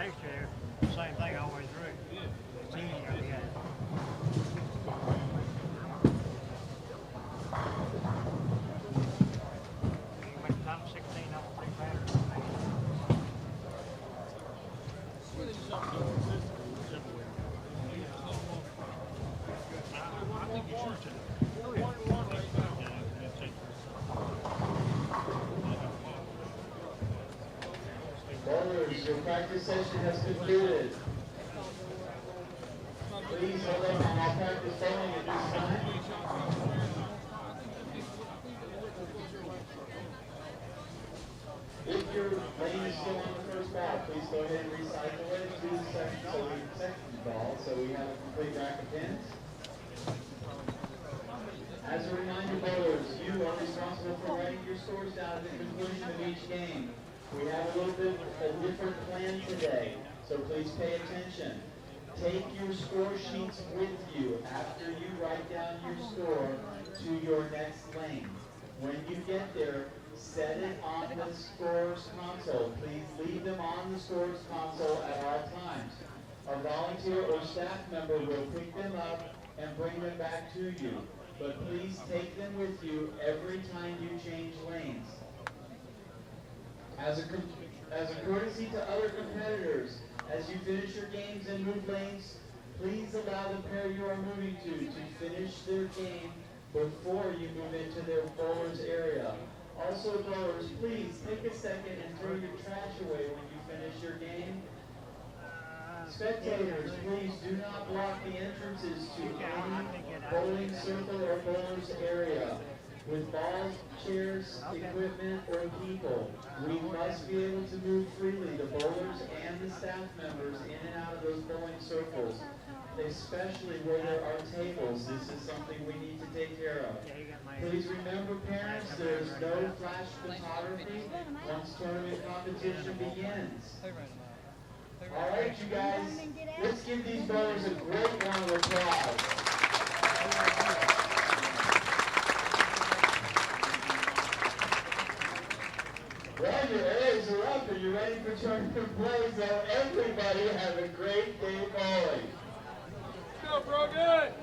last year, same thing all the way through. It's easier to get. You can make time 16 off 3 patterns. I think you should. Bowlers, your practice session has concluded. Please hold up on all practice bowling at this time. If your lane is still on the first ball, please go ahead and recycle it to the second ball so we have a complete rack of pins. As a reminder, bowlers, you are responsible for writing your scores down at the conclusion of each game. We have a little bit of a different plan today, so please pay attention. Take your score sheets with you after you write down your score to your next lane. When you get there, set it on the scores console. Please leave them on the scores console at all times. A volunteer or staff member will pick them up and bring them back to you. But please take them with you every time you change lanes. As a courtesy to other competitors, as you finish your games and move lanes, please allow the pair you are moving to finish their game before you move into their bowler's area. Also, bowlers, please take a second and throw your trash away when you finish your game. Spectators, please do not block the entrances to any bowling circle or bowler's area. With balls, chairs, equipment, or people, we must be able to move freely, the bowlers and the staff members, in and out of those bowling circles, especially where there are tables. This is something we need to take care of. Please remember, parents, there is no flash photography once tournament competition begins. All right, you guys, let's give these bowlers a great round of applause. Well, your A's are up and you're ready for tournament play, so everybody have a great day bowling. Go, bro, good!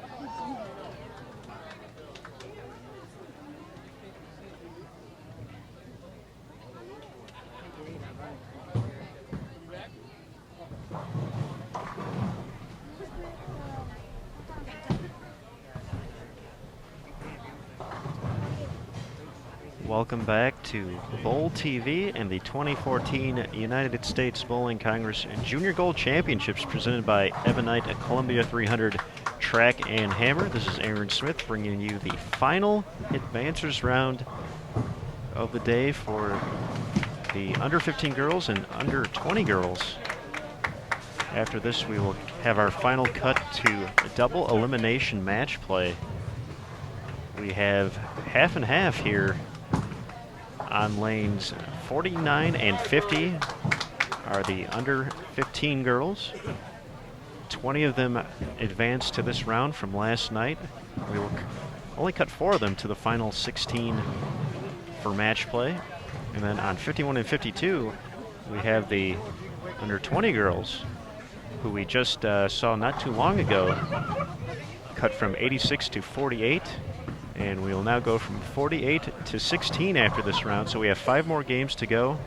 Welcome back to Bowl TV and the 2014 United States Bowling Congress Junior Gold Championships presented by Ebonite at Columbia 300 Track and Hammer. This is Aaron Smith bringing you the final advancers round of the day for the under 15 girls and under 20 girls. After this, we will have our final cut to double elimination match play. We have half and half here. On lanes 49 and 50 are the under 15 girls. 20 of them advanced to this round from last night. We will only cut 4 of them to the final 16 for match play. And then on 51 and 52, we have the under 20 girls, who we just saw not too long ago, cut from 86 to 48. And we will now go from 48 to 16 after this round, so we have 5 more games to go.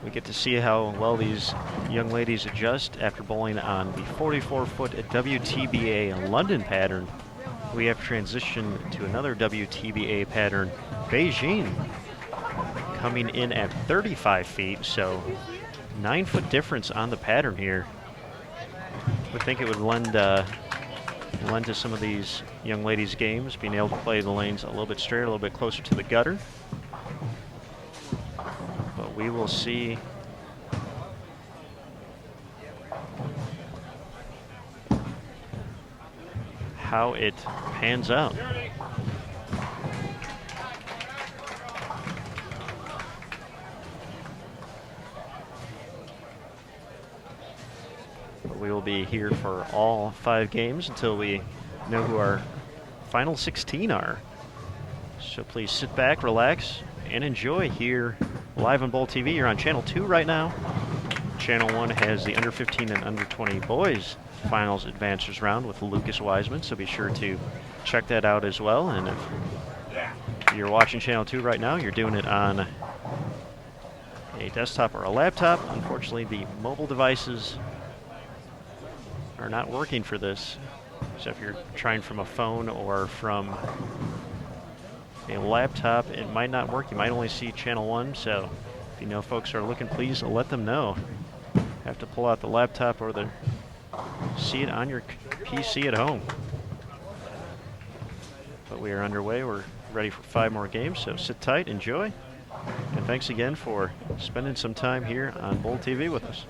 We get to see how well these young ladies adjust after bowling on the 44-foot WTBA London pattern. We have transitioned to another WTBA pattern, Beijing, coming in at 35 feet, so 9-foot difference on the pattern here. I would think it would lend to some of these young ladies' games, being able to play the lanes a little bit straighter, a little bit closer to the gutter. But we will see how it pans out. We will be here for all 5 games until we know who our final 16 are. So please sit back, relax, and enjoy here Live on Bowl TV, you're on Channel 2 right now. Channel 1 has the under 15 and under 20 boys finals advancers round with Lucas Wiseman, so be sure to check that out as well. And if you're watching Channel 2 right now, you're doing it on a desktop or a laptop. Unfortunately, the mobile devices are not working for this. So if you're trying from a phone or from a laptop, it might not work. You might only see Channel 1, so if you know folks are looking, please let them know. Have to pull out the laptop or see it on your PC at home. But we are underway. We're ready for 5 more games, so sit tight, enjoy. And thanks again for spending some time here on Bowl TV with us.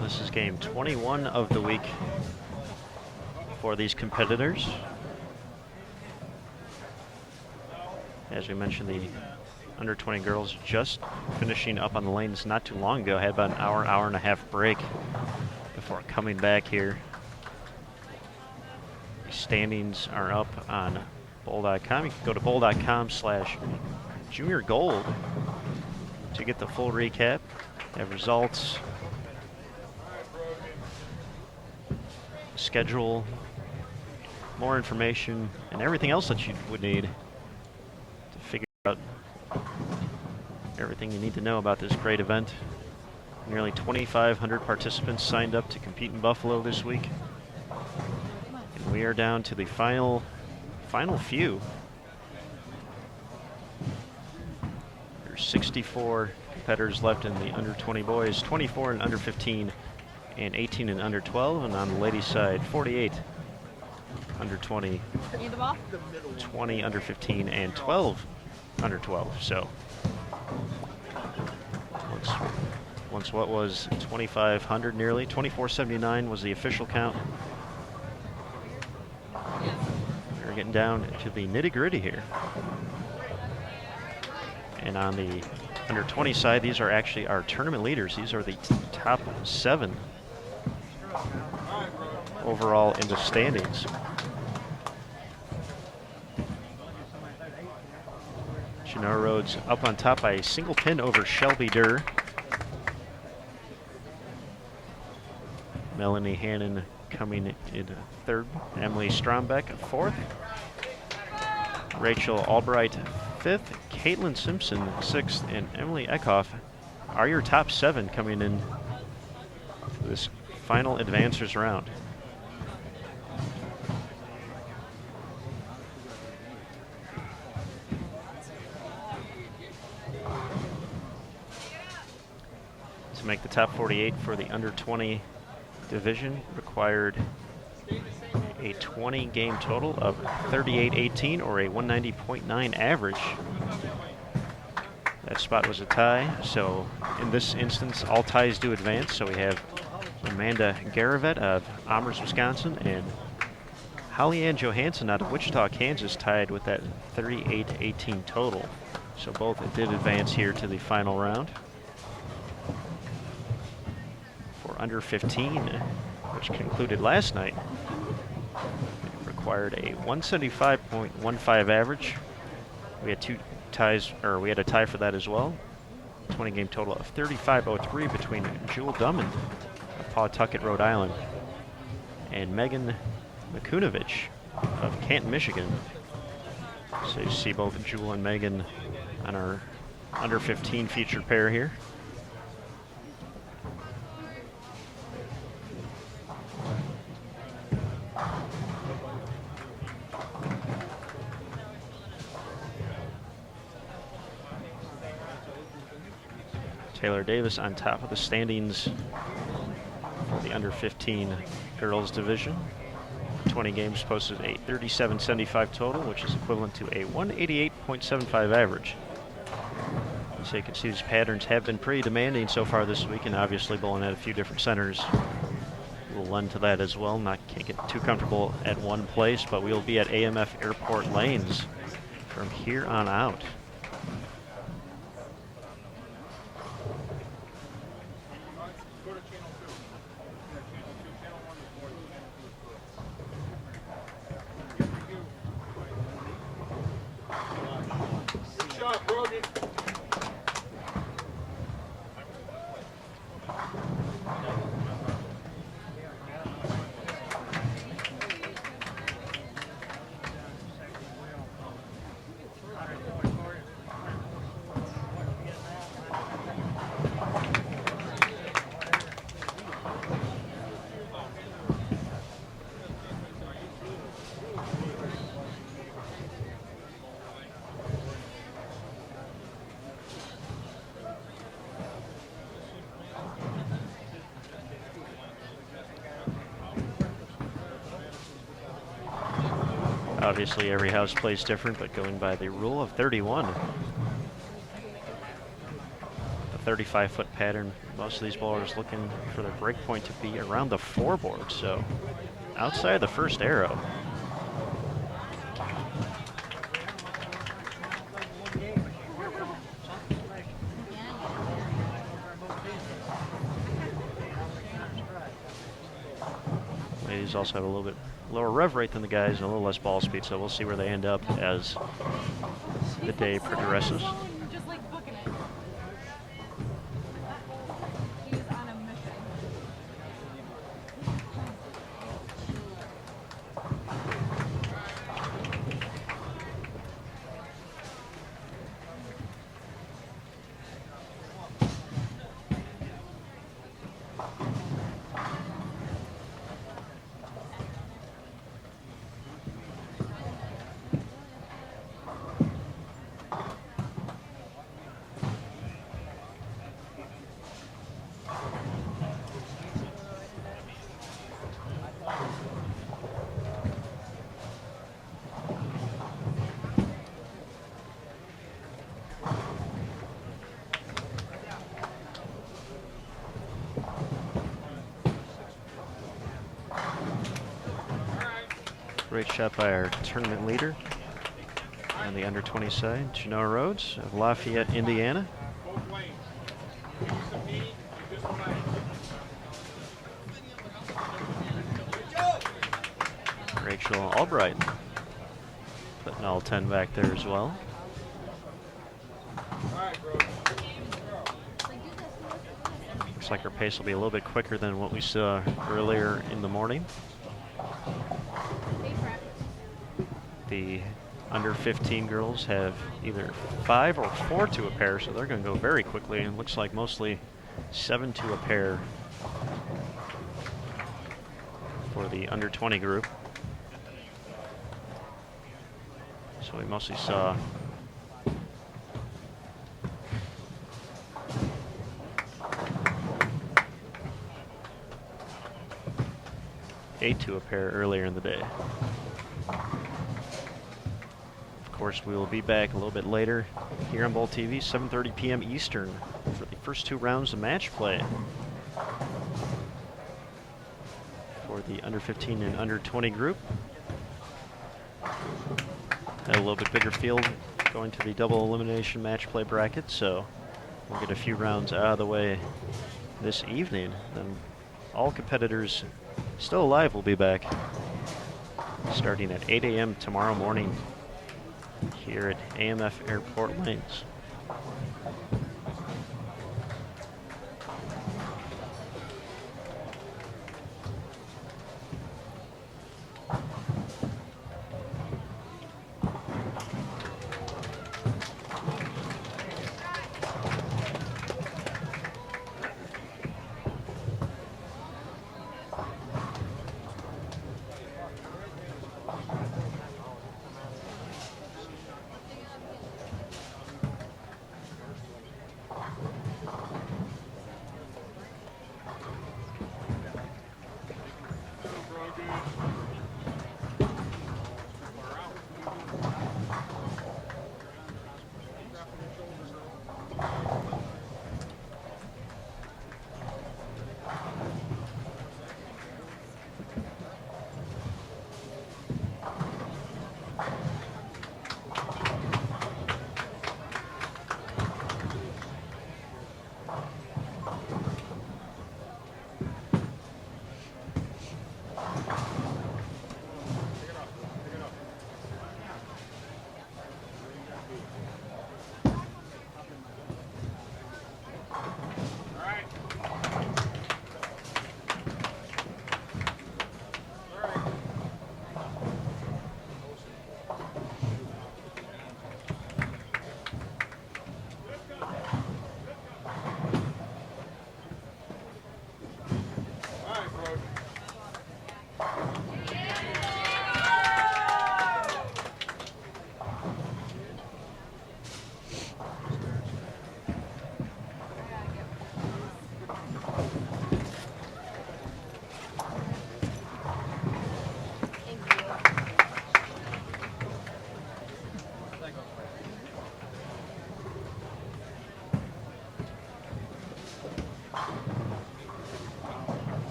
This is game 21 of the week for these competitors. As we mentioned, the under 20 girls just finishing up on the lanes not too long ago. Had about an hour and a half break before coming back here. The standings are up on bowl.com. You can go to bowl.com/juniorgold to get the full recap, have results, schedule, more information, and everything else that you would need to figure out everything you need to know about this great event. Nearly 2,500 participants signed up to compete in Buffalo this week. And we are down to the final few. There's 64 competitors left in the under 20 boys, 24 and under 15, and 18 and under 12, and on the ladies' side, 48 under 20, 20 under 15, and 12 under 12. So once what was 2,500 nearly, 2,479 was the official count. We're getting down to the nitty-gritty here. And on the under 20 side, these are actually our tournament leaders. These are the top 7 overall in the standings. Shannara Rhodes up on top by a single pin over Shelby Durr. Melanie Hannon coming in 3rd. Emily Strombeck 4th. Rachel Albright 5th. Caitlin Simpson 6th. And Emily Eckhoff are your top 7 coming in to this final advancers round. To make the top 48 for the under 20 division required a 20 game total of 38-18 or a 190.9 average. That spot was a tie, so in this instance all ties do advance. So we have Amanda Garavet of Amherst, Wisconsin, and Holly Ann Johansson out of Wichita, Kansas, tied with that 38-18 total. So both did advance here to the final round. For under 15, which concluded last night, it required a 175.15 average. We had we had a tie for that as well. 20 game total of 35.03 between Jewel Drummond of Pawtucket, Rhode Island, and Megan Makunovich of Canton, Michigan. So you see both Jewel and Megan on our under 15 featured pair here. Taylor Davis on top of the standings for the under 15 girls division. 20 games posted a 37.75 total, which is equivalent to a 188.75 average. So you can see these patterns have been pretty demanding so far this week, and obviously bowling at a few different centers will lend to that as well. Can't get too comfortable at one place, but we'll be at AMF Airport Lanes from here on out. Obviously, every house plays different, but going by the rule of 31, the 35-foot pattern, most of these bowlers looking for their break point to be around the 4 board, so outside the first arrow. Ladies also have a little bit lower rev rate than the guys and a little less ball speed, so we'll see where they end up as the day progresses. Just like booking it. He's on a mission. Great shot by our tournament leader on the under 20 side, Genoa Rhodes of Lafayette, Indiana. Rachel Albright putting all 10 back there as well. Looks like her pace will be a little bit quicker than what we saw earlier in the morning. The under 15 girls have either 5 or 4 to a pair, so they're going to go very quickly, and looks like mostly 7 to a pair for the under 20 group. So we mostly saw eight to a pair earlier in the day. Of course, we will be back a little bit later here on Bowl TV, 7:30 p.m. Eastern, for the first 2 rounds of match play for the under 15 and under 20 group. Had a little bit bigger field going to the double elimination match play bracket, so we'll get a few rounds out of the way this evening. Then all competitors still alive will be back starting at 8 a.m. tomorrow morning here at AMF Airport Lanes.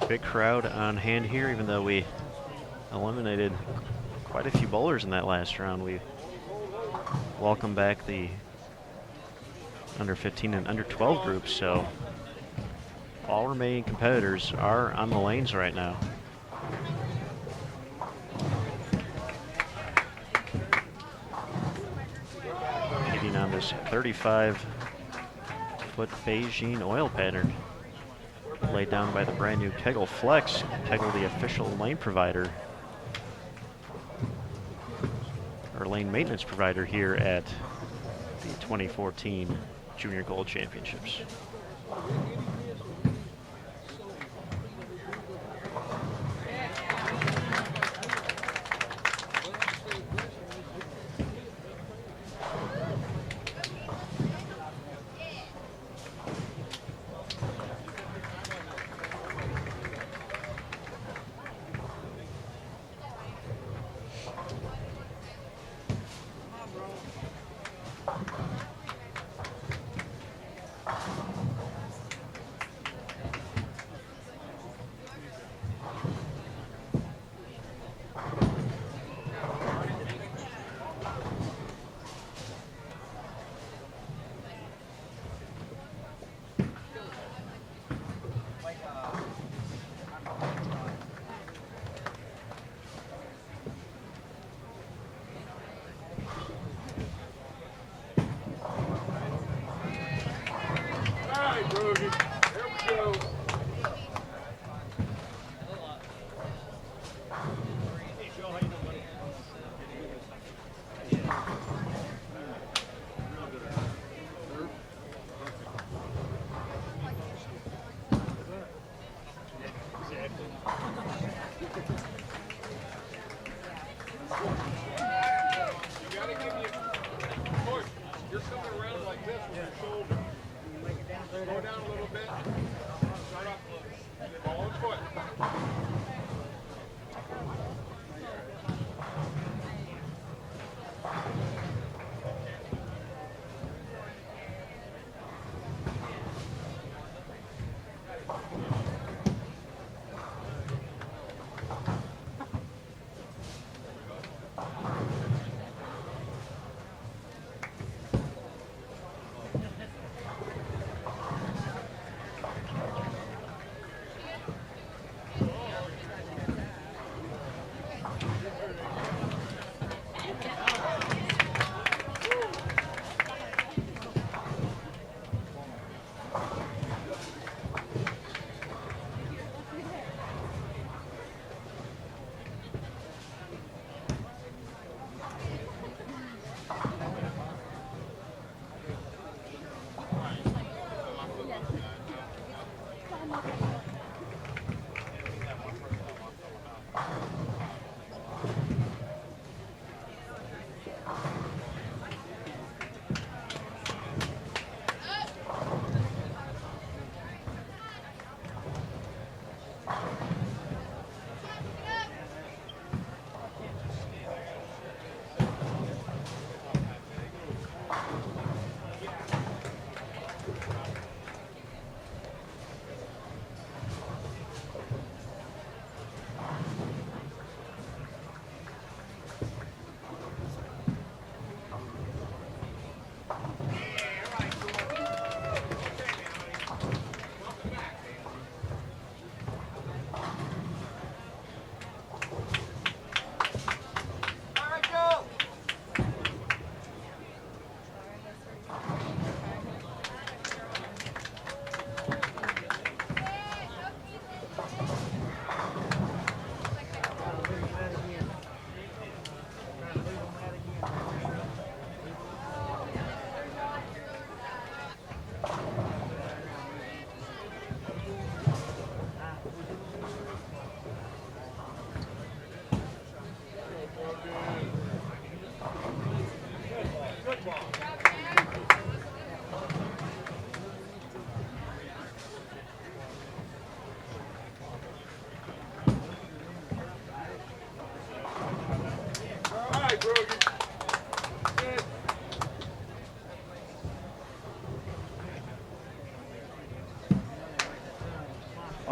Big crowd on hand here, even though we eliminated quite a few bowlers in that last round. We welcome back the under 15 and under 12 groups, so all remaining competitors are on the lanes right now. Hitting on this 35-foot Beijing oil pattern laid down by the brand new Kegel Flex. Kegel, the official lane provider, or lane maintenance provider here at the 2014 Junior Gold Championships.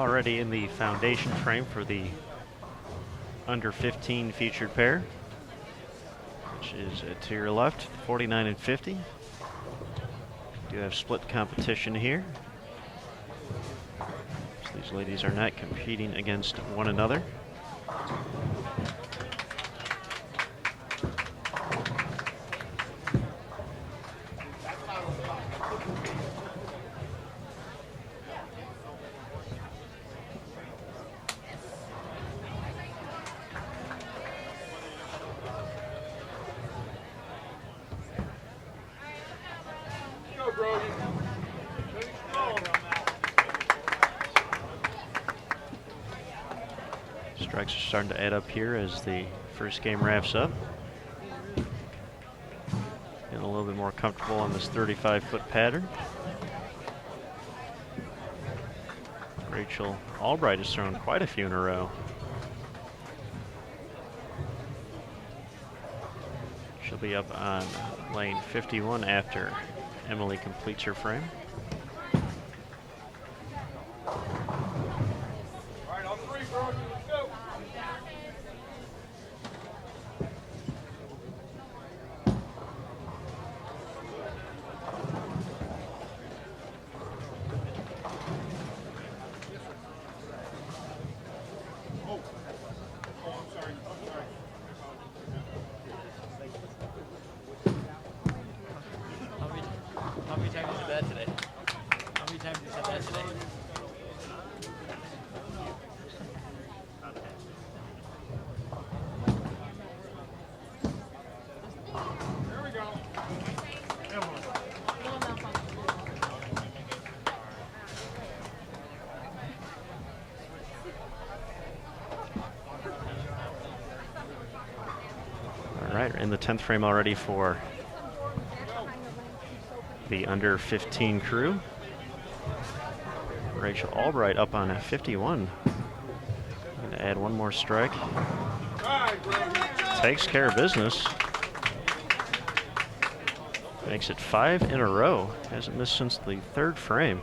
already in the foundation frame for the under 15 featured pair, which is to your left, 49 and 50. Do have split competition here. So these ladies are not competing against one another. Go, Brody. Finish strong. Strikes are starting to add up here as the first game wraps up. Getting a little bit more comfortable on this 35-foot pattern. Rachel Albright has thrown quite a few in a row. She'll be up on lane 51 after Emily completes her frame. All right, on three, Brody. Let's go. How many times you said that today? How many times you said that today? There we go. Little malfunction. All right, in the 10th frame already for the under 15 crew. Rachel Albright up on a 51. Going to add one more strike. All right, Brody. Takes care of business. Makes it 5 in a row. Hasn't missed since the 3rd frame.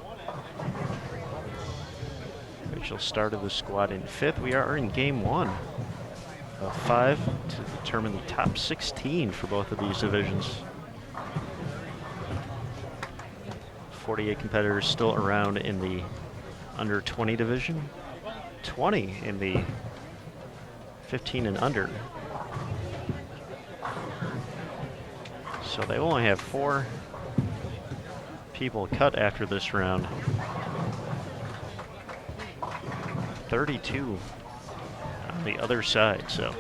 Rachel started the squad in 5th. We are in game 1 of 5 to determine the top 16 for both of these divisions. 48 competitors still around in the under 20 division, 20 in the 15 and under. So they only have 4 people cut after this round. 32 on the other side, so.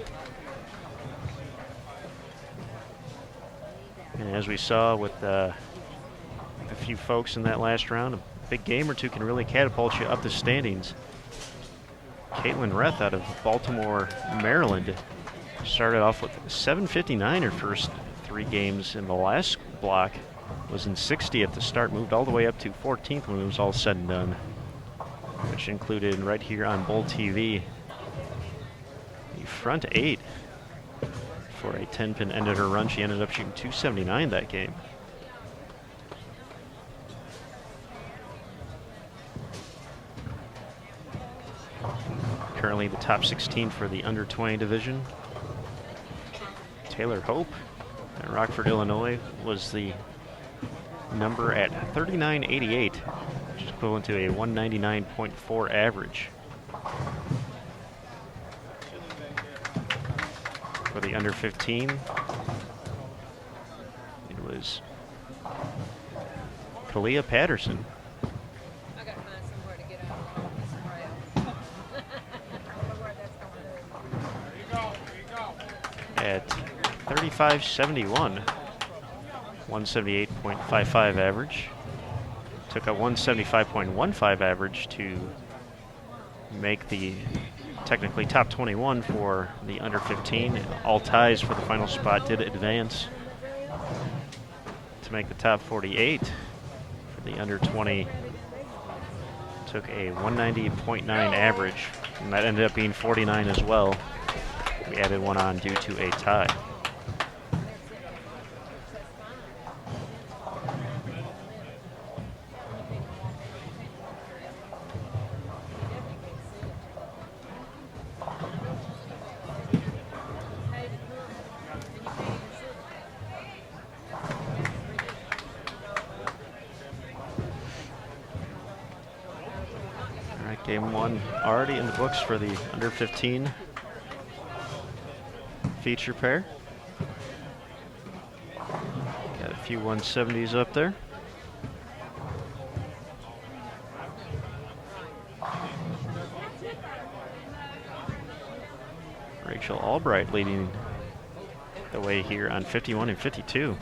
And as we saw with a few folks in that last round, a big game or two can really catapult you up the standings. Caitlin Reth out of Baltimore, Maryland, started off with 759 her first 3 games in the last block, was in 60 at the start, moved all the way up to 14th when it was all said and done, which included right here on Bull TV the front 8 for a 10-pin end of her run. She ended up shooting 279 that game. Currently the top 16 for the under 20 division. Taylor Hope at Rockford, Illinois was the number at 39.88, which is equivalent to a 199.4 average. For the under 15, it was Kalia Patterson. I gotta find somewhere to get out of this crowd. I don't know where that's going to There you go. At 35.71, 178.55 average. Took a 175.15 average to make the technically top 21 for the under 15. All ties for the final spot did advance to make the top 48. For the under 20, took a 190.9 average, and that ended up being 49 as well. We added one on due to a tie. Game 1 already in the books for the under 15 feature pair. Got a few 170s up there. Rachel Albright leading the way here on 51 and 52.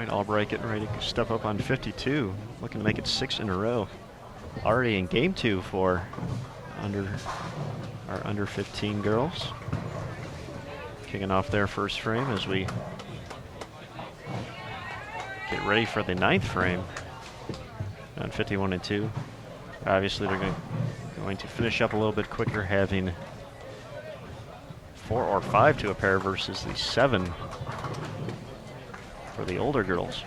Albright getting ready to step up on 52, looking to make it 6 in a row. Already in game 2 for our under 15 girls. Kicking off their first frame as we get ready for the 9th frame on 51 and 2. Obviously they're going to finish up a little bit quicker, having 4 or 5 to a pair versus the 7 for the older girls.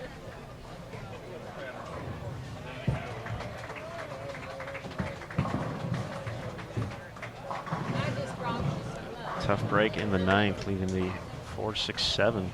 Tough break in the 9th, leaving the 4-6-7.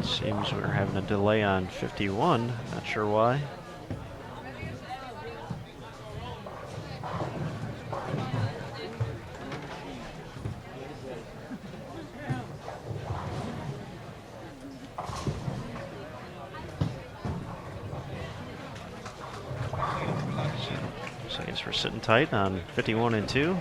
Seems we're having a delay on 51, not sure why. So I guess we're sitting tight on 51 and 2.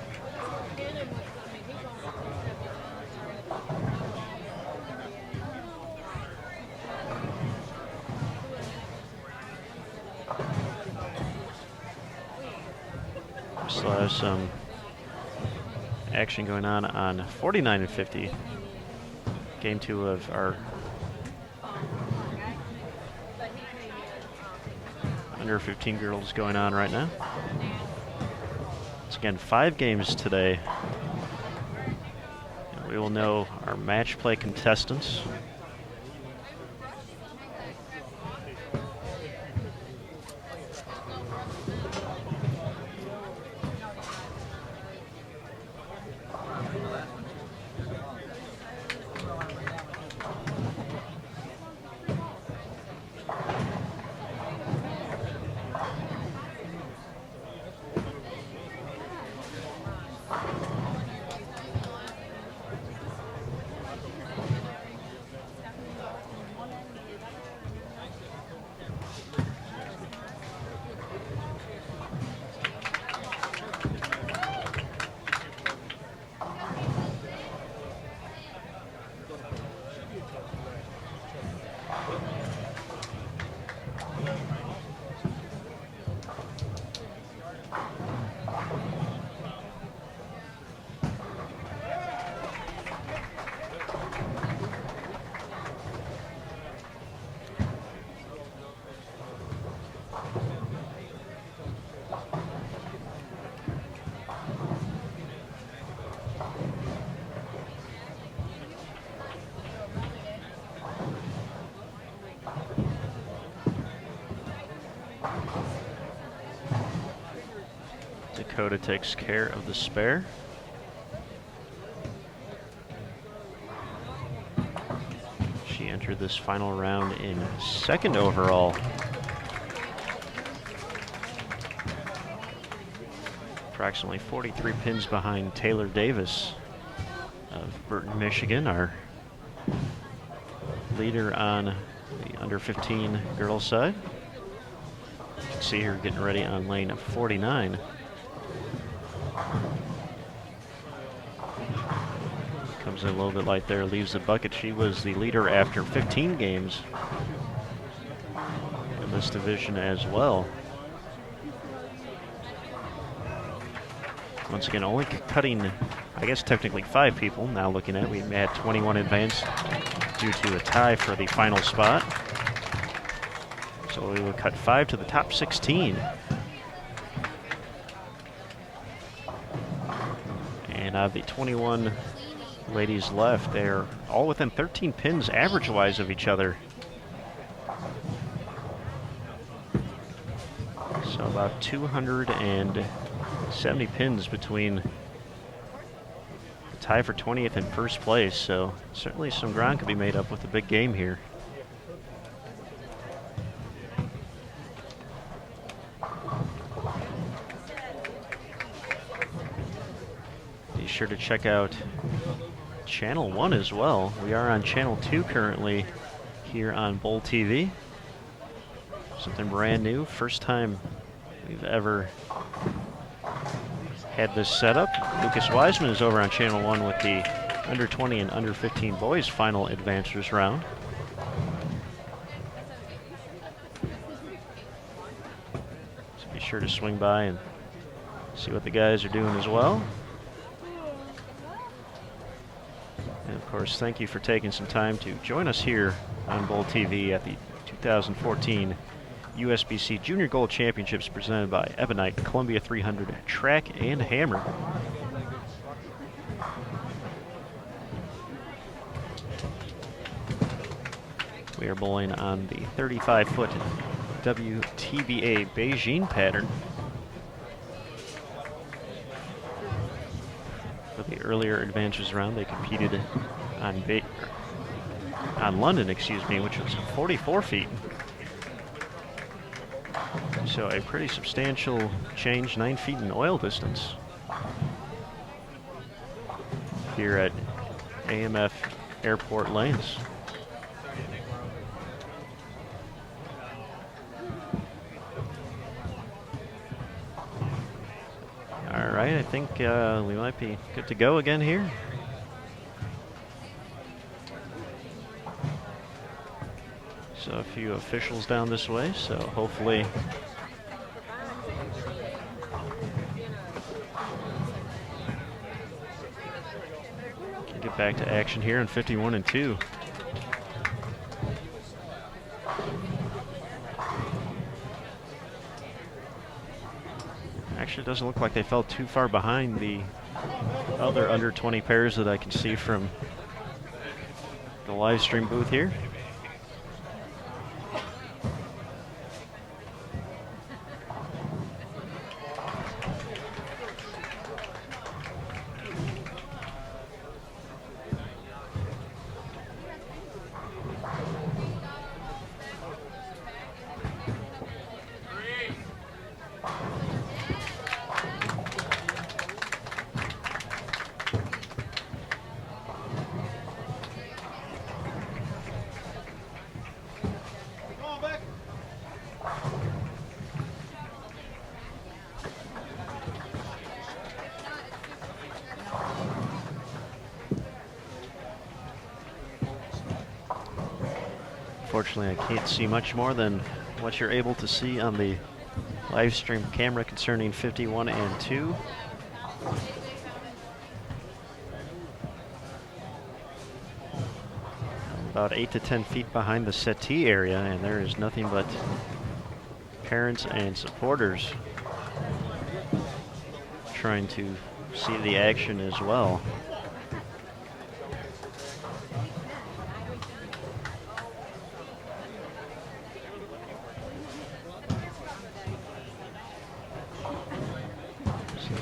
Still have some action going on 49 and 50. Game 2 of our under 15 girls going on right now. Once again, 5 games today. And we will know our match play contestants. Dakota takes care of the spare. She entered this final round in 2nd overall. Approximately 43 pins behind Taylor Davis of Burton, Michigan, our leader on the under 15 girls side. You can see her getting ready on lane 49. Comes in a little bit light there, leaves the bucket. She was the leader after 15 games in this division as well. Once again, only cutting, I guess technically 5 people. Now looking at, we had 21 advance due to a tie for the final spot. So we will cut 5 to the top 16. And of the 21 ladies left, they're all within 13 pins average-wise of each other. So about 270 pins between the tie for 20th and 1st place. So certainly some ground could be made up with the big game here. Be sure to check out Channel 1 as well. We are on Channel 2 currently here on Bowl TV. Something brand new. First time we've ever had this set up. Lucas Wiseman is over on Channel 1 with the under 20 and under 15 boys final advancers round. So be sure to swing by and see what the guys are doing as well. And of course, thank you for taking some time to join us here on Bowl TV at the 2014 USBC Junior Gold Championships presented by Ebonite Columbia 300 Track and Hammer. We are bowling on the 35-foot WTBA Beijing pattern. For the earlier advances round, they competed on London, which was 44 feet. So a pretty substantial change, 9 feet in oil distance here at AMF Airport Lanes. All right, I think we might be good to go again here. So a few officials down this way, so hopefully can get back to action here in 51 and 2. Actually, it doesn't look like they fell too far behind the other under 20 pairs that I can see from the live stream booth here. Unfortunately, I can't see much more than what you're able to see on the live stream camera concerning 51 and 2. I'm about 8 to 10 feet behind the settee area, and there is nothing but parents and supporters trying to see the action as well.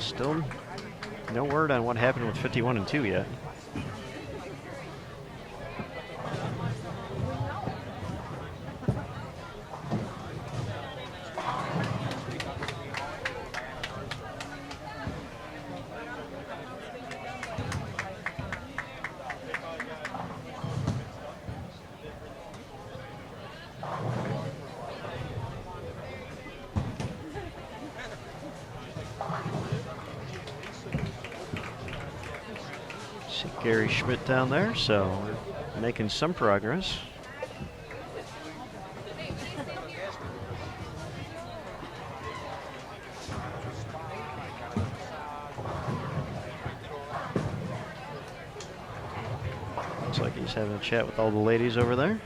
Still no word on what happened with 51 and 2 yet. See Gary Schmidt down there, so we're making some progress. Looks like he's having a chat with all the ladies over there.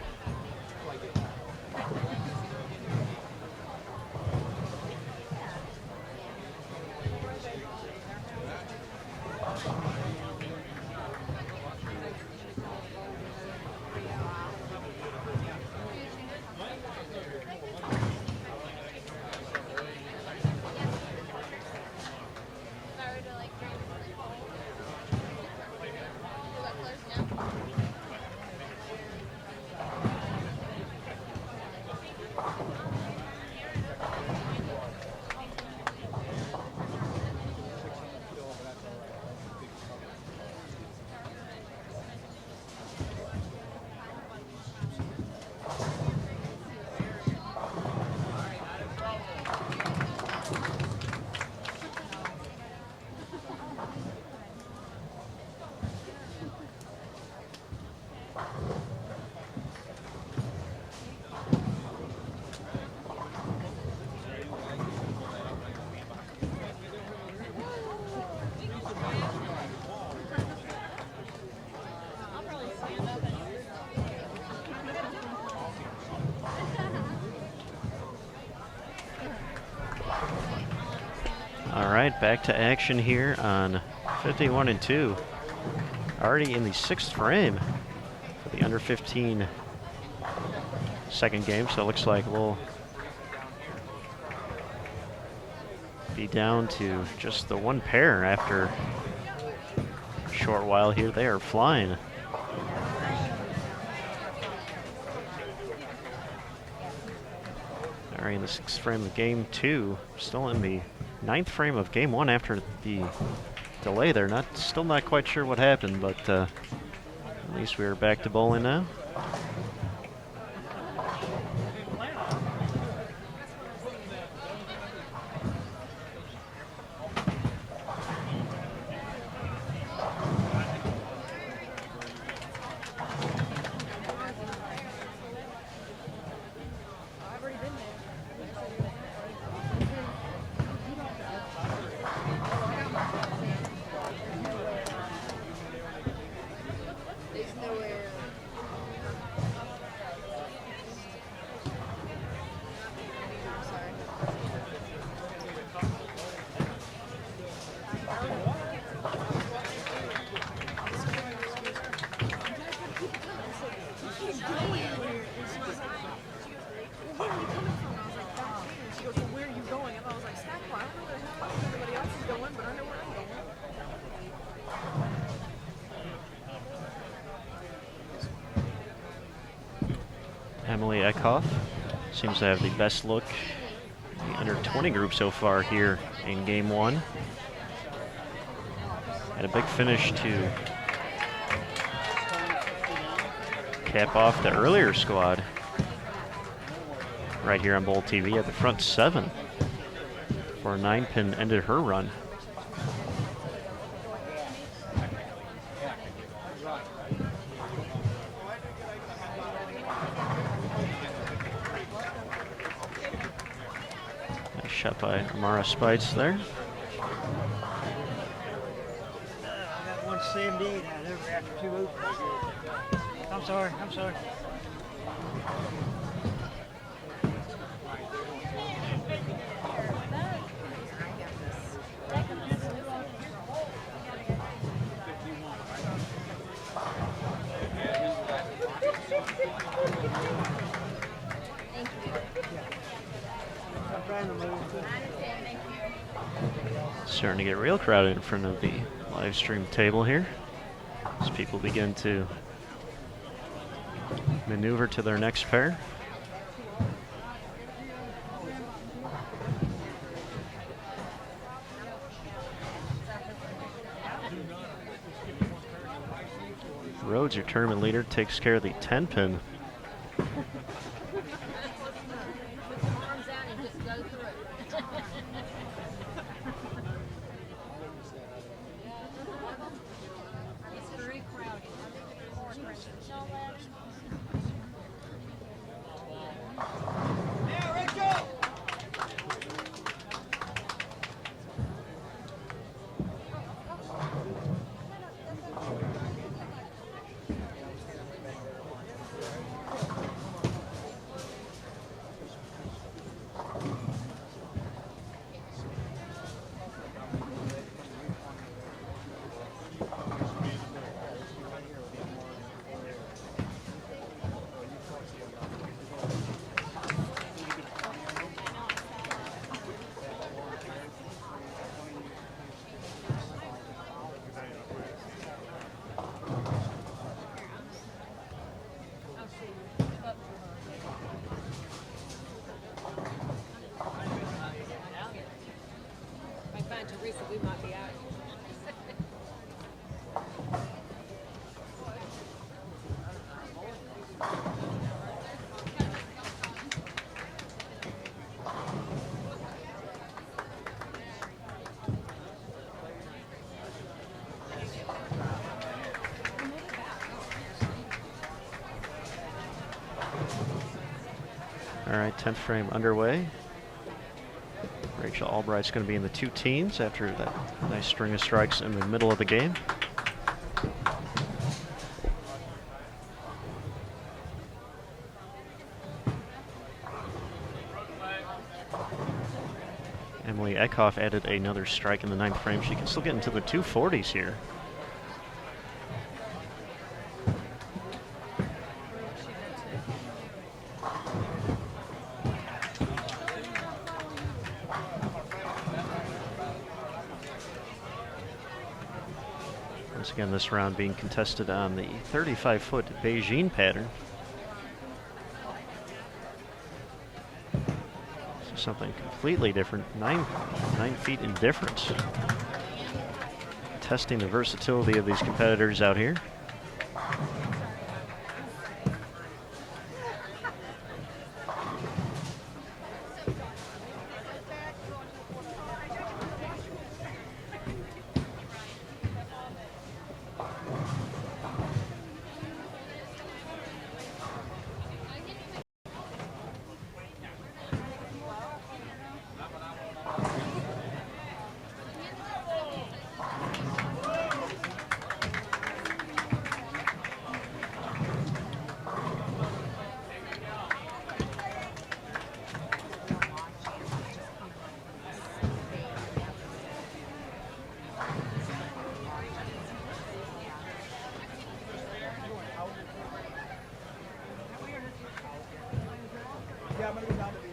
All right, back to action here on 51 and 2. Already in the 6th frame for the under 15 second game, so it looks like we'll be down to just the one pair after a short while here. They are flying. All right, in the 6th frame of game 2, still in the 9th frame of game 1 after the delay there. Still not quite sure what happened, but at least we are back to bowling now. Emily Eckhoff seems to have the best look in the under 20 group so far here in game 1. Had a big finish to cap off the earlier squad right here on Bowl TV at the front 7 for a 9-pin ended her run. Nice shot by Amara Spites there. I got 178 out of there after 2 overs. I'm sorry. Starting to get real crowded in front of the live stream table here as people begin to maneuver to their next pair. Rhodes, your tournament leader, takes care of the 10-pin. Put your arms out and just go through. It's very crowded. Yeah, Rachel! I find Teresa, we might be out. All right, 10th frame underway. Rachel Albright's going to be in the 2 teens after that nice string of strikes in the middle of the game. Emily Eckhoff added another strike in the 9th frame. She can still get into the 240s here. Once again, this round being contested on the 35-foot Beijing pattern. So something completely different. 9 feet in difference. Testing the versatility of these competitors out here. Yeah, I'm gonna go down to the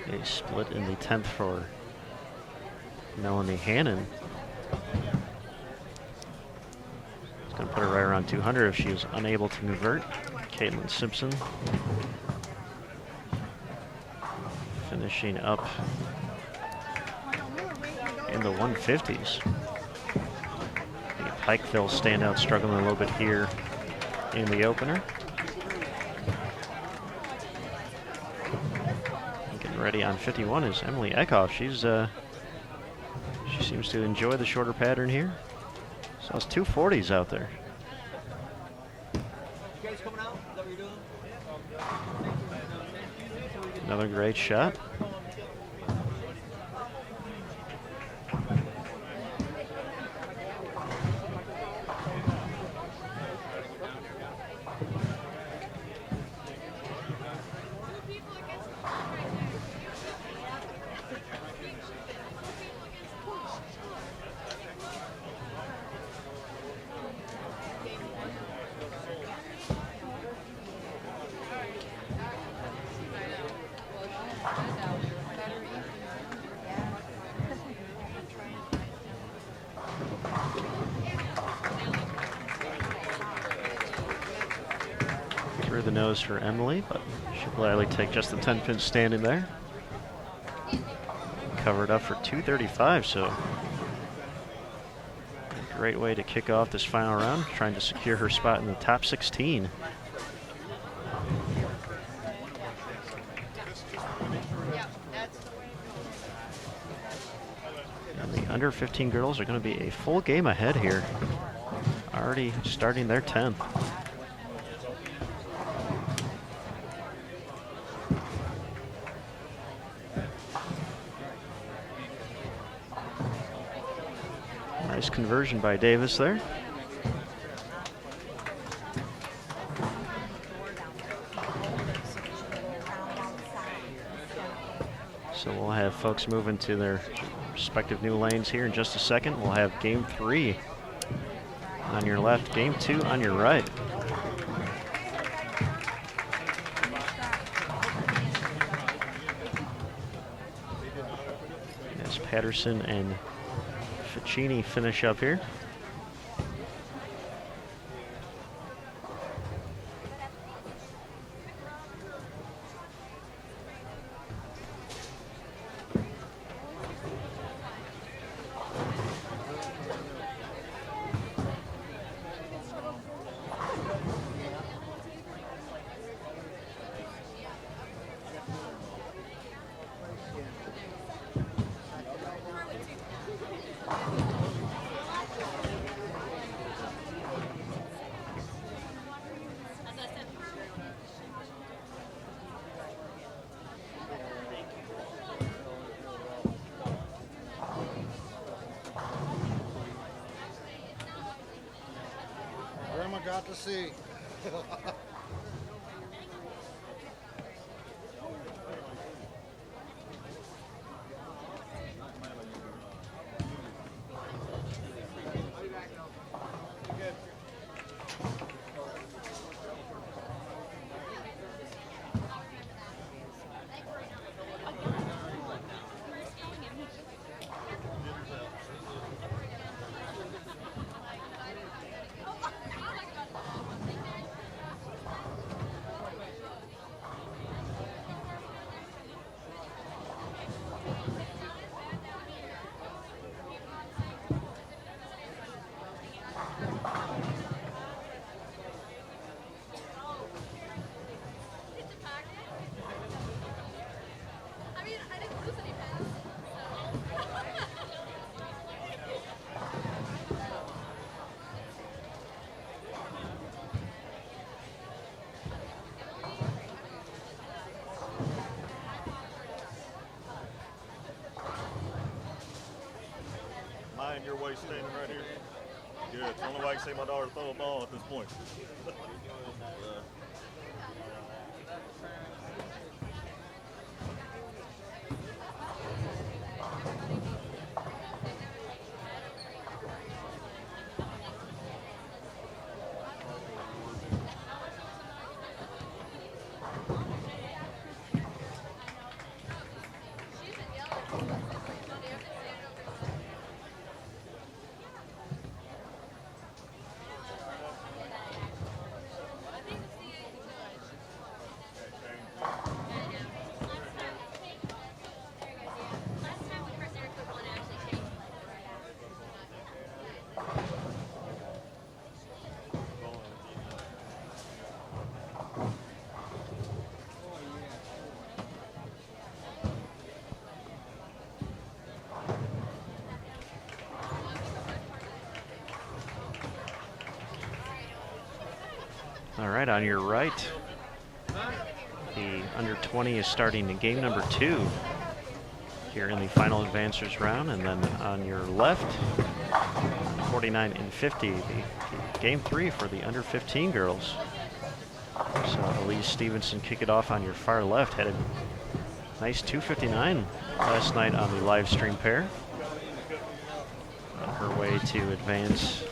end. A split in the 10th for Melanie Hannon. It's going to put her right around 200 if she is unable to convert. Caitlin Simpson finishing up in the 150s. The Pikeville standout struggling a little bit here in the opener. Getting ready on 51 is Emily Eckhoff. She seems to enjoy the shorter pattern here. So it's 240s out there. You guys coming out? Is that what you're doing? Another great shot. the nose for Emily, but she'll gladly take just the 10-pin standing there. Covered up for 235, so a great way to kick off this final round, trying to secure her spot in the top 16. And the under 15 girls are going to be a full game ahead here, already starting their 10th. Nice conversion by Davis there. So we'll have folks move into their respective new lanes here in just a second. We'll have game 3 on your left, game 2 on your right. As Patterson and Ficini finish up here. Grandma got to see. Mind your way standing right here. Good. It's the only way I can see my daughter throw a ball at this point. All right, on your right, the under 20 is starting in game number 2 here in the final advancers round, and then on your left, 49 and 50, the game 3 for the under 15 girls. So Elise Stevenson kick it off on your far left, had a nice 259 last night on the live stream pair. On her way to advance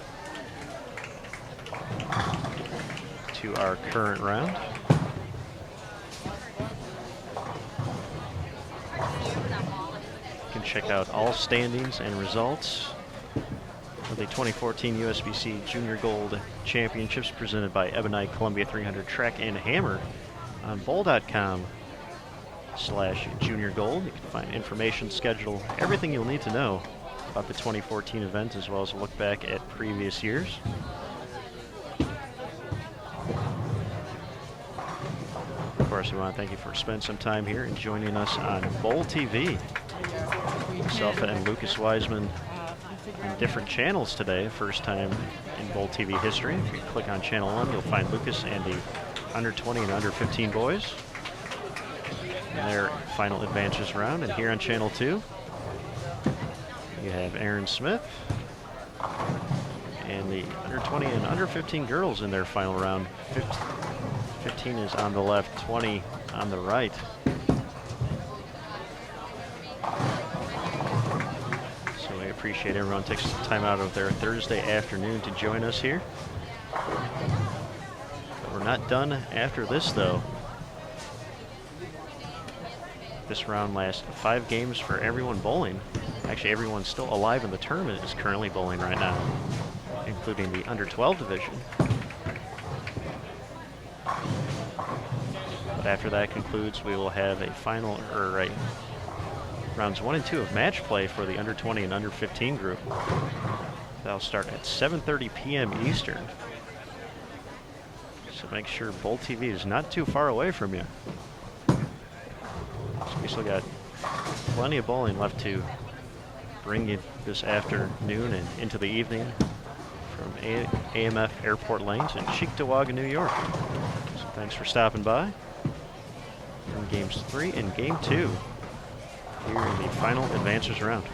to our current round. You can check out all standings and results for the 2014 USBC Junior Gold Championships presented by Ebonite Columbia 300 Track and Hammer on bowl.com/Junior Gold. You can find information, schedule, everything you'll need to know about the 2014 event, as well as a look back at previous years. Of course, we want to thank you for spending some time here and joining us on Bowl TV. Myself and Lucas Wiseman on different channels today. First time in Bowl TV history. If you click on channel 1, you'll find Lucas and the under 20 and under 15 boys in their final advances round. And here on channel 2, you have Aaron Smith and the under 20 and under 15 girls in their final round. 15 is on the left, 20 on the right. So we appreciate everyone takes some time out of their Thursday afternoon to join us here. But we're not done after this, though. This round lasts 5 games for everyone bowling. Actually, everyone still alive in the tournament is currently bowling right now, including the under 12 division. But after that concludes, we will have a final, rounds 1 and 2 of match play for the under 20 and under 15 group. That'll start at 7:30 p.m. Eastern. So make sure Bowl TV is not too far away from you. So we still got plenty of bowling left to bring you this afternoon and into the evening from AMF Airport Lanes in Cheektowaga, New York. So thanks for stopping by. In games 3 and game 2 here in the final advances round.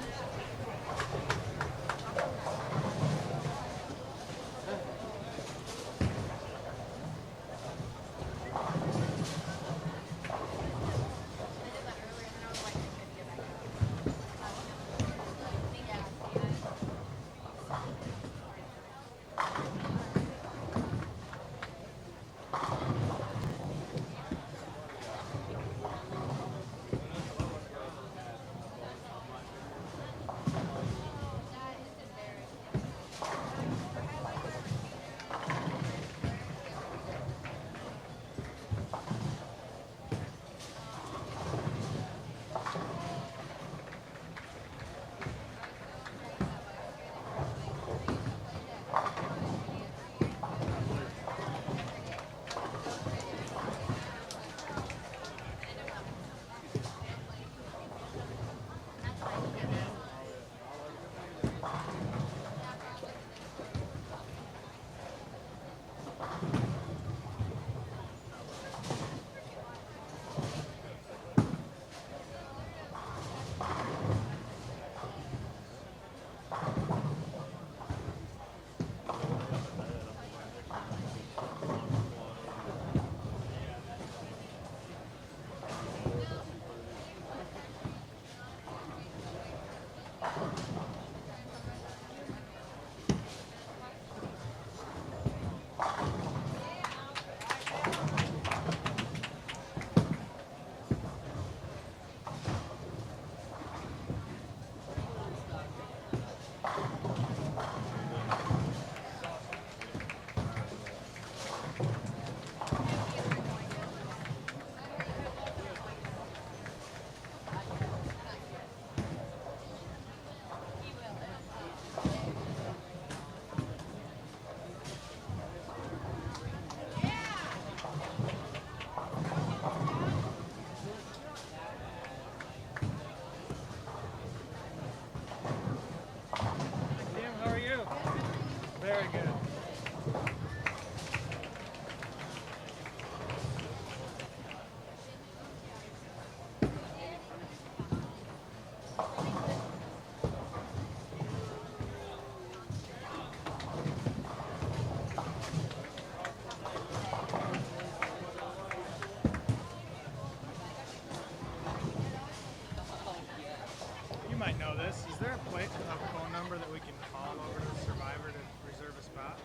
Might know this. Is there a phone number that we can call over to the survivor to reserve a spot?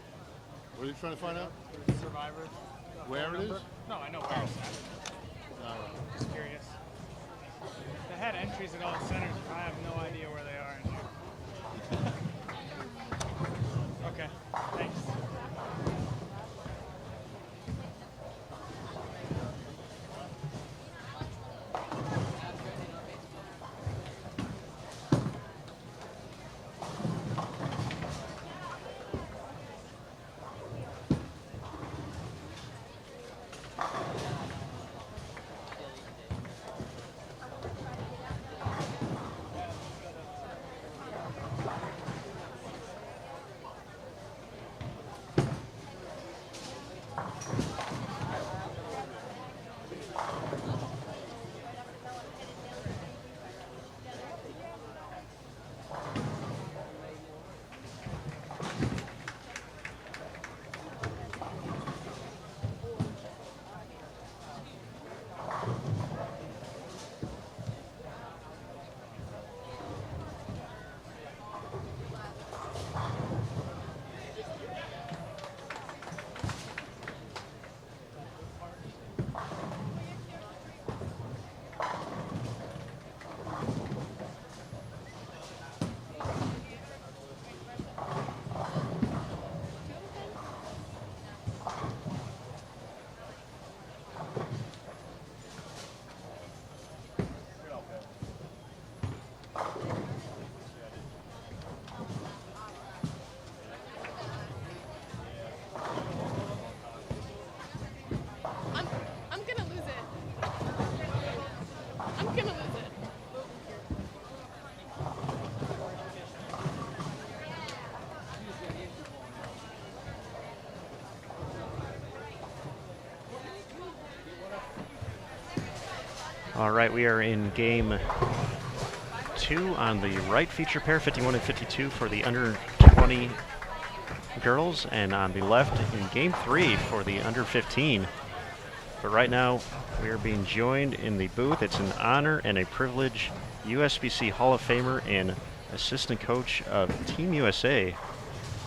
What are you trying to find out? Survivor. Where it is? No, I know where it's at. Just curious. They had entries at all the centers, but I have no idea where they are in here. All right, we are in game 2 on the right feature pair, 51 and 52 for the under 20 girls, and on the left in game 3 for the under 15. But right now we are being joined in the booth. It's an honor and a privilege. USBC Hall of Famer and assistant coach of Team USA,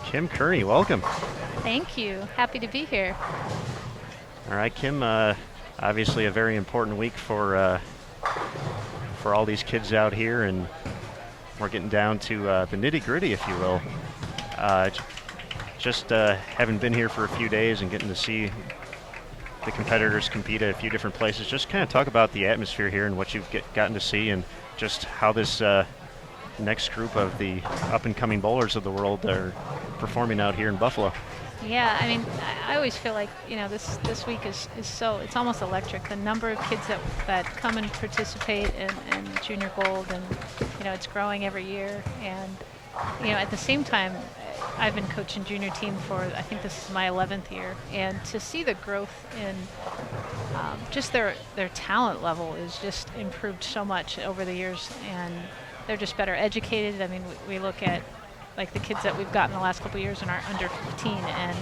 Kim Kearney. Welcome. Thank you. Happy to be here. All right, Kim, obviously a very important week for all these kids out here, and we're getting down to the nitty-gritty, if you will. Just having been here for a few days and getting to see the competitors compete at a few different places, just kind of talk about the atmosphere here and what you've gotten to see, and just how this next group of the up-and-coming bowlers of the world are performing out here in Buffalo. Yeah, I mean, I always feel like, this week is so, it's almost electric. The number of kids that come and participate in Junior Gold, and, it's growing every year. And, at the same time, I've been coaching junior team for, I think this is my 11th year. And to see the growth in just their talent level is just improved so much over the years. And they're just better educated. I mean, we look at, like, the kids that we've got in the last couple of years in our under 15, and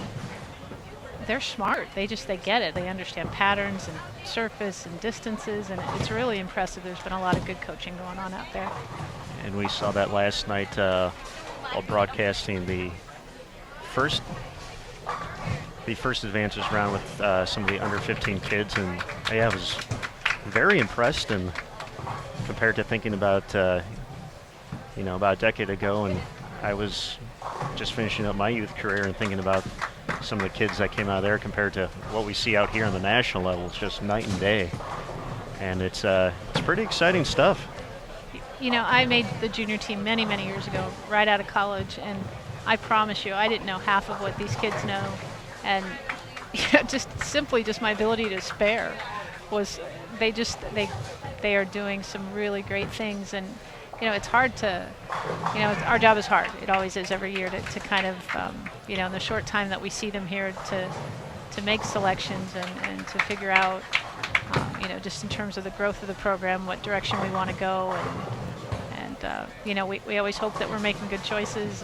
they're smart. They get it. They understand patterns and surface and distances, and it's really impressive. There's been a lot of good coaching going on out there. And we saw that last night while broadcasting the first advances round with some of the under 15 kids, and I was very impressed, and compared to thinking about about a decade ago, and I was just finishing up my youth career and thinking about some of the kids that came out of there compared to what we see out here on the national level. It's just night and day, and it's pretty exciting stuff. I made the junior team many, many years ago, right out of college, and I promise you, I didn't know half of what these kids know, and just my ability to spare was, they are doing some really great things. And it's hard to, our job is hard. It always is every year to kind of, in the short time that we see them here, to make selections and to figure out, just in terms of the growth of the program, what direction we want to go. And we always hope that we're making good choices.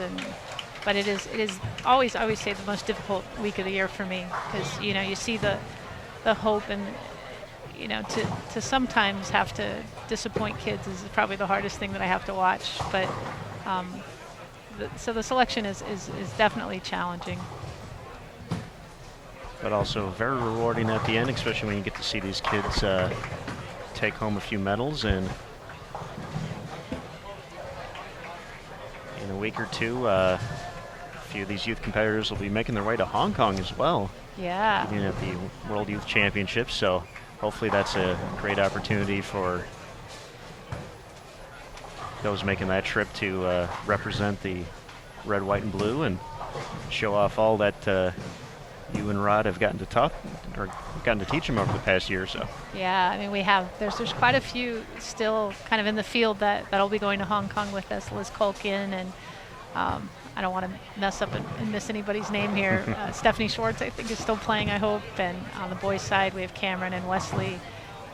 But it is always, I always say, the most difficult week of the year for me, because, you see the hope, and, to sometimes have to disappoint kids is probably the hardest thing that I have to watch. But so the selection is definitely challenging. But also very rewarding at the end, especially when you get to see these kids take home a few medals. And in a week or two, a few of these youth competitors will be making their way to Hong Kong as well. Yeah. Competing at the World Youth Championships. So hopefully that's a great opportunity for those making that trip to represent the red, white, and blue, and show off all that you and Rod have gotten to teach them over the past year or so. Yeah, I mean, there's quite a few still kind of in the field that'll be going to Hong Kong with us. Liz Colkin, and I don't want to mess up and miss anybody's name here. Stephanie Schwartz, I think, is still playing, I hope. And on the boys' side, we have Cameron and Wesley.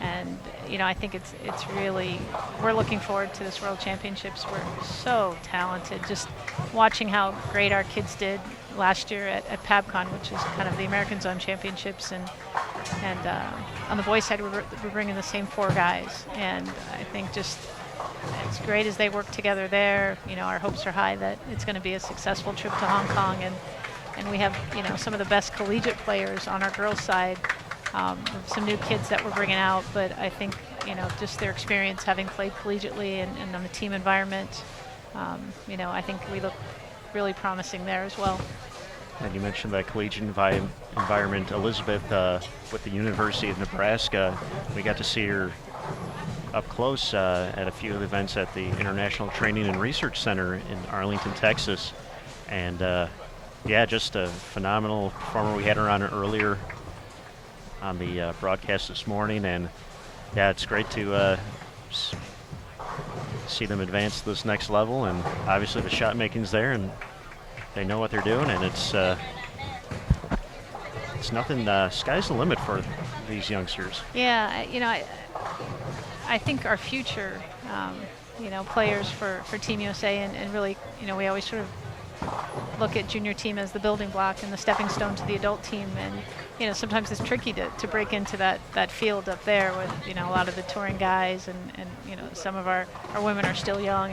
And, I think it's really, we're looking forward to this World Championships. We're so talented. Just watching how great our kids did last year at PABCON, which is kind of the American Zone Championships. And on the boys' side, we're bringing the same 4 guys. And I think just as great as they work together there, our hopes are high that it's going to be a successful trip to Hong Kong. And we have, some of the best collegiate players on our girls' side. Some new kids that we're bringing out, but I think, just their experience having played collegiately and on the team environment, I think we look really promising there as well. And you mentioned that collegiate environment. Elizabeth, with the University of Nebraska, we got to see her up close at a few of the events at the International Training and Research Center in Arlington, Texas. And just a phenomenal performer. We had her on earlier on the broadcast this morning, and it's great to see them advance to this next level. And obviously the shot making's there, and they know what they're doing, and it's nothing. Sky's the limit for these youngsters. Yeah, I think our future, players for Team USA, and really, we always sort of look at junior team as the building block and the stepping stone to the adult team. And, sometimes it's tricky to break into that field up there with, a lot of the touring guys and some of our women are still young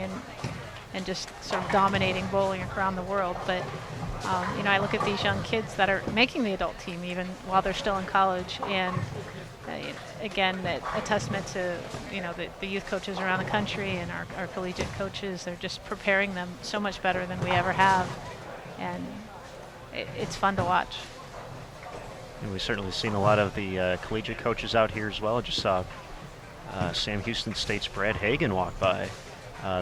and just sort of dominating bowling around the world. But, I look at these young kids that are making the adult team even while they're still in college. And, again, a testament to, the youth coaches around the country and our collegiate coaches. They're just preparing them so much better than we ever have. And it's fun to watch. And we've certainly seen a lot of the collegiate coaches out here as well. I just saw Sam Houston State's Brad Hagan walk by.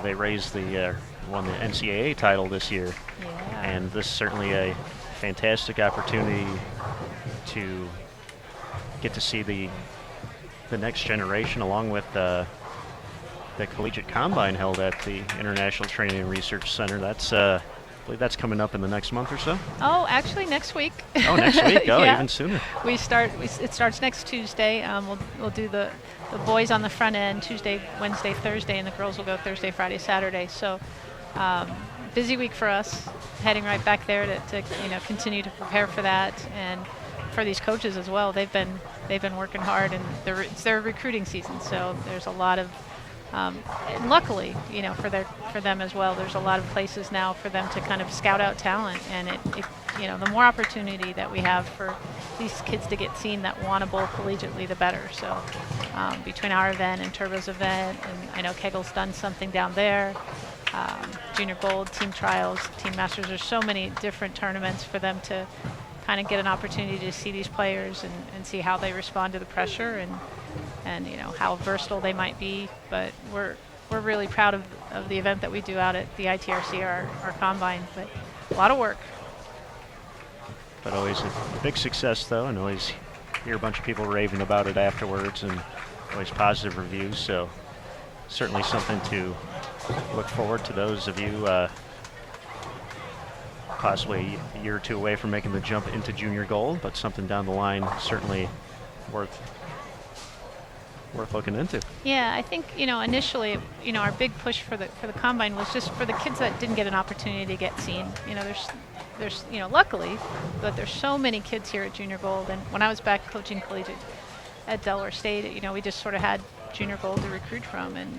They won the NCAA title this year. Yeah. And this is certainly a fantastic opportunity to get to see the next generation, along with the collegiate combine held at the International Training and Research Center. That's I believe that's coming up in the next month or so. Oh, actually next week. Oh, next week. Oh, yeah. Even sooner. It starts next Tuesday. We'll do the boys on the front end Tuesday, Wednesday, Thursday, and the girls will go Thursday, Friday, Saturday. So busy week for us, heading right back there to continue to prepare for that, and for these coaches as well. They've been working hard, and it's their recruiting season. So there's a lot of and luckily, for them as well, there's a lot of places now for them to kind of scout out talent, and the more opportunity that we have for these kids to get seen that want to bowl collegiately, the better. So between our event and Turbo's event, and I know Kegel's done something down there, Junior Gold, Team Trials, Team Masters, there's so many different tournaments for them to kind of get an opportunity to see these players and see how they respond to the pressure and how versatile they might be. But we're really proud of the event that we do out at the ITRC, our combine, but a lot of work. But always a big success, though, and always hear a bunch of people raving about it afterwards, and always positive reviews. So certainly something to look forward to those of you possibly a year or two away from making the jump into Junior Gold, but something down the line certainly worth looking into. Yeah, I think initially our big push for the combine was just for the kids that didn't get an opportunity to get seen. There's luckily, but there's so many kids here at Junior Gold. And when I was back coaching collegiate at Delaware State, we just sort of had Junior Gold to recruit from, and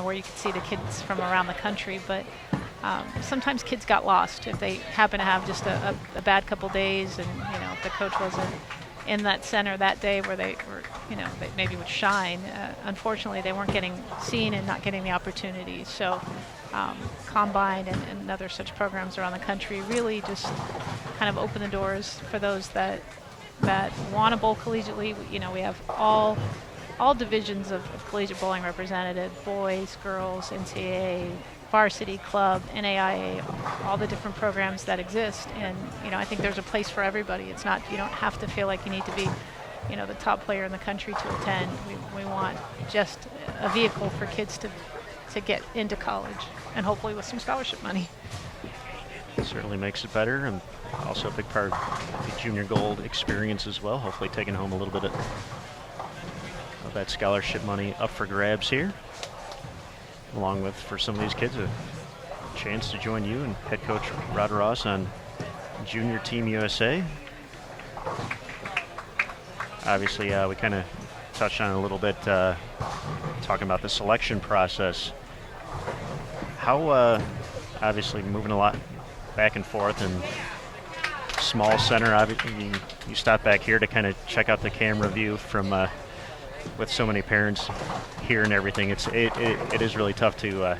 where you could see the kids from around the country. But sometimes kids got lost if they happen to have just a bad couple days, and if the coach wasn't in that center that day where they were, they maybe would shine. Unfortunately, they weren't getting seen and not getting the opportunity. So Combine and other such programs around the country really just kind of open the doors for those that want to bowl collegiately. We have all divisions of collegiate bowling represented: boys, girls, NCAA, varsity, club, NAIA, all the different programs that exist. And I think there's a place for everybody. It's not, you don't have to feel like you need to be the top player in the country to attend. We want just a vehicle for kids to get into college, and hopefully with some scholarship money. It certainly makes it better, and also a big part of the Junior Gold experience as well, hopefully taking home a little bit of that scholarship money up for grabs here, along with, for some of these kids, a chance to join you and head coach Rod Ross on Junior Team USA. Obviously, we kind of touched on it a little bit, talking about the selection process. How, obviously, moving a lot back and forth, and small center, obviously, you stop back here to kind of check out the camera view from with so many parents here and everything. It is really tough to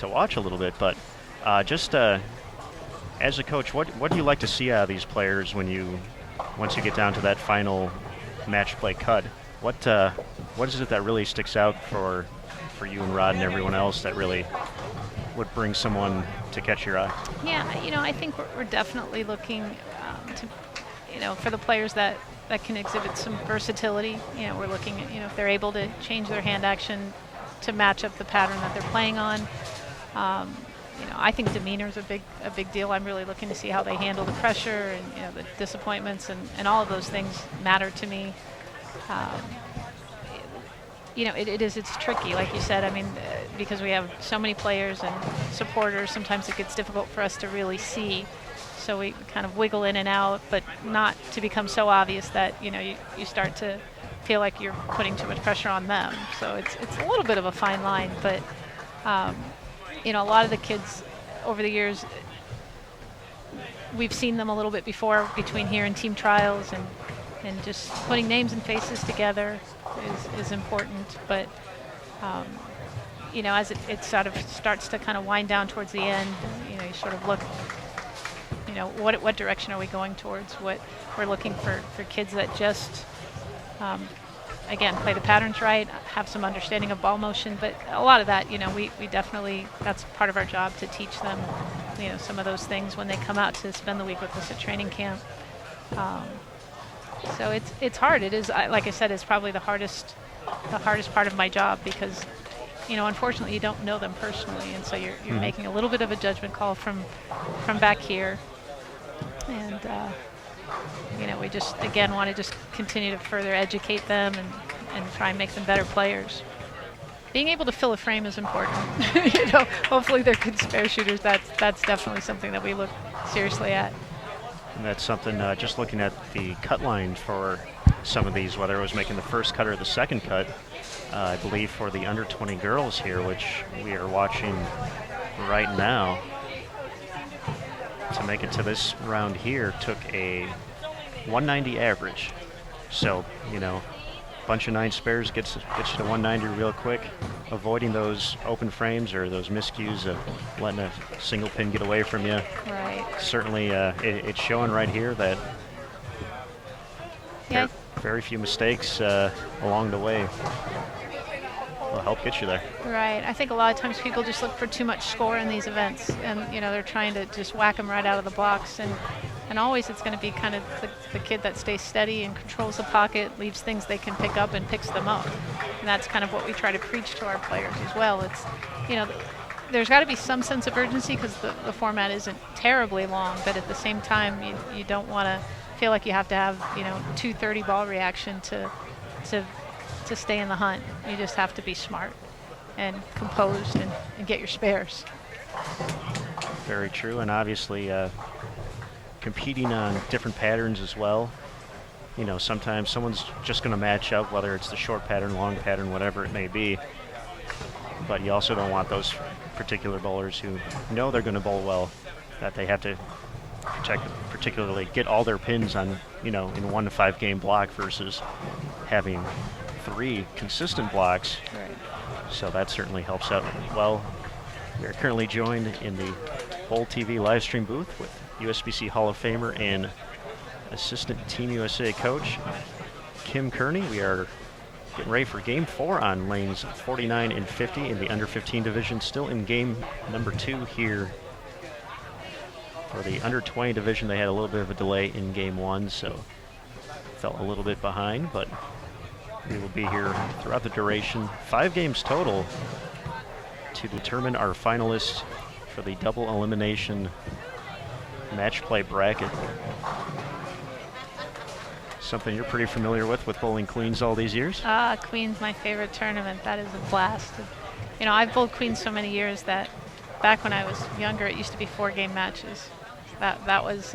watch a little bit, but just as a coach, what do you like to see out of these players once you get down to that final match play cut? What is it that really sticks out for you and Rod and everyone else that really would bring someone to catch your eye? Yeah, I think we're definitely looking to, for the players that can exhibit some versatility. We're looking at, if they're able to change their hand action to match up the pattern that they're playing on. I think demeanor is a big deal. I'm really looking to see how they handle the pressure and, the disappointments, and all of those things matter to me. it's tricky, like you said. I mean, because we have so many players and supporters, sometimes it gets difficult for us to really see. So we kind of wiggle in and out, but not to become so obvious that, you start to feel like you're putting too much pressure on them. So it's a little bit of a fine line, but, a lot of the kids over the years, we've seen them a little bit before between here and team trials, and just putting names and faces together is important. But, as it sort of starts to kind of wind down towards the end, you sort of look, what direction are we going towards? What we're looking for kids that just, again, play the patterns right, have some understanding of ball motion. But a lot of that, we definitely, that's part of our job to teach them, some of those things when they come out to spend the week with us at training camp. So it's hard. It is, like I said, it's probably the hardest part of my job, because, unfortunately you don't know them personally, and so you're making a little bit of a judgment call from back here. And we just, again, want to just continue to further educate them and try and make them better players. Being able to fill a frame is important. Hopefully they're good spare shooters. That's definitely something that we look seriously at. And that's something, just looking at the cut line for some of these, whether it was making the first cut or the second cut, I believe for the under 20 girls here, which we are watching right now, to make it to this round here took a 190 average. So, bunch of 9 spares gets you to 190 real quick, avoiding those open frames or those miscues of letting a single pin get away from you. Right. Certainly, it's showing right here that very few mistakes along the way will help get you there. Right. I think a lot of times people just look for too much score in these events, and they're trying to just whack them right out of the blocks, and always it's going to be kind of the kid that stays steady and controls the pocket, leaves things they can pick up and picks them up. And that's kind of what we try to preach to our players as well. It's, there's got to be some sense of urgency, because the format isn't terribly long, but at the same time you don't want to feel like you have to have 230 ball reaction to stay in the hunt. You just have to be smart and composed and get your spares. Very true, and obviously competing on different patterns as well. Sometimes someone's just going to match up, whether it's the short pattern, long pattern, whatever it may be. But you also don't want those particular bowlers who know they're going to bowl well, that they have to particularly get all their pins on, in 1 to 5 game block versus having 3 consistent blocks. Right. So that certainly helps out well. We are currently joined in the Bowl TV live stream booth with USBC Hall of Famer and assistant Team USA coach Kim Kearney. We are getting ready for Game 4 on lanes 49 and 50 in the under 15 division. Still in game number 2 here. For the under 20 division, they had a little bit of a delay in Game 1, so fell a little bit behind, but we will be here throughout the duration. 5 games total to determine our finalists for the double elimination match play bracket. Something you're pretty familiar with bowling Queens all these years? Queens, my favorite tournament. That is a blast. I've bowled Queens so many years that back when I was younger, it used to be 4-game matches. That was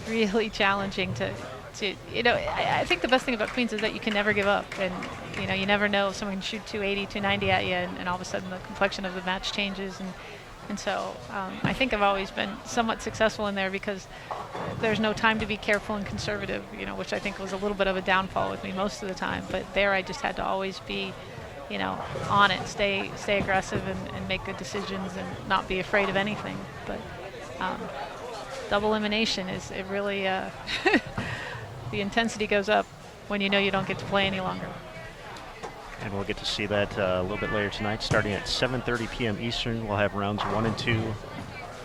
really challenging to I think the best thing about Queens is that you can never give up, and you never know, someone can shoot 280, 290 at you, and all of a sudden the complexion of the match changes, and so I think I've always been somewhat successful in there, because there's no time to be careful and conservative, which I think was a little bit of a downfall with me most of the time. But there I just had to always be on it, stay aggressive and make good decisions and not be afraid of anything. But double elimination it really the intensity goes up when you don't get to play any longer. And we'll get to see that a little bit later tonight, starting at 7:30 p.m. Eastern. We'll have rounds 1 and 2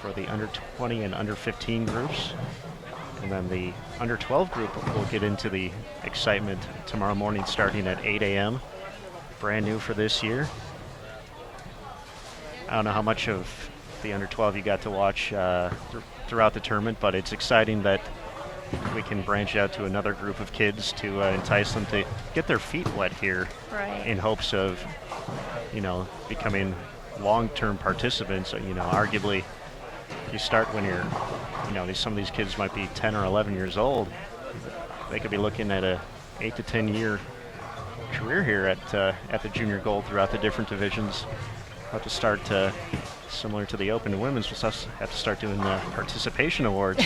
for the under 20 and under 15 groups. And then the under 12 group will get into the excitement tomorrow morning, starting at 8 a.m. Brand new for this year. I don't know how much of the under 12 you got to watch throughout the tournament, but it's exciting that we can branch out to another group of kids to entice them to get their feet wet here, Right. in hopes of, becoming long-term participants. Arguably, you start when you're, some of these kids might be 10 or 11 years old. They could be looking at a 8 to 10 year career here at the junior gold throughout the different divisions. We'll have to start similar to the Open Women's. We'll have to start doing the participation awards.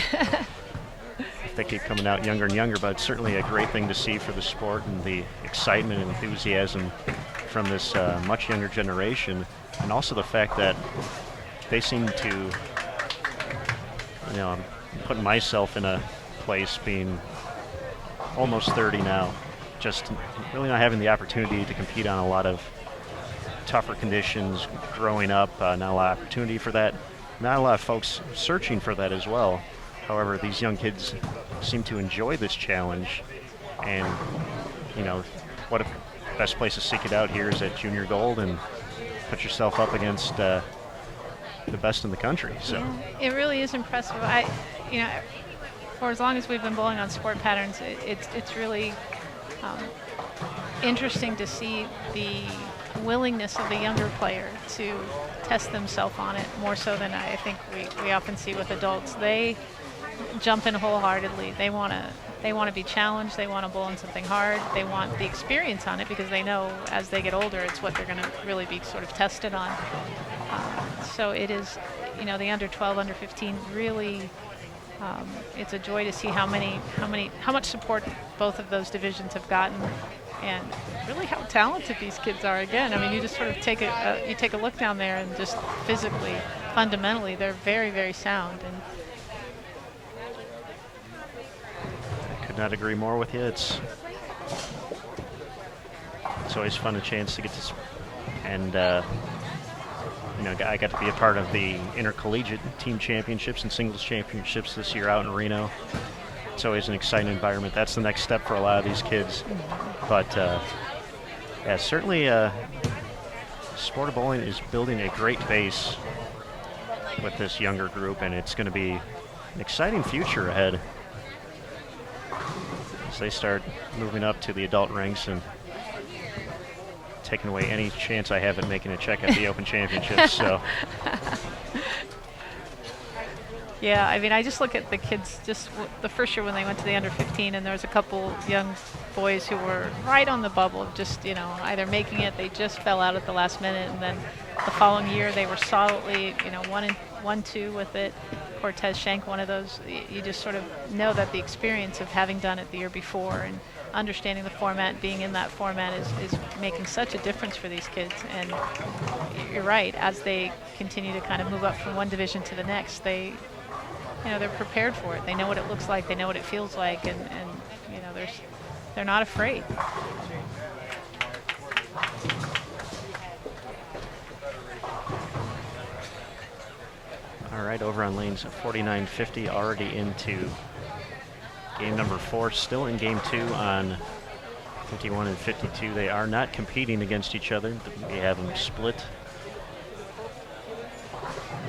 They keep coming out younger and younger, but it's certainly a great thing to see for the sport and the excitement and enthusiasm from this much younger generation, and also the fact that they seem to, I'm putting myself in a place being almost 30 now, just really not having the opportunity to compete on a lot of tougher conditions growing up, not a lot of opportunity for that, not a lot of folks searching for that as well. However, these young kids seem to enjoy this challenge, and what a best place to seek it out here is at Junior Gold and put yourself up against the best in the country. So yeah, it really is impressive. For as long as we've been bowling on sport patterns, it's really interesting to see the willingness of the younger player to test themselves on it more so than I think we often see with adults. They jump in wholeheartedly. They want to be challenged. They want to bowl in something hard. They want the experience on it because they know as they get older, it's what they're going to really be sort of tested on. So it is, the under 12, under 15 really. It's a joy to see how much support both of those divisions have gotten, and really how talented these kids are. Again, I mean, you just sort of take a look down there, and just physically, fundamentally, they're very, very sound. And I could not agree more with you. It's always fun, a chance to get to, and I got to be a part of the intercollegiate team championships and singles championships this year out in Reno. It's always an exciting environment. That's the next step for a lot of these kids. But certainly sport of bowling is building a great base with this younger group, and it's going to be an exciting future ahead as they start moving up to the adult ranks and taking away any chance I have at making a check at the Open Championships. So, yeah, I mean, I just look at the kids just the first year when they went to the under 15, and there was a couple young boys who were right on the bubble of just, either making it, they just fell out at the last minute, and then the following year they were solidly, 1-2 with it. Cortez Shank, one of those. You just sort of know that the experience of having done it the year before and understanding the format, being in that format is making such a difference for these kids. And you're right, as they continue to kind of move up from one division to the next, they're prepared for it. They know what it looks like, they know what it feels like, and they're not afraid. all right, over on lanes 49-50, already into game number 4, still in game 2 on 51 and 52. They are not competing against each other. We have them split.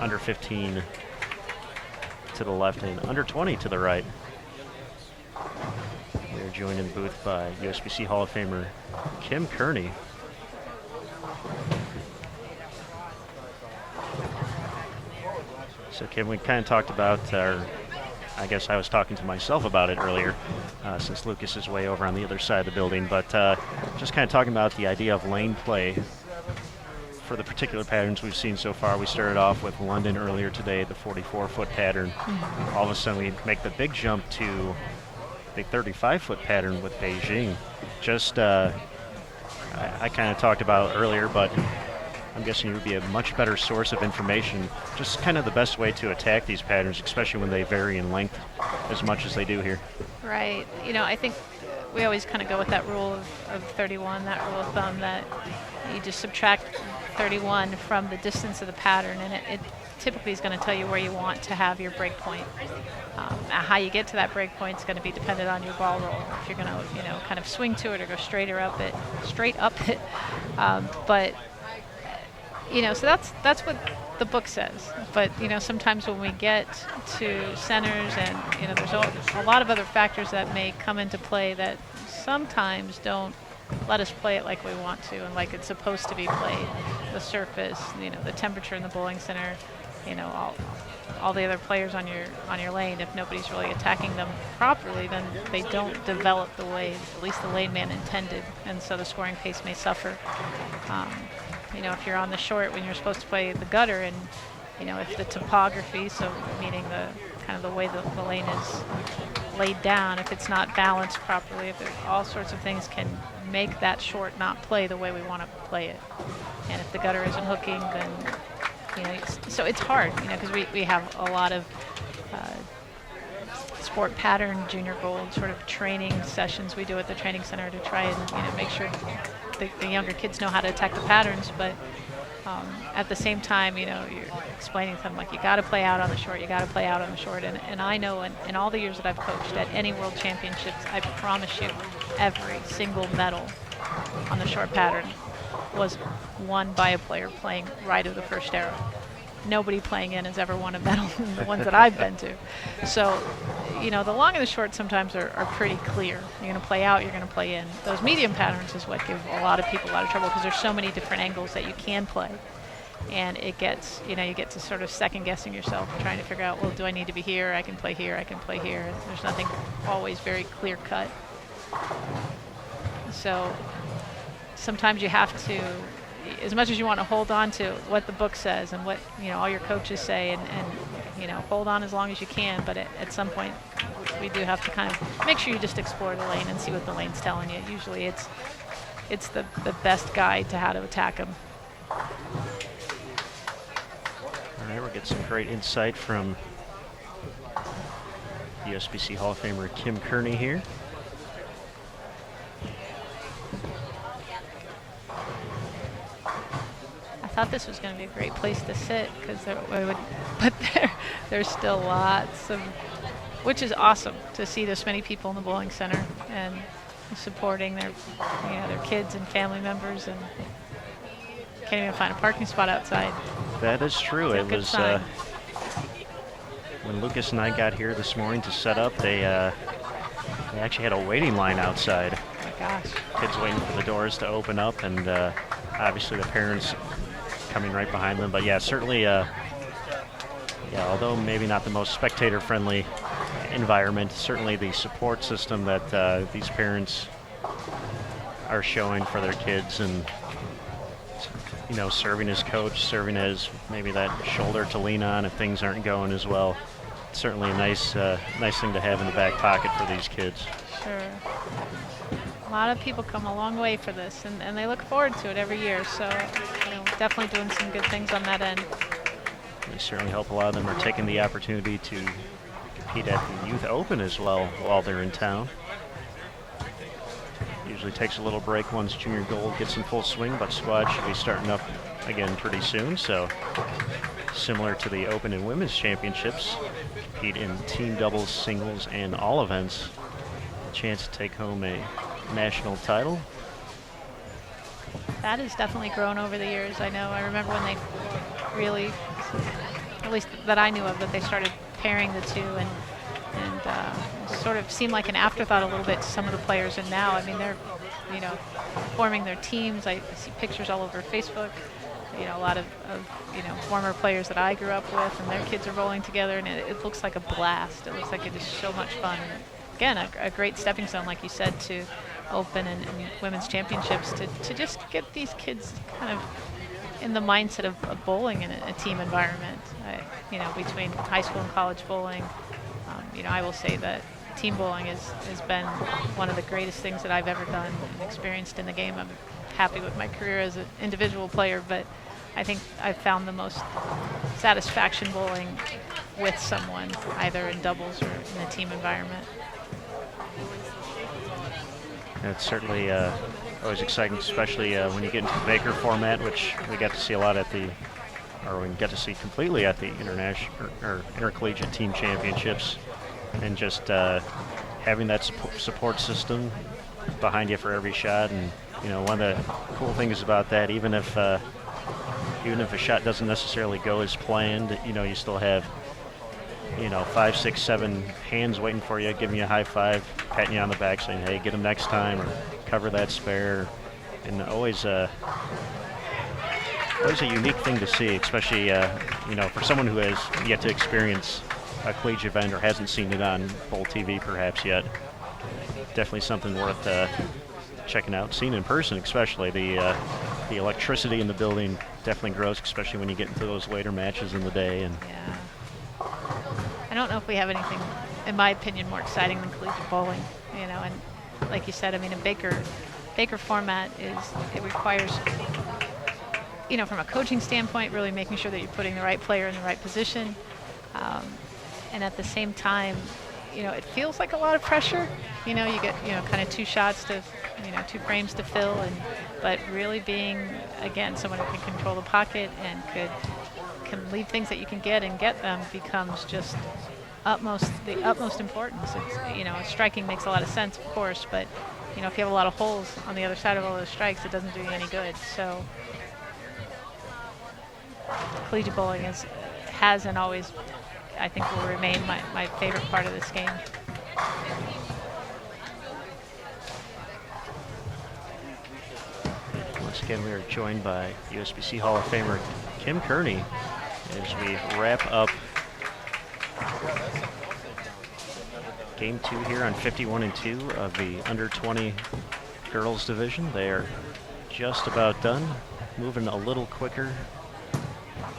Under 15 to the left and under 20 to the right. We are joined in the booth by USBC Hall of Famer Kim Kearney. So Kim, we kind of talked about I guess I was talking to myself about it earlier, since Lucas is way over on the other side of the building, but just kind of talking about the idea of lane play for the particular patterns we've seen so far. We started off with London earlier today, the 44-foot pattern. All of a sudden we make the big jump to the 35-foot pattern with Beijing. Just, I kind of talked about earlier, but I'm guessing it would be a much better source of information, just kind of the best way to attack these patterns, especially when they vary in length as much as they do here. Right. I think we always kind of go with that rule of 31, that rule of thumb, that you just subtract 31 from the distance of the pattern, and it typically is going to tell you where you want to have your break point. How you get to that break point is going to be dependent on your ball roll. If you're going to, kind of swing to it or go straight up it. But So that's what the book says. But sometimes when we get to centers, and there's a lot of other factors that may come into play that sometimes don't let us play it like we want to and like it's supposed to be played. The surface, the temperature in the bowling center, all the other players on your lane. If nobody's really attacking them properly, then they don't develop the way at least the lane man intended, and so the scoring pace may suffer. If you're on the short when you're supposed to play the gutter, and if the topography, so meaning the kind of the way the lane is laid down, if it's not balanced properly, if all sorts of things can make that short not play the way we want to play it. And if the gutter isn't hooking, then so it's hard, because we have a lot of sport pattern, junior gold sort of training sessions we do at the training center to try and make sure the younger kids know how to attack the patterns. But at the same time, you're explaining to them, like, you got to play out on the short, you got to play out on the short. And I know in all the years that I've coached at any world championships, I promise you, every single medal on the short pattern was won by a player playing right of the first arrow. Nobody playing in has ever won a medal in the ones that I've been to. So, the long and the short sometimes are pretty clear. You're going to play out, you're going to play in. Those medium patterns is what give a lot of people a lot of trouble, because there's so many different angles that you can play. And it gets, you get to sort of second guessing yourself, trying to figure out, well, do I need to be here? I can play here, I can play here. There's nothing always very clear cut. So sometimes you have to, as much as you want to hold on to what the book says and what all your coaches say, and hold on as long as you can, but at some point we do have to kind of make sure you just explore the lane and see what the lane's telling you. Usually it's the best guide to how to attack them. All right, we'll get some great insight from USBC Hall of Famer Kim Kearney here. I thought this was going to be a great place to sit, because there's still lots of, which is awesome to see this many people in the bowling center and supporting their kids and family members, and can't even find a parking spot outside. That is true. It was when Lucas and I got here this morning to set up, they actually had a waiting line outside. Oh my gosh. Kids waiting for the doors to open up, and obviously the parents coming right behind them. But yeah, certainly, although maybe not the most spectator-friendly environment, certainly the support system that these parents are showing for their kids, and serving as coach, serving as maybe that shoulder to lean on if things aren't going as well. It's certainly a nice thing to have in the back pocket for these kids. Sure. A lot of people come a long way for this, and they look forward to it every year. So, definitely doing some good things on that end. They certainly hope a lot of them are taking the opportunity to compete at the Youth Open as well while they're in town. Usually takes a little break once Junior Gold gets in full swing, but squad should be starting up again pretty soon. So, similar to the Open and Women's Championships, compete in team doubles, singles, and all events. A chance to take home a national title. That has definitely grown over the years. I remember when they really, at least that I knew of, that they started pairing the two, and sort of seemed like an afterthought a little bit to some of the players. And now, they're, forming their teams. I see pictures all over Facebook. A lot of former players that I grew up with, and their kids are rolling together, and it looks like a blast. It looks like it is so much fun. And again, a great stepping stone, like you said, to Open and Women's Championships, to just get these kids kind of in the mindset of bowling in a team environment. Between high school and college bowling, I will say that team bowling has been one of the greatest things that I've ever done and experienced in the game. I'm happy with my career as an individual player, but I think I've found the most satisfaction bowling with someone, either in doubles or in a team environment. It's certainly always exciting, especially when you get into the Baker format, which we got to see a lot at the, or we get to see completely at the international or intercollegiate team championships, and just having that support system behind you for every shot. And one of the cool things about that, even if even if a shot doesn't necessarily go as planned, you still have 5, 6, 7 hands waiting for you, giving you a high five, patting you on the back, saying, hey, get him next time, or cover that spare. And always a unique thing to see, especially, for someone who has yet to experience a collegiate event or hasn't seen it on Bowl TV perhaps yet. Definitely something worth checking out, seeing in person especially. The electricity in the building definitely grows, especially when you get into those later matches in the day. And Yeah. I don't know if we have anything, in my opinion, more exciting than collegiate bowling. And like you said, I mean, a Baker format it requires, from a coaching standpoint, really making sure that you're putting the right player in the right position. And at the same time, it feels like a lot of pressure. You get, kind of 2 shots to, 2 frames to fill, but really being, again, someone who can control the pocket and can leave things that you can get and get them becomes just the utmost importance. It's, striking makes a lot of sense, of course, but, if you have a lot of holes on the other side of all those strikes, it doesn't do you any good. So collegiate bowling has and always, I think, will remain my favorite part of this game. once again, we are joined by USBC Hall of Famer Kim Kearney as we wrap up Game 2 here on 51-2 of the under-20 girls division. They are just about done, moving a little quicker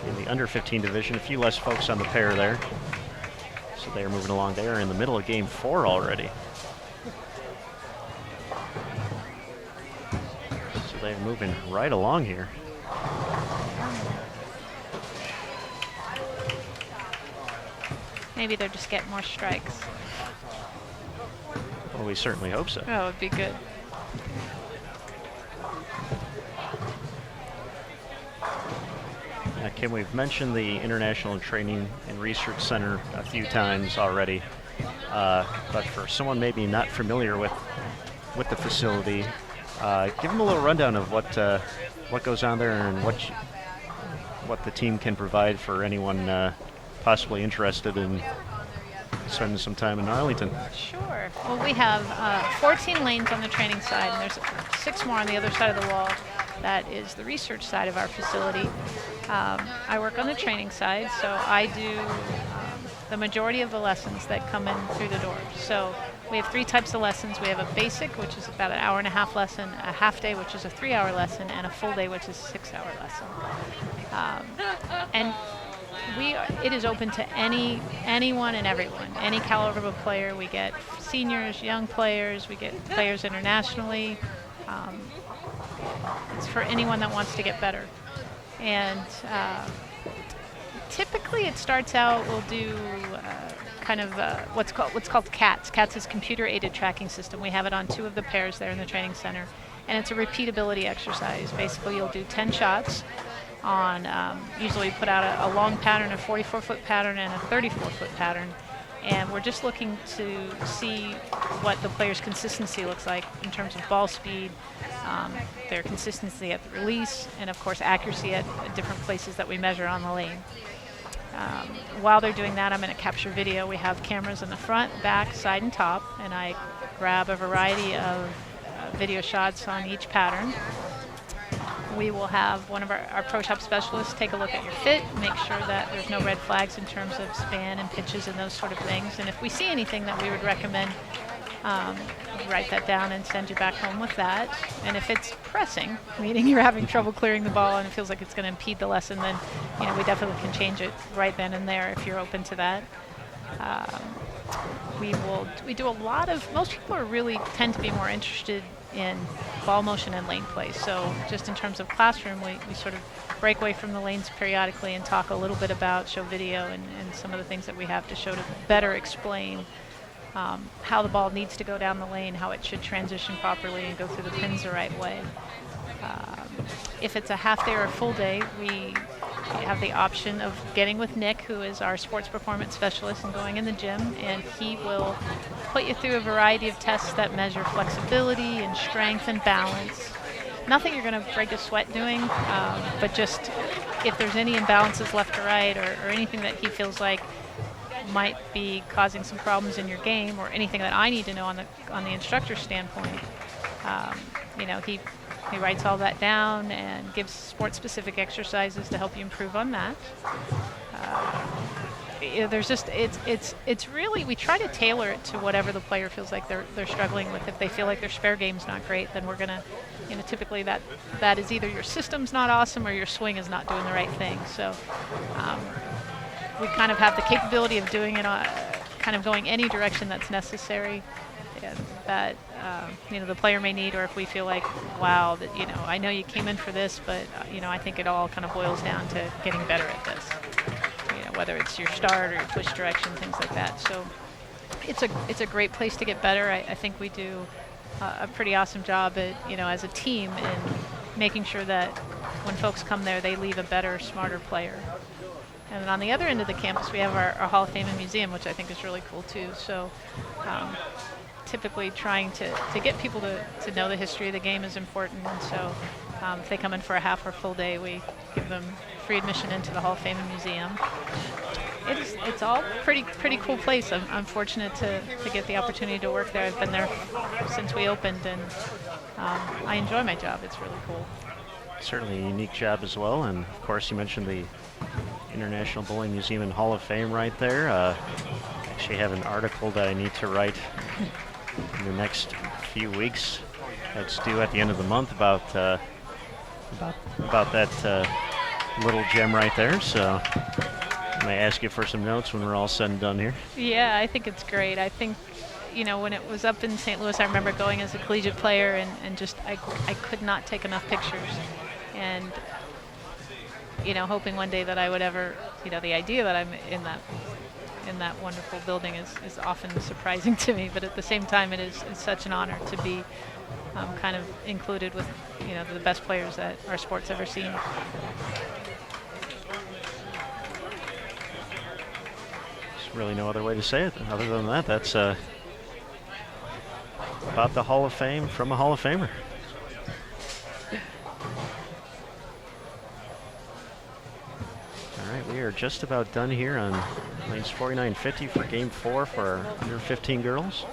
in the under-15 division. A few less folks on the pair there. So they are moving along. They are in the middle of Game 4 already. So they're moving right along here. Maybe they're just getting more strikes. Well, we certainly hope so. Oh, it'd be good. Kim, we've mentioned the International Training and Research Center a few times already, but for someone maybe not familiar with the facility, give them a little rundown of what goes on there and what the team can provide for anyone possibly interested in spending some time in Arlington. Sure. Well, we have 14 lanes on the training side, and there's 6 more on the other side of the wall. That is the research side of our facility. I work on the training side, so I do the majority of the lessons that come in through the door. So we have 3 types of lessons. We have a basic, which is about an hour-and-a-half lesson, a half day, which is a 3-hour lesson, and a full day, which is a 6-hour lesson. And it is open to anyone and everyone, any caliber of player. We get seniors, young players, we get players internationally. It's for anyone that wants to get better. And typically it starts out, we'll do kind of what's called CATS. CATS is computer-aided tracking system. We have it on 2 of the pairs there in the training center. And it's a repeatability exercise. Basically, you'll do 10 shots on, usually we put out a long pattern, a 44-foot pattern, and a 34-foot pattern. And we're just looking to see what the player's consistency looks like in terms of ball speed, their consistency at the release, and of course accuracy at different places that we measure on the lane. While they're doing that, I'm going to capture video. We have cameras in the front, back, side, and top, and I grab a variety of video shots on each pattern. We will have one of our pro shop specialists take a look at your fit, make sure that there's no red flags in terms of span and pitches and those sort of things. And if we see anything that we would recommend, write that down and send you back home with that. And if it's pressing, meaning you're having trouble clearing the ball and it feels like it's going to impede the lesson, then we definitely can change it right then and there if you're open to that. We do a lot of, most people tend to be more interested in ball motion and lane play. So just in terms of classroom, we sort of break away from the lanes periodically and talk a little bit about, show video and some of the things that we have to show to better explain how the ball needs to go down the lane, how it should transition properly and go through the pins the right way. If it's a half day or a full day, we have the option of getting with Nick, who is our sports performance specialist, and going in the gym, and he will put you through a variety of tests that measure flexibility and strength and balance. Nothing you're going to break a sweat doing, but just if there's any imbalances left or right, or anything that he feels like might be causing some problems in your game, or anything that I need to know on the instructor's standpoint, he writes all that down and gives sport-specific exercises to help you improve on that. There's just it's really, we try to tailor it to whatever the player feels like they're struggling with. If they feel like their spare game's not great, then we're gonna, typically that is either your system's not awesome or your swing is not doing the right thing. So we kind of have the capability of doing it kind of going any direction that's necessary, and that the player may need, or if we feel like, wow, that I know you came in for this, but I think it all kind of boils down to getting better at this. Whether it's your start or your push direction, things like that. So it's a great place to get better. I think we do a pretty awesome job at, as a team, in making sure that when folks come there, they leave a better, smarter player. And then on the other end of the campus, we have our Hall of Fame and Museum, which I think is really cool too. So typically trying to get people to know the history of the game is important. And so if they come in for a half or full day, we give them free admission into the Hall of Fame and Museum. It's all pretty cool place. I'm fortunate to get the opportunity to work there. I've been there since we opened, and I enjoy my job. It's really cool. Certainly a unique job as well, and of course you mentioned the International Bowling Museum and Hall of Fame right there. Actually have an article that I need to write in the next few weeks. That's due at the end of the month about that little gem right there. So I may ask you for some notes when we're all said and done here. Yeah, I think it's great. I think, when it was up in St. Louis, I remember going as a collegiate player and just I could not take enough pictures. And, hoping one day that I would ever, the idea that I'm in that wonderful building is often surprising to me. But at the same time, it's such an honor to be kind of included with, the best players that our sport's ever seen. There's really no other way to say it other than that. That's about the Hall of Fame from a Hall of Famer. All right, we are just about done here on lanes 49-50 for Game 4 for our under 15 girls.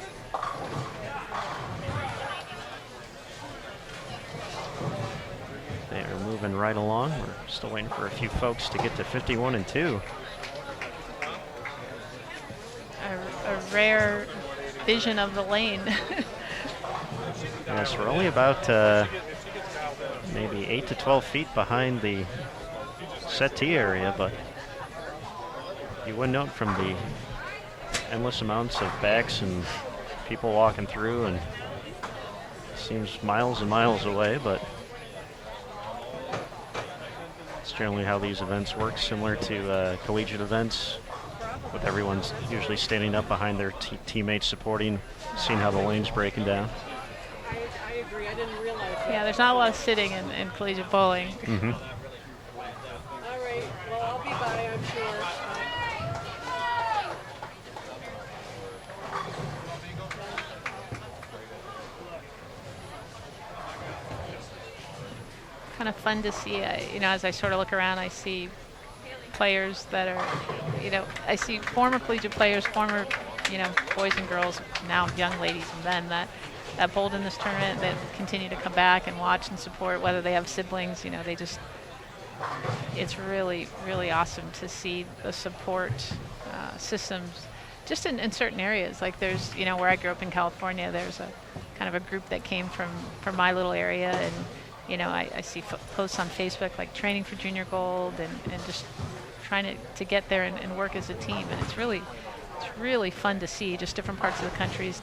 They are moving right along. We're still waiting for a few folks to get to 51 and 2. A rare vision of the lane. Yes, we're only about maybe 8 to 12 feet behind the set tee area, but you would note from the endless amounts of backs and people walking through, and it seems miles and miles away, but it's generally how these events work, similar to collegiate events, with everyone's usually standing up behind their teammates supporting, seeing how the lane's breaking down. I agree. I didn't realize that. Yeah, there's not a lot of sitting in collegiate bowling. Mm-hmm. All right. Well, I'll be by, I'm sure. Kind of fun to see, as I sort of look around, I see players that are, I see former collegiate players, former, boys and girls, now young ladies and men that bowled in this tournament, that continue to come back and watch and support, whether they have siblings, they just, it's really, really awesome to see the support systems just in certain areas. Like there's, where I grew up in California, there's a kind of a group that came from my little area, and I see posts on Facebook like training for junior gold and just trying to get there and work as a team. And it's really fun to see just different parts of the countries,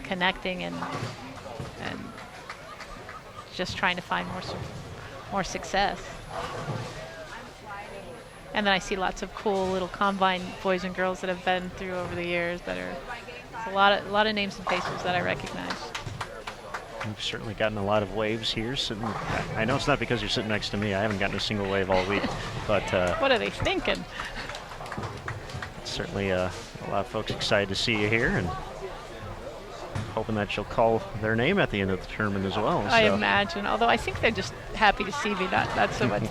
connecting and just trying to find more success. And then I see lots of cool little combine boys and girls that have been through over the years that are a lot of names and faces that I recognize. We've certainly gotten a lot of waves here. I know it's not because you're sitting next to me. I haven't gotten a single wave all week. But what are they thinking? Certainly a lot of folks excited to see you here. And hoping that she'll call their name at the end of the tournament as well. I so. imagine, although I think they're just happy to see me, not so much.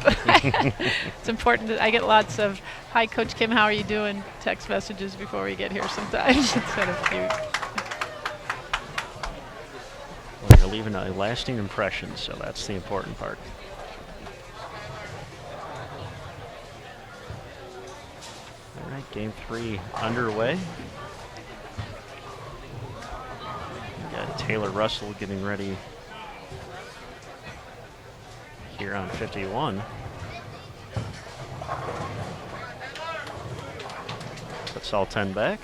It's important that I get lots of, "Hi, Coach Kim, how are you doing?" text messages before we get here sometimes. It's kind of cute. Well, you're leaving a lasting impression, so that's the important part. All right, game 3 underway. We got Taylor Russell getting ready here on 51. Puts all 10 back.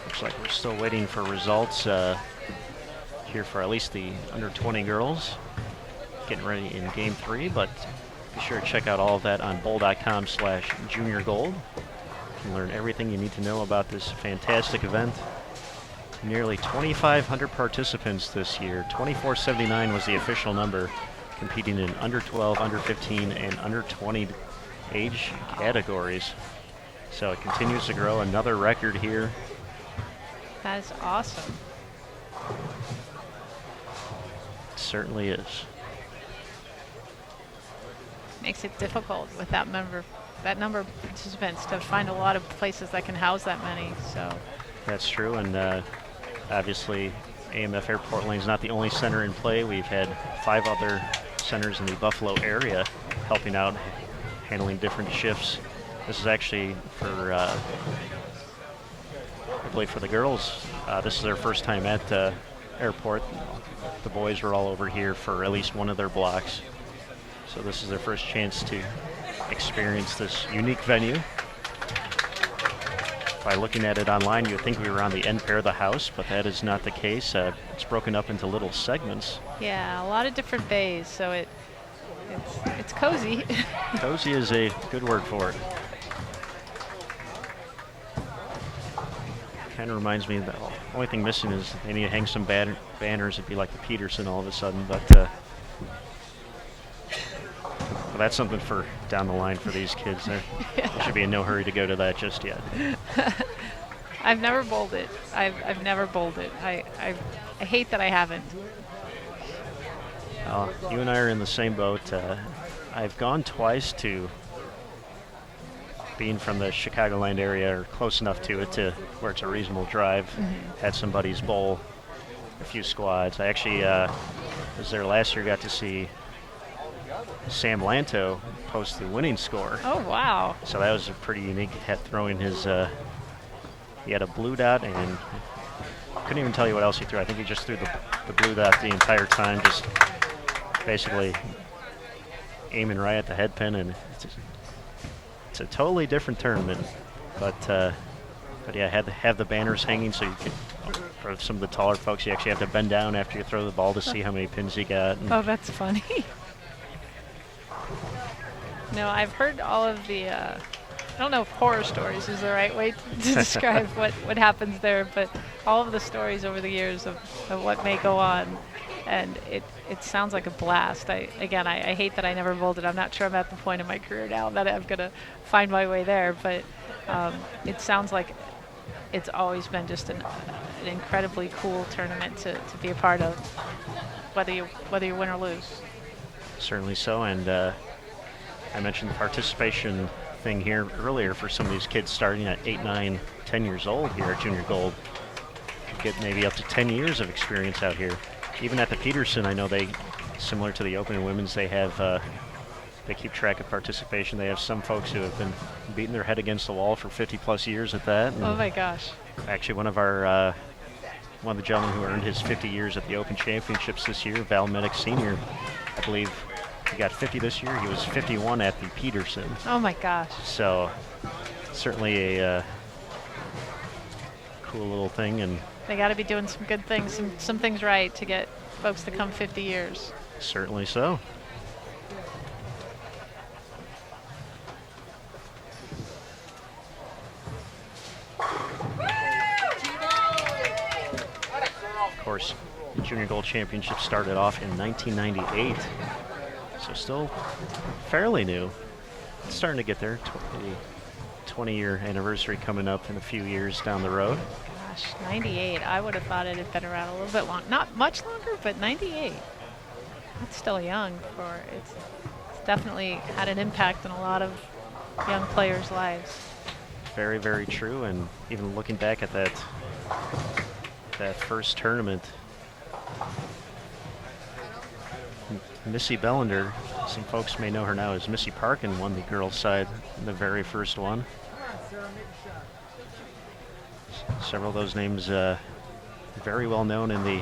Looks like we're still waiting for results here for at least the under 20 girls. Getting ready in game 3, but be sure to check out all of that on bowl.com/juniorgold. You can learn everything you need to know about this fantastic event. Nearly 2,500 participants this year. 2,479 was the official number, competing in under 12, under 15, and under 20 age categories. So it continues to grow. Another record here. That's awesome. It certainly is. Makes it difficult with that number of participants to find a lot of places that can house that many. So That's true, and obviously AMF Airport Lane is not the only center in play. We've had 5 other centers in the Buffalo area helping out, handling different shifts. This is actually for, I believe for the girls, this is their first time at airport. The boys were all over here for at least one of their blocks. So this is their first chance to experience this unique venue. By looking at it online, you would think we were on the end pair of the house, but that is not the case. It's broken up into little segments. yeah, a lot of different bays, so it's cozy. Cozy is a good word for it. Kind of reminds me that the only thing missing is they need to hang some banners. It'd be like the Peterson all of a sudden, but well, that's something for down the line for these kids. There should be in no hurry to go to that just yet. I've never bowled it. I've never bowled it. I hate that I haven't. You and I are in the same boat. I've gone twice to, being from the Chicagoland area or close enough to it to where it's a reasonable drive. Had some buddies bowl, a few squads. I actually was there last year, got to see Sam Lanto post the winning score. Oh, wow. So that was a pretty unique. Had throwing his, he had a blue dot and couldn't even tell you what else he threw. I think he just threw the blue dot the entire time, just basically aiming right at the head pin, and it's a totally different tournament. But yeah, had to have the banners hanging so you could, for some of the taller folks, you actually have to bend down after you throw the ball to see how many pins you got. Oh, that's funny. No, I've heard all of the, I don't know if horror stories is the right way to describe what happens there, but all of the stories over the years of what may go on, and it sounds like a blast. I hate that I never bowled it. I'm not sure I'm at the point in my career now that I'm going to find my way there, but it sounds like it's always been just an incredibly cool tournament to be a part of, whether you win or lose. Certainly so, and I mentioned the participation thing here earlier for some of these kids starting at 8, 9, 10 years old here at Junior Gold. Could get maybe up to 10 years of experience out here. Even at the Peterson, I know they, similar to the Open and Women's, they have, they keep track of participation. They have some folks who have been beating their head against the wall for 50 plus years at that. And oh my gosh. actually one of the gentlemen who earned his 50 years at the Open Championships this year, Val Medic Sr., I believe he got 50 this year. He was 51 at the Peterson. Oh my gosh. So certainly a cool little thing, and they got to be doing some good things, some things right to get folks to come 50 years. Certainly so. Of course, The Junior Gold Championship started off in 1998, so still fairly new. It's starting to get there. 20-year anniversary coming up in a few years down the road. Gosh, 98. I would have thought it had been around a little bit long. Not much longer, but 98. That's still young. It's definitely had an impact on a lot of young players' lives. Very, very true. And even looking back at that first tournament, Missy Bellander, some folks may know her now as Missy Parkin, won the girls' side in the very first one. Several of those names very well known in the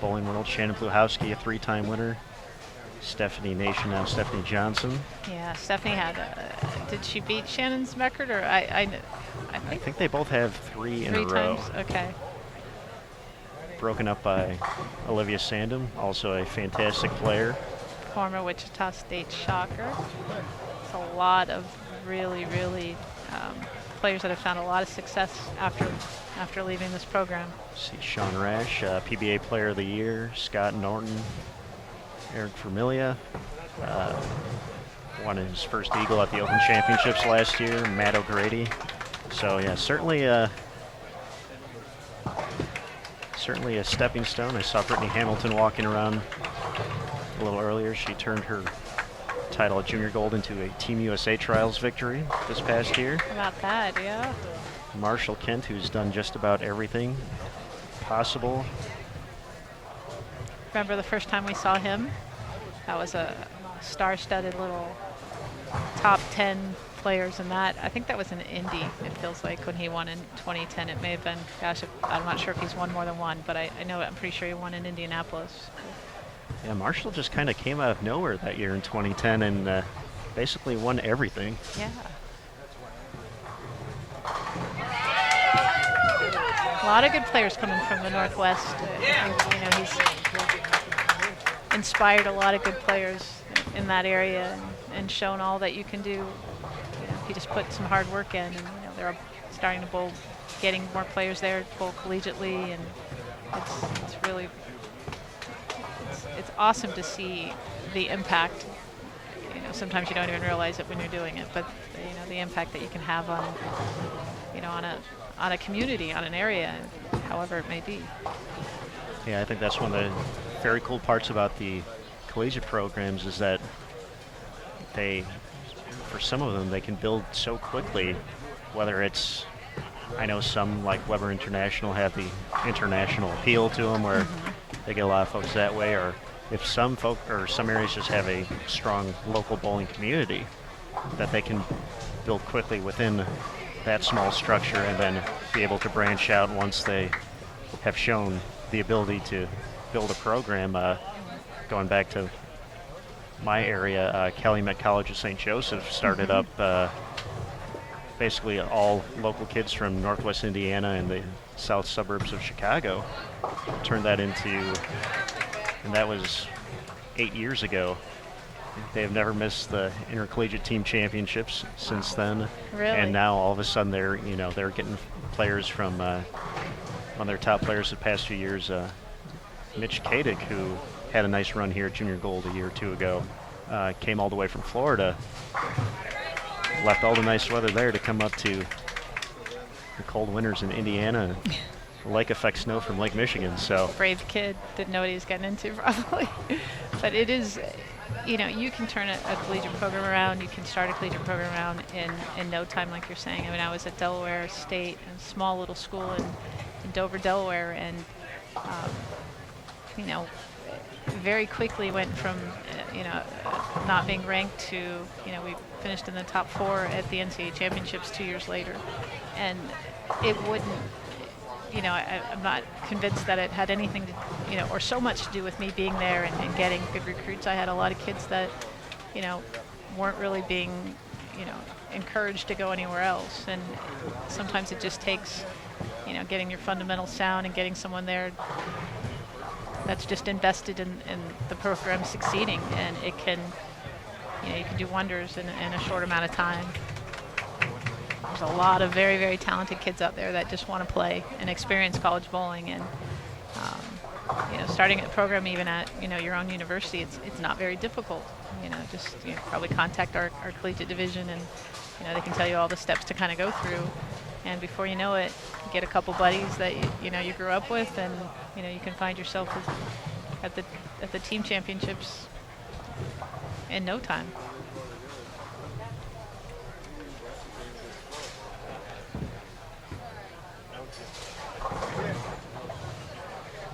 bowling world. Shannon Pluhowski, a 3-time winner. Stephanie Nation, now Stephanie Johnson. Yeah, Stephanie had. Did she beat Shannon's record, or I think they both have 3 in a row. Times. Okay. Broken up by Olivia Sandham, also a fantastic player. Former Wichita State Shocker. It's a lot of really players that have found a lot of success after leaving this program. See Sean Rash, PBA Player of the Year. Scott Norton, Eric Vermilia, won his first Eagle at the Open Championships last year. Matt O'Grady. So yeah, certainly a stepping stone. I saw Brittany Hamilton walking around a little earlier. She turned her title at Junior Gold into a Team USA Trials victory this past year. How about that, yeah. Marshall Kent, who's done just about everything possible. Remember the first time we saw him? That was a star-studded little top 10 players in that. I think that was in Indy, it feels like, when he won in 2010. It may have been, gosh, I'm not sure if he's won more than one, but I know, I'm pretty sure he won in Indianapolis. Yeah, Marshall just kind of came out of nowhere that year in 2010 and basically won everything. Yeah. A lot of good players coming from the Northwest. He's inspired a lot of good players in that area and shown all that you can do. If you just put some hard work in, and they're starting to bowl, getting more players there to bowl collegiately, and it's really it's awesome to see the impact. Sometimes you don't even realize it when you're doing it, but the impact that you can have on a community, on an area, however it may be. Yeah, I think that's one of the very cool parts about the collegiate programs is that for some of them, they can build so quickly, whether it's, I know some like Weber International have the international appeal to them where they get a lot of folks that way, or if some areas just have a strong local bowling community that they can build quickly within that small structure and then be able to branch out once they have shown the ability to build a program. Going back to my area, Calumet College of St. Joseph started up basically all local kids from Northwest Indiana and the south suburbs of Chicago. Turned that into, and that was 8 years ago. They have never missed the intercollegiate team championships since then. Really? And now all of a sudden they're getting players from one of their top players the past few years, Mitch Kadick, who had a nice run here at Junior Gold a year or two ago, came all the way from Florida, left all the nice weather there to come up to the cold winters in Indiana. Lake effect snow from Lake Michigan. So brave kid, didn't know what he was getting into probably. But it is, you can turn a collegiate program around. You can start a collegiate program around in no time, like you're saying. I mean, I was at Delaware State, a small little school in Dover, Delaware, and very quickly went from not being ranked to we finished in the top 4 at the NCAA championships 2 years later, and it wouldn't. I'm not convinced that it had anything to, or so much to do with me being there and getting good recruits. I had a lot of kids that, weren't really being, encouraged to go anywhere else. And sometimes it just takes, getting your fundamentals sound and getting someone there that's just invested in the program succeeding. And it can, you can do wonders in a short amount of time. There's a lot of very, very talented kids out there that just want to play and experience college bowling, and starting a program even at, your own university, it's not very difficult. Just probably contact our collegiate division, and they can tell you all the steps to kind of go through. And before you know it, you get a couple buddies that you grew up with, and you can find yourself at the team championships in no time.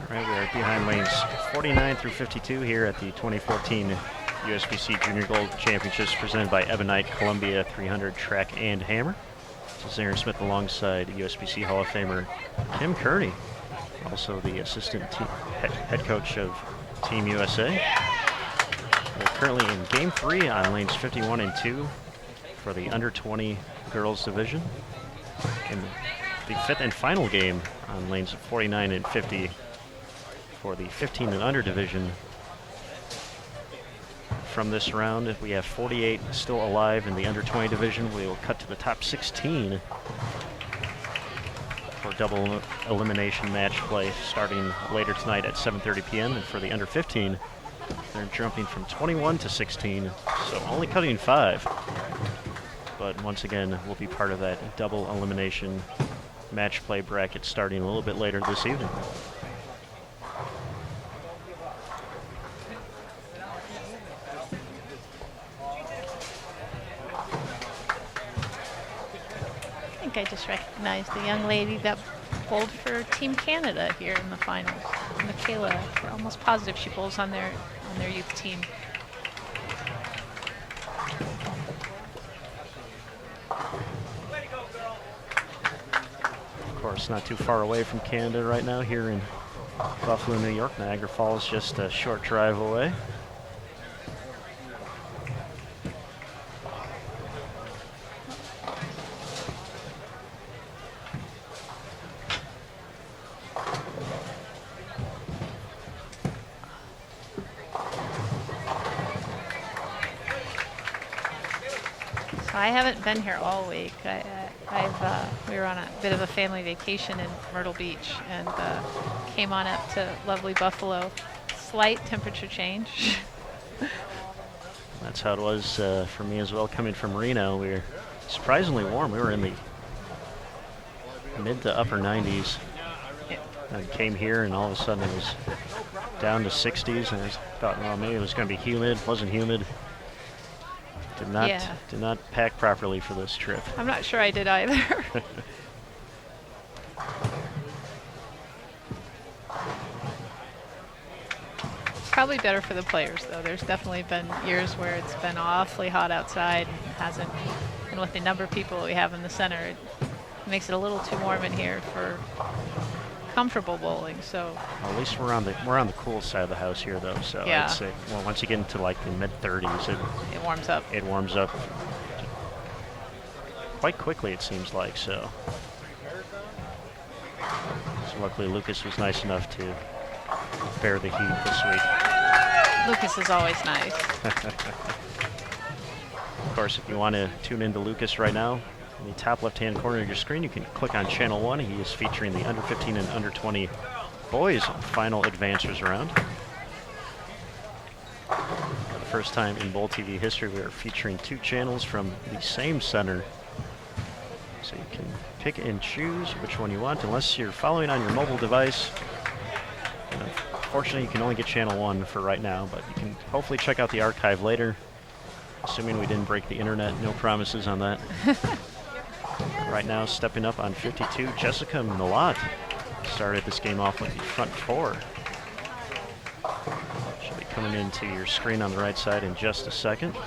All right, we are behind lanes 49 through 52 here at the 2014 USBC Junior Gold Championships presented by Ebonite Columbia 300 Track and Hammer. This is Aaron Smith alongside USBC Hall of Famer Tim Kearney, also the assistant head coach of Team USA. We're currently in Game 3 on lanes 51 and 2 for the under 20 girls division. And the fifth and final game on lanes 49 and 50 for the 15 and under division. From this round, we have 48 still alive in the under 20 division. We will cut to the top 16 for double elimination match play starting later tonight at 7:30 p.m. And for the under 15, they're jumping from 21 to 16, so only cutting 5. But once again, we'll be part of that double elimination match play bracket starting a little bit later this evening. I just recognized the young lady that bowled for Team Canada here in the finals, Michaela. We're almost positive she bowls on their youth team. Of course, not too far away from Canada right now, here in Buffalo, New York. Niagara Falls just a short drive away. I haven't been here all week. We were on a bit of a family vacation in Myrtle Beach, and came on up to lovely Buffalo. Slight temperature change. That's how it was for me as well, coming from Reno. We were surprisingly warm. We were in the mid to upper 90s. I came here, and all of a sudden it was down to 60s, and I thought, well, maybe it was going to be humid. Wasn't humid. Did not pack properly for this trip. I'm not sure I did either. Probably better for the players, though. There's definitely been years where it's been awfully hot outside and hasn't. And with the number of people we have in the center, it makes it a little too warm in here for comfortable bowling. So well, at least we're on the cool side of the house here, though. So yeah. I'd say, well, once you get into like the mid 30s, it warms up. It warms up quite quickly, it seems like. So luckily, Lucas was nice enough to bear the heat this week. Lucas is always nice. Of course, if you want to tune into Lucas right now, in the top left-hand corner of your screen, you can click on Channel 1. He is featuring the under 15 and under 20 boys final advancers round. For the first time in Bowl TV history, we are featuring 2 channels from the same center. So you can pick and choose which one you want, unless you're following on your mobile device. And unfortunately, you can only get Channel 1 for right now, but you can hopefully check out the archive later, assuming we didn't break the internet. No promises on that. Right now, stepping up on 52, Jessica Milat started this game off with the front 4. She'll be coming into your screen on the right side in just a second. All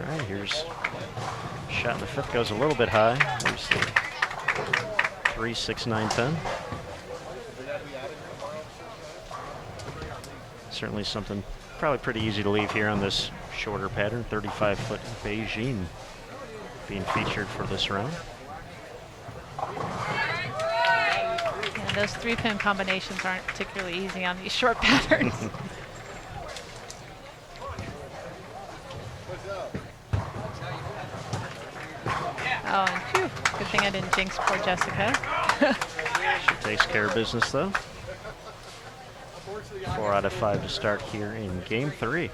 right, here's shot in the 5th, goes a little bit high. There's the 3, 6, 9, 10. Certainly something probably pretty easy to leave here on this shorter pattern. 35-foot Beijing being featured for this round. Yeah, those 3-pin combinations aren't particularly easy on these short patterns. Oh, and phew, good thing I didn't jinx poor Jessica. She takes care of business, though. 4 out of 5 to start here in Game 3.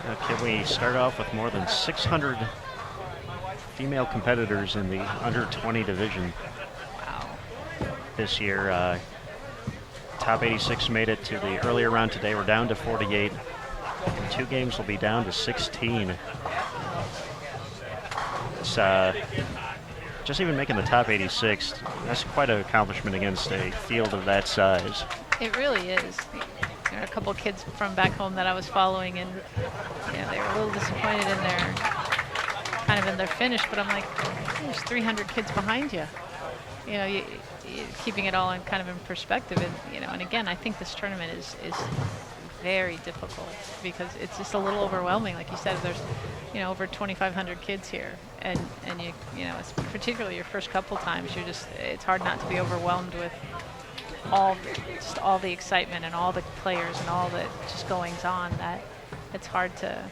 Okay, we start off with more than 600 female competitors in the under 20 division. Wow. This year. Top 86 made it to the earlier round today. We're down to 48. In 2 games, we'll be down to 16. It's just even making the top 86. That's quite an accomplishment against a field of that size. It really is. There are a couple kids from back home that I was following, and they were a little disappointed in their finish. But I'm like, there's 300 kids behind you. Keeping it all in perspective, and again, I think this tournament is very difficult because it's just a little overwhelming. Like you said, there's over 2,500 kids here, and it's particularly your first couple times. It's hard not to be overwhelmed with all the excitement and all the players and all the just goings on. That it's hard to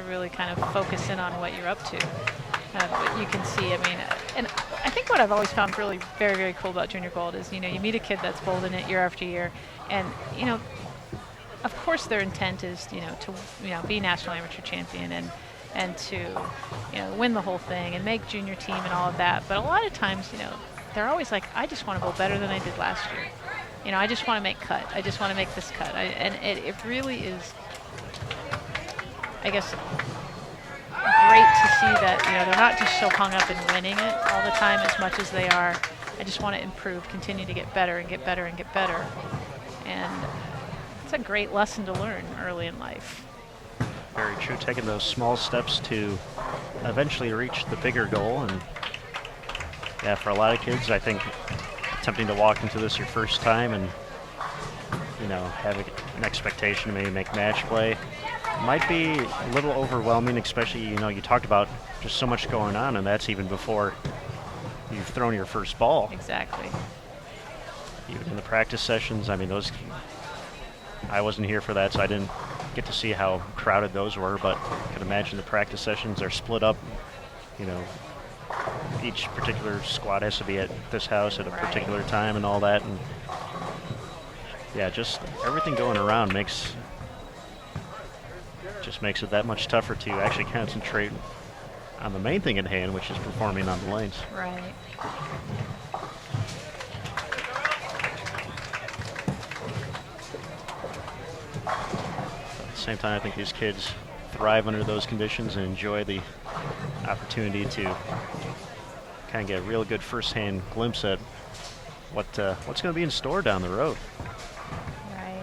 really focus in on what you're up to. But you can see, and I think what I've always found really very, very cool about Junior Gold is, you meet a kid that's bold in it year after year, and, of course their intent is, to, be national amateur champion and to, win the whole thing and make junior team and all of that. But a lot of times, they're always like, I just want to go better than I did last year. I just want to make cut. I just want to make this cut. And it really is, I guess, great to see that, they're not just so hung up in winning it all the time as much as they are, I just want to improve, continue to get better and get better and get better. And it's a great lesson to learn early in life. Very true, taking those small steps to eventually reach the bigger goal. And yeah, for a lot of kids, I think attempting to walk into this your first time and, have an expectation to maybe make match play might be a little overwhelming, especially, you talked about just so much going on, and that's even before you've thrown your first ball. Exactly. Even in the practice sessions, those, I wasn't here for that, so I didn't get to see how crowded those were, but I can imagine the practice sessions are split up, each particular squad has to be at this house at a particular time and all that, and yeah, just everything going around makes it that much tougher to actually concentrate on the main thing at hand, which is performing on the lanes. Right. At the same time, I think these kids thrive under those conditions and enjoy the opportunity to kind of get a real good first-hand glimpse at what's going to be in store down the road. Right.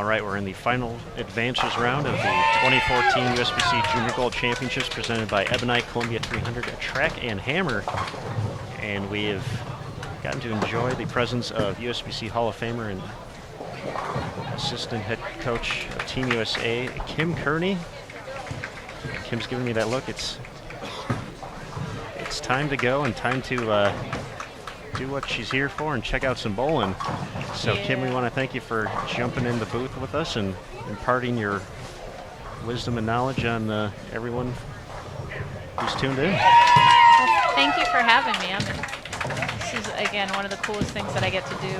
All right, we're in the final advances round of the 2014 USBC Junior Gold Championships presented by Ebonite Columbia 300 Track and Hammer. And we have gotten to enjoy the presence of USBC Hall of Famer and assistant head coach of Team USA, Kim Kearney. Kim's giving me that look. It's time to go and time to do what she's here for and check out some bowling. So Kim, we want to thank you for jumping in the booth with us and imparting your wisdom and knowledge on everyone who's tuned in. Well, thank you for having me. This is, again, one of the coolest things that I get to do.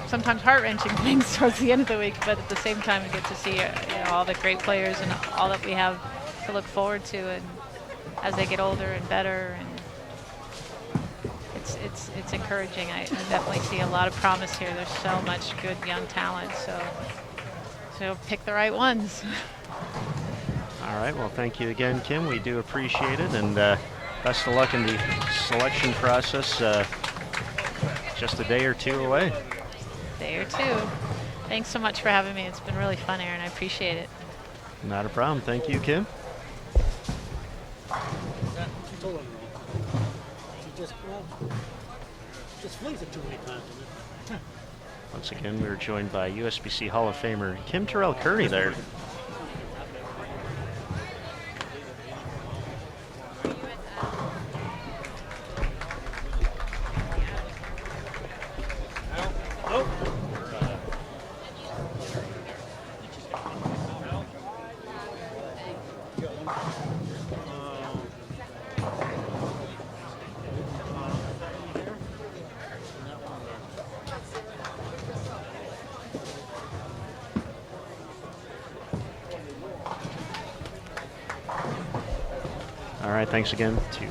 Sometimes heart-wrenching things towards the end of the week, but at the same time, we get to see all the great players and all that we have to look forward to, and as they get older and better, and it's encouraging. I definitely see a lot of promise here. There's so much good young talent, so pick the right ones. All right, well, thank you again, Kim. We do appreciate it, and best of luck in the selection process. Just a day or two away. Day or two. Thanks so much for having me. It's been really fun, Aaron. I appreciate it. Not a problem. Thank you, Kim. Just flings it too many times. Once again, we were joined by USBC Hall of Famer Kim Terrell Kearney there. All right, thanks again to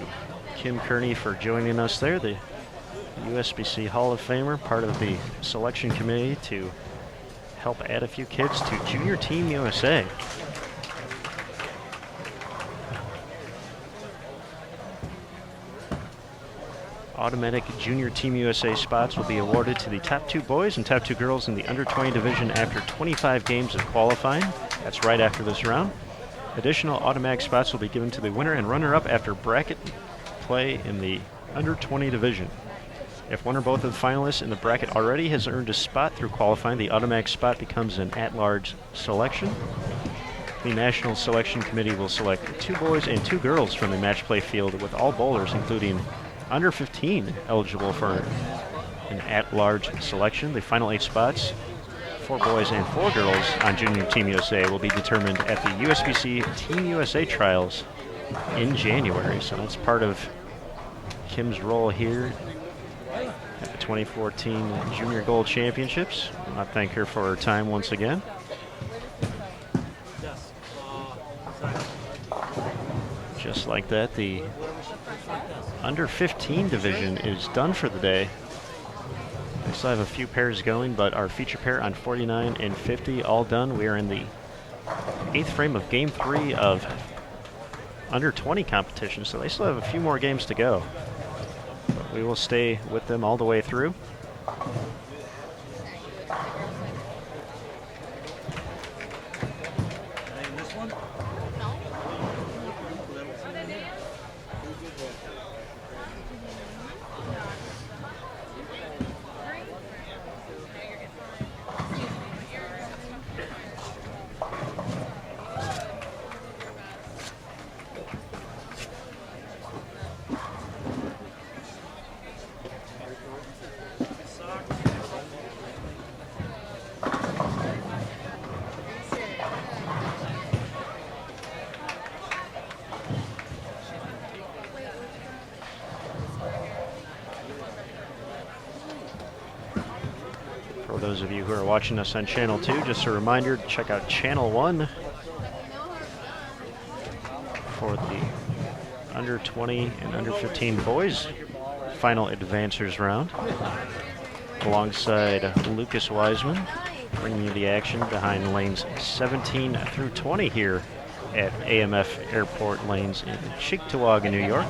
Kim Kearney for joining us there, the USBC Hall of Famer, part of the selection committee to help add a few kids to Junior Team USA. Automatic Junior Team USA spots will be awarded to the top 2 boys and top 2 girls in the under-20 division after 25 games of qualifying. That's right after this round. Additional automatic spots will be given to the winner and runner-up after bracket play in the under-20 division. If one or both of the finalists in the bracket already has earned a spot through qualifying, the automatic spot becomes an at-large selection. The National Selection Committee will select 2 boys and 2 girls from the match play field, with all bowlers, including under 15, eligible for an at-large selection. The final 8 spots, 4 boys and 4 girls on Junior Team USA, will be determined at the USBC Team USA trials in January. So that's part of Kim's role here at the 2014 Junior Gold Championships. I thank her for her time once again. Just like that, the under 15 division is done for the day. We still have a few pairs going, but our feature pair on 49 and 50 all done. We are in the 8th frame of Game 3 of under 20 competition, so they still have a few more games to go. But we will stay with them all the way through. For those of you who are watching us on Channel 2, just a reminder to check out Channel 1 for the under 20 and under 15 boys final advancers round, alongside Lucas Wiseman, bringing you the action behind lanes 17 through 20 here at AMF Airport Lanes in Cheektowaga, New York.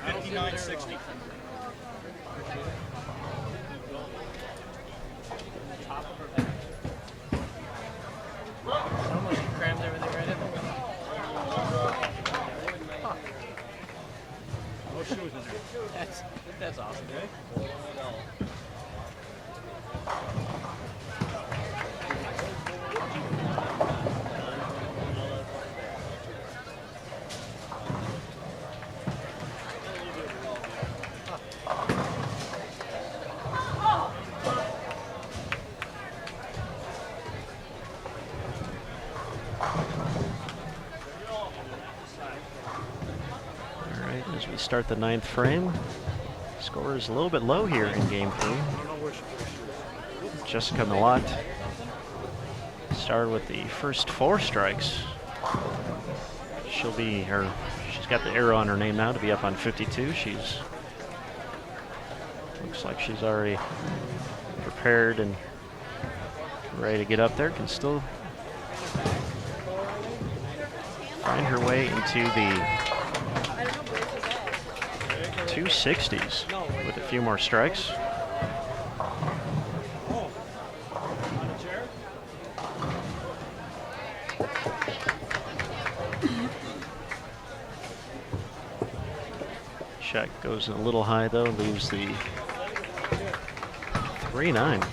59.60. Someone crammed everything right in there. No shoes in there. That's awesome, right? All right, as we start the 9th frame, score is a little bit low here in game 3. Jessica Milat started with the first 4 strikes. She's got the arrow on her name now to be up on 52. Looks like she's already prepared and ready to get up there. Can still find her way into the 260s with a few more strikes. Shot goes a little high though, leaves the 3-9.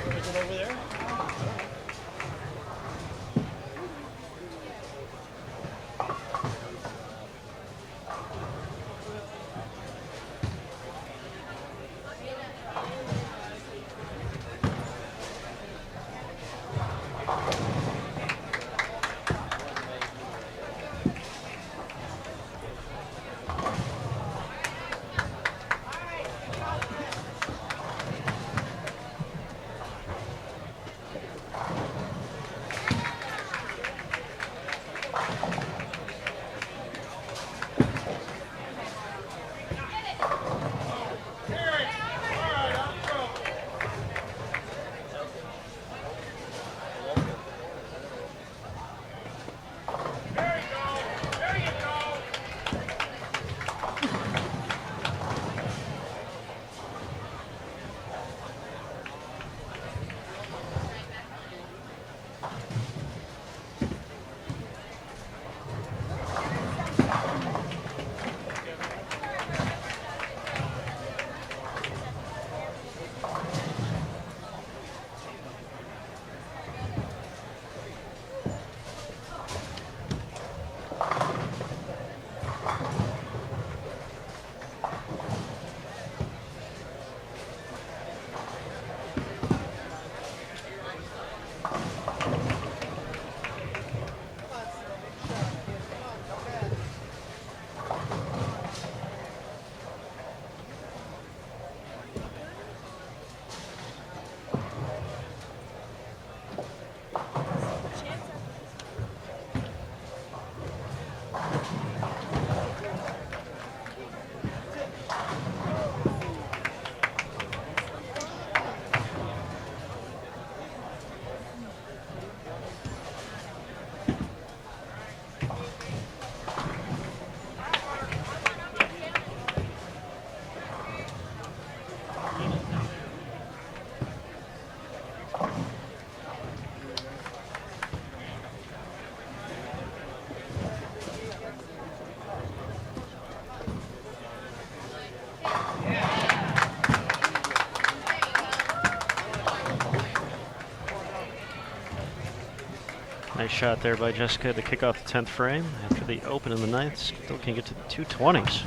Nice shot there by Jessica to kick off the 10th frame. After the open in the 9th, still can get to the 220s.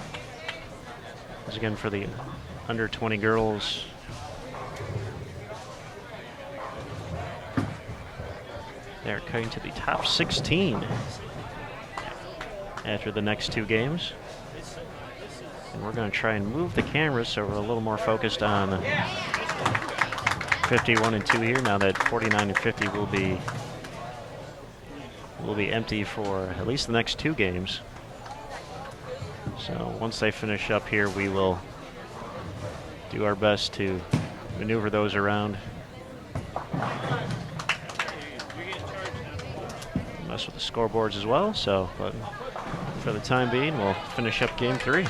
As again for the under 20 girls. They're cutting to the top 16 after the next 2 games. And we're going to try and move the camera so we're a little more focused on 51 and 2 here, now that 49 and 50 will be empty for at least the next 2 games. So once they finish up here, we will do our best to maneuver those around. Mess with the scoreboards as well, so but for the time being, we'll finish up game 3.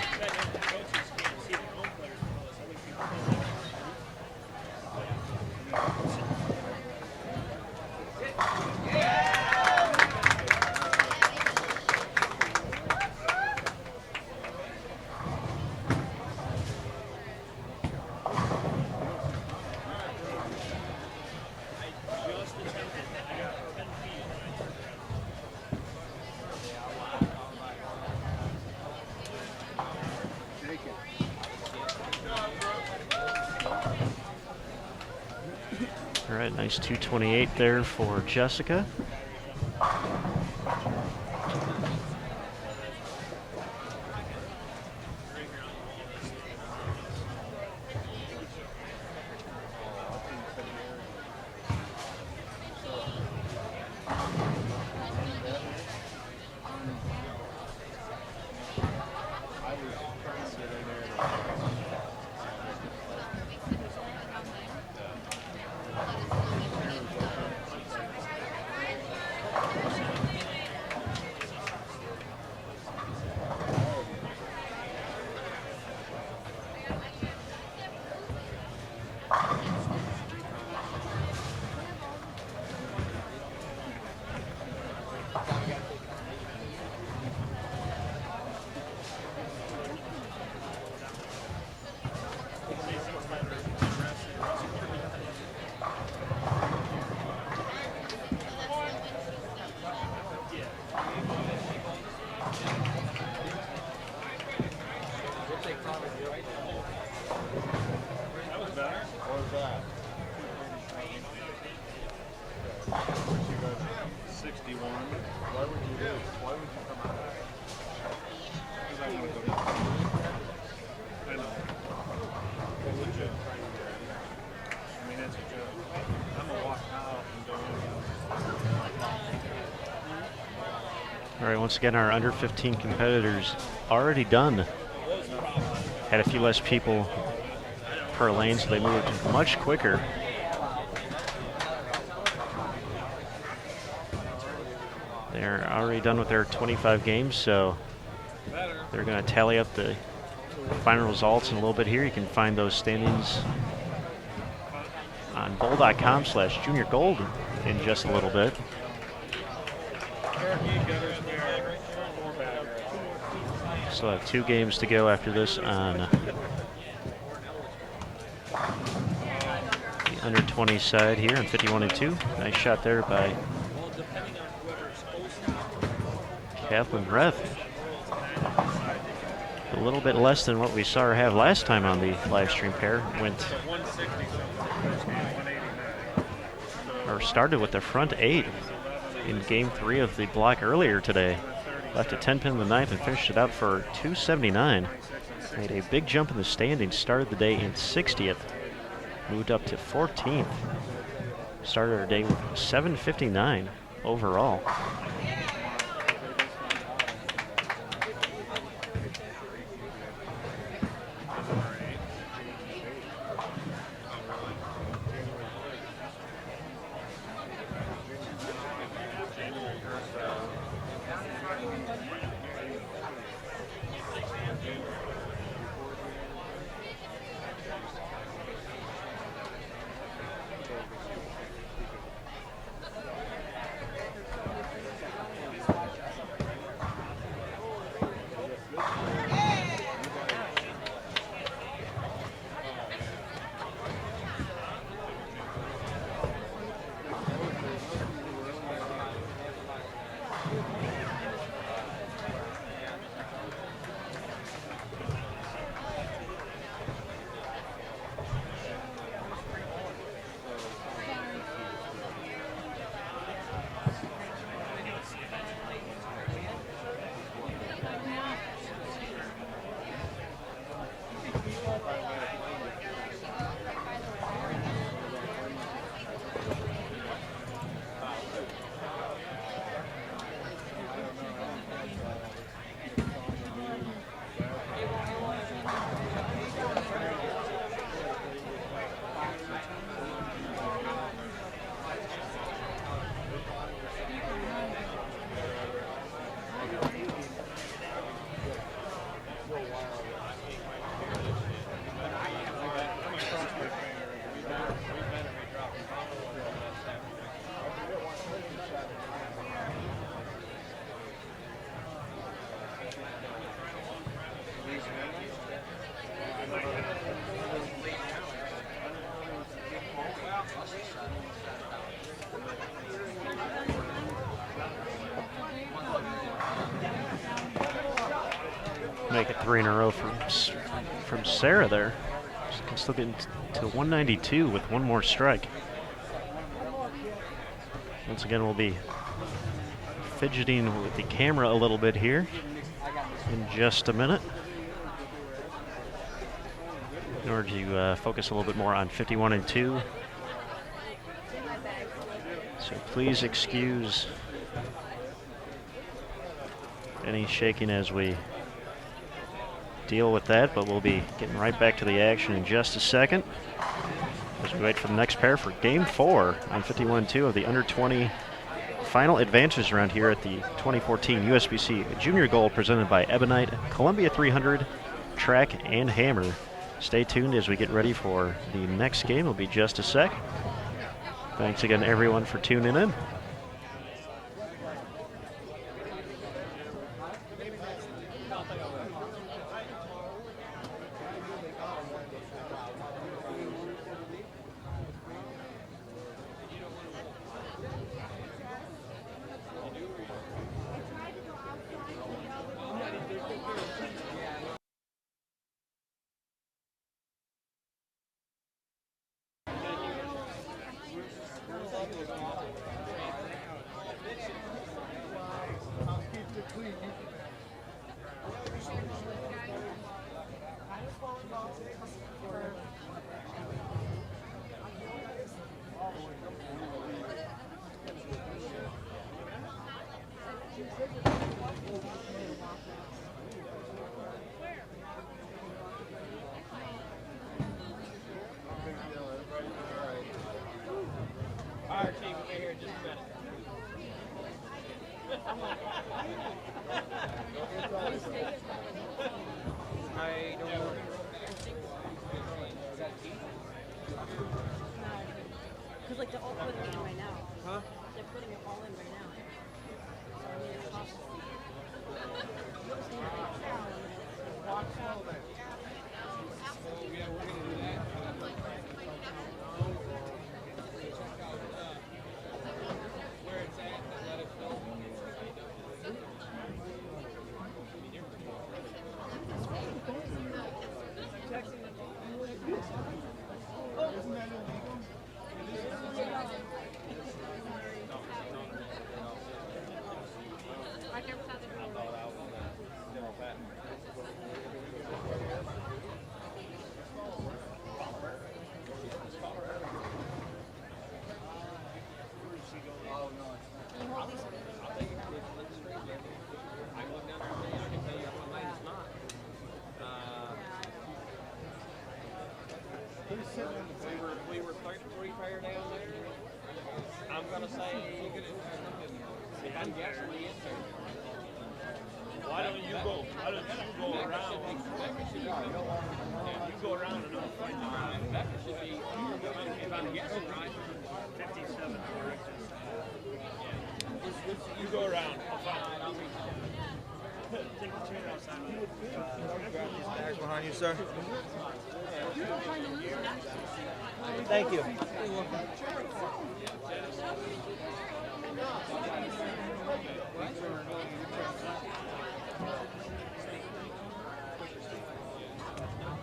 All right, nice 228 there for Jessica. All right, once again, our under 15 competitors already done. Had a few less people per lane, so they moved much quicker. They're already done with their 25 games, so they're going to tally up the final results in a little bit here. You can find those standings on bowl.com/juniorgold in just a little bit. Still have 2 games to go after this on the under 20 side here on 51-2. Nice shot there by Kathleen Reth. A little bit less than what we saw her have last time on the live stream pair. Started with the front 8 in game 3 of the block earlier today. Left a 10 pin in the ninth and finished it out for 279. Made a big jump in the standings. Started the day in 60th. Moved up to 14th. Started our day with 759 overall. Make it 3 in a row from Sarah there. She can still get to 192 with 1 more strike. Once again, we'll be fidgeting with the camera a little bit here in just a minute in order to focus a little bit more on 51 and 2. So please excuse any shaking as we deal with that, but we'll be getting right back to the action in just a second as we wait for the next pair for Game 4 on 51-2 of the Under-20 final advances round here at the 2014 USBC Junior Gold presented by Ebonite Columbia 300 Track and Hammer. Stay tuned as we get ready for the next game. It'll be just a sec. Thanks again, everyone, for tuning in. Because like they're all putting it in right now. Huh? They're putting it all in right now. So I mean, it's possible. Walk slow there. Yeah, we're gonna do that. Where it's at, let it fill. We were 3 fire down there. I'm gonna say I'm guessing the answer. Why don't you go around? You go around and I'll find out. Becca should be, if I'm guessing right, 57 directions. You go around. I'll find it. Take the chair outside. Grab these bags behind you, sir. Thank you.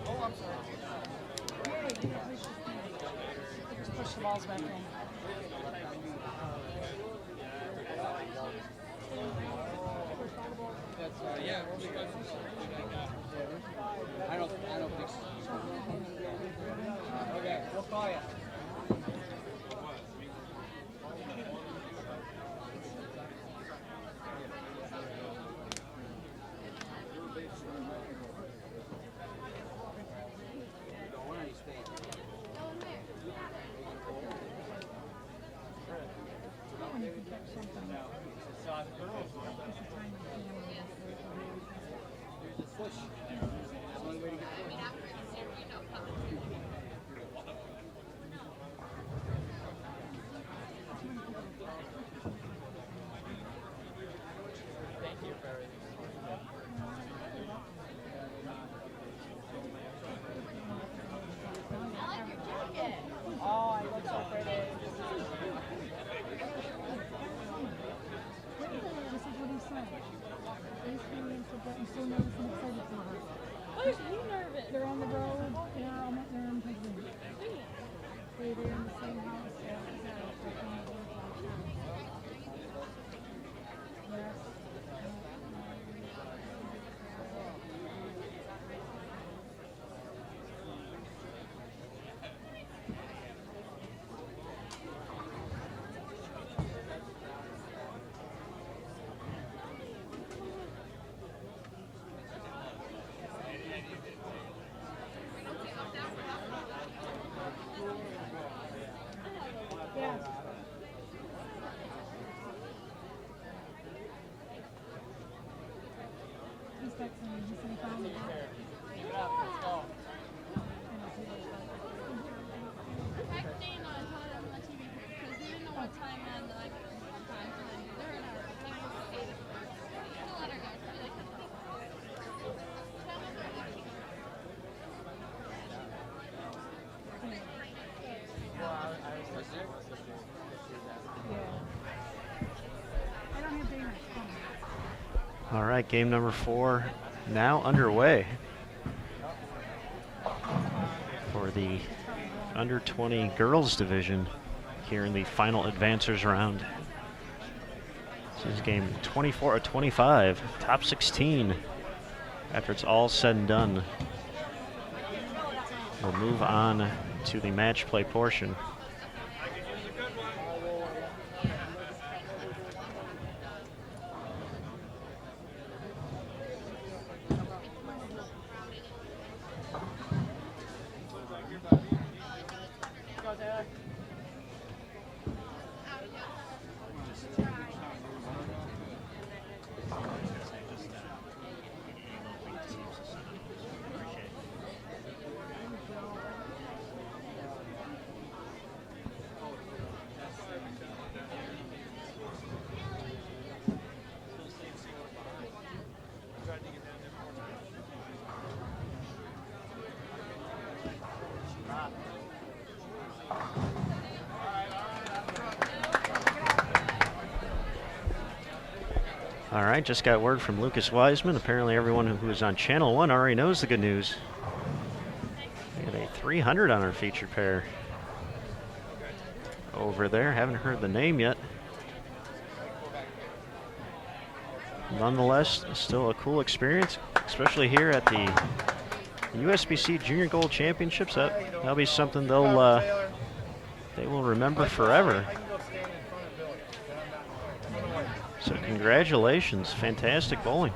Oh, I'm sorry. Just push the balls back in. Yeah, I don't think so. Okay, we'll call you. All right, game number 4 now underway for the under 20 girls division here in the final advancers round. This is game 24 of 25, top 16 after it's all said and done. We'll move on to the match play portion. All right, just got word from Lucas Wiseman. Apparently everyone who is on Channel 1 already knows the good news. We have a 300 on our featured pair over there. Haven't heard the name yet. Nonetheless, still a cool experience, especially here at the USBC Junior Gold Championships. That'll be something they will remember forever. So congratulations, fantastic bowling.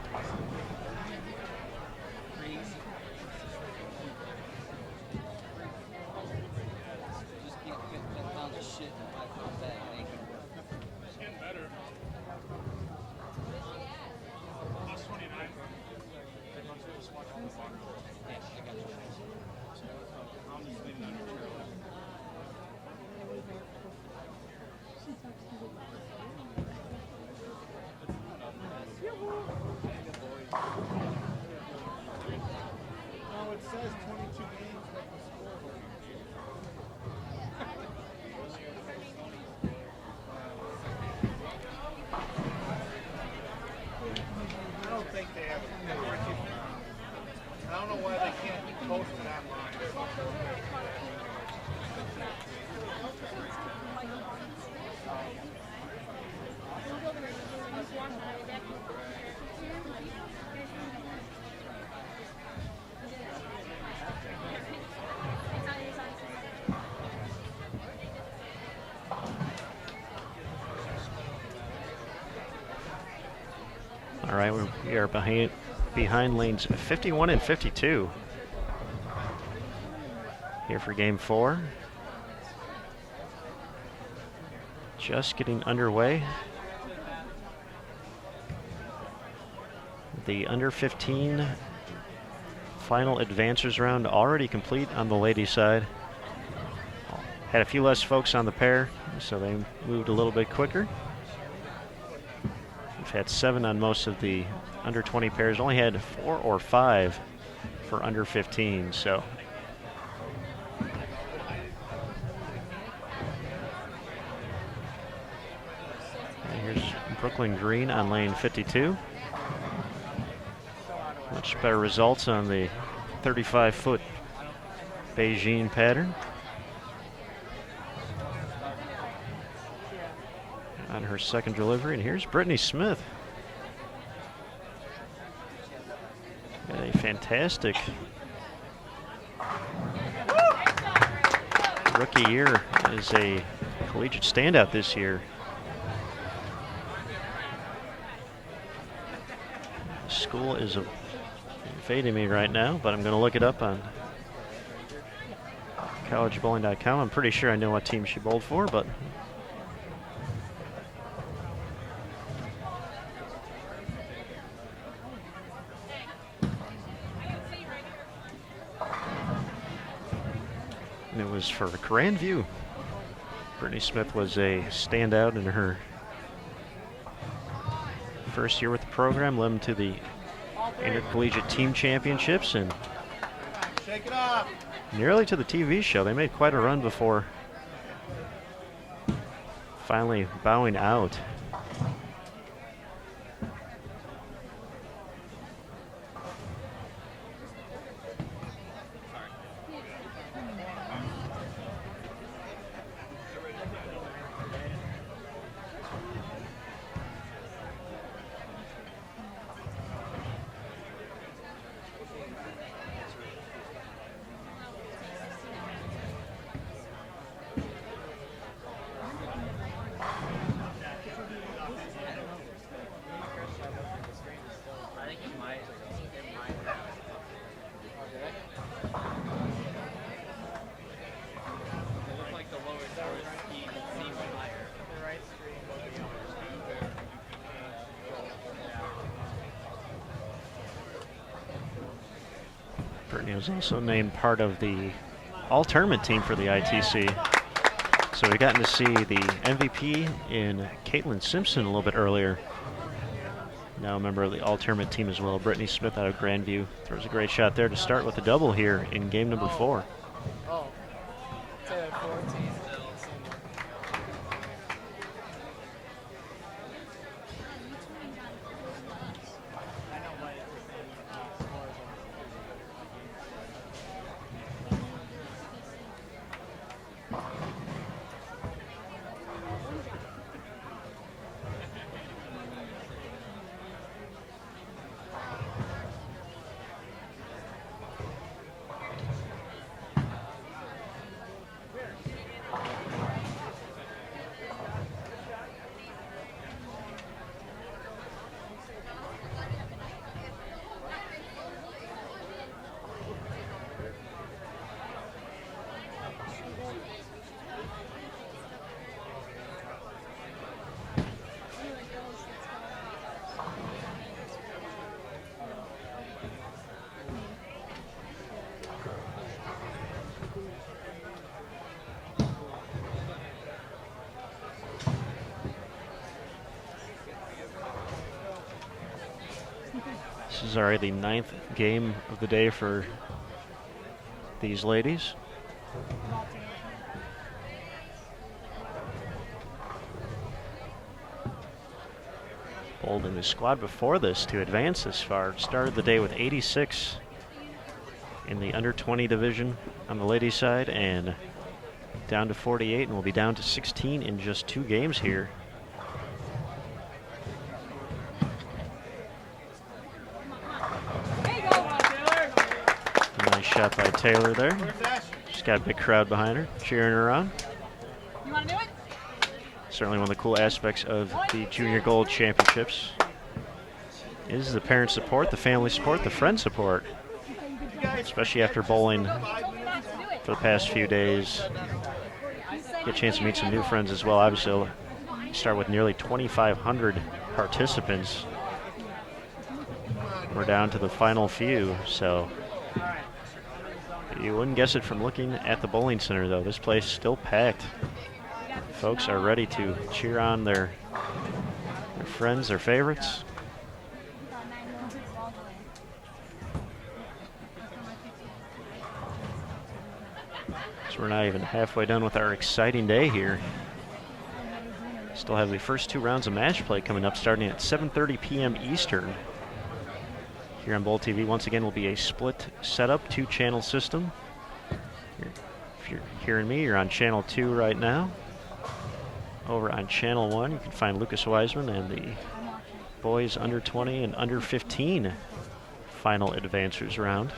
All right, we are behind lanes 51 and 52 here for game 4. Just getting underway. The under 15 final advancers round already complete on the ladies' side. Had a few less folks on the pair, so they moved a little bit quicker. We've had 7 on most of the under 20 pairs. Only had 4 or 5 for under 15. So and here's Brooklyn Green on lane 52. Much better results on the 35-foot Beijing pattern. On her second delivery, and here's Brittany Smith. A fantastic rookie year as a collegiate standout this year. School is fading me right now, but I'm going to look it up on collegebowling.com. I'm pretty sure I know what team she bowled for, but it was for Grandview. Brittany Smith was a standout in her first year with the program, led them to the intercollegiate team championships and nearly to the TV show. They made quite a run before finally bowing out. He was also named part of the all-tournament team for the ITC. So we've gotten to see the MVP in Caitlin Simpson a little bit earlier. Now a member of the all-tournament team as well. Brittany Smith out of Grandview throws a great shot there to start with a double here in game number 4. Oh. Say that 14. This is already the 9th game of the day for these ladies. Bolden, the squad before this to advance this far, started the day with 86 in the under 20 division on the ladies side and down to 48, and will be down to 16 in just 2 games here. Nice shot by Taylor there. She's got a big crowd behind her, cheering her on. You want to do it? Certainly one of the cool aspects of the Junior Gold Championships is the parent support, the family support, the friend support. Especially after bowling for the past few days. Get a chance to meet some new friends as well. Obviously, you start with nearly 2,500 participants. We're down to the final few, so you wouldn't guess it from looking at the bowling center, though. This place is still packed. Folks are ready to cheer on their friends, their favorites. So we're not even halfway done with our exciting day here. Still have the first 2 rounds of match play coming up, starting at 7:30 p.m. Eastern. Here on Bowl TV, once again, will be a split setup, 2-channel system. If you're hearing me, you're on channel 2 right now. Over on channel 1, you can find Lucas Wiseman and the boys under 20 and under 15 final advancers round.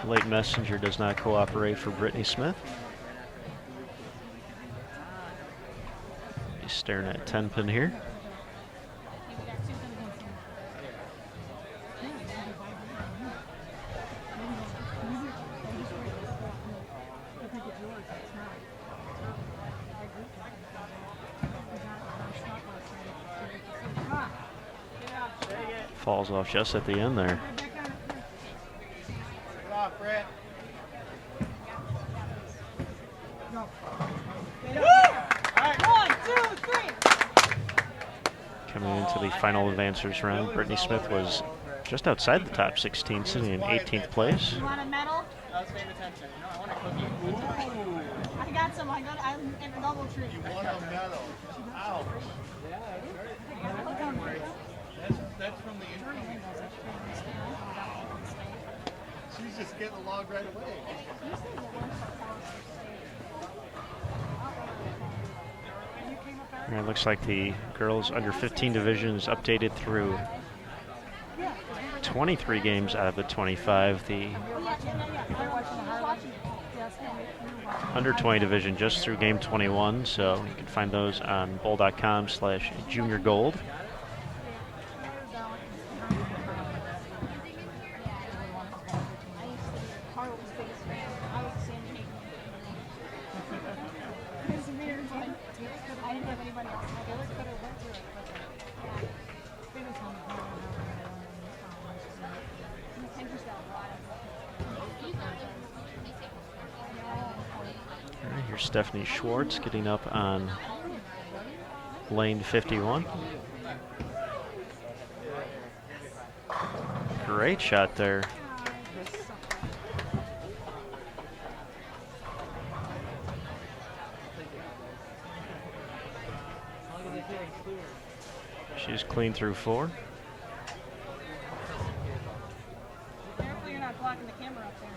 Late messenger does not cooperate for Brittany Smith. He's staring at 10-pin here. Falls off just at the end there. Coming into the final advancers round, Brittany Smith was just outside the top 16, sitting in 18th place. You want a medal? I was paying attention. You know, I want a cookie. I got some. I'm in a double tree. You want a medal? Ow. That's from the intro. She's just getting along right away. And it looks like the girls under 15 division is updated through 23 games out of the 25. The under 20 division just through game 21, so you can find those on bowl.com/juniorgold. Here's Stephanie Schwartz getting up on lane 51. Great shot there. She's clean through 4. Careful you're not blocking the camera up there.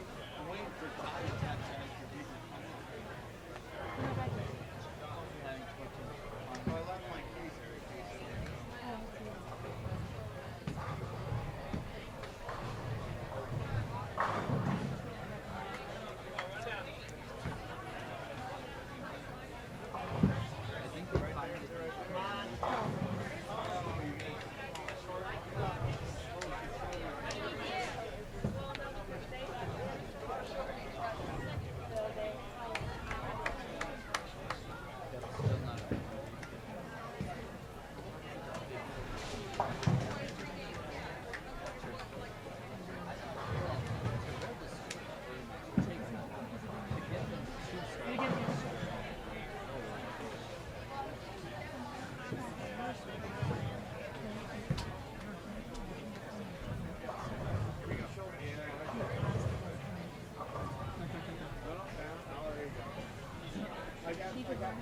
She was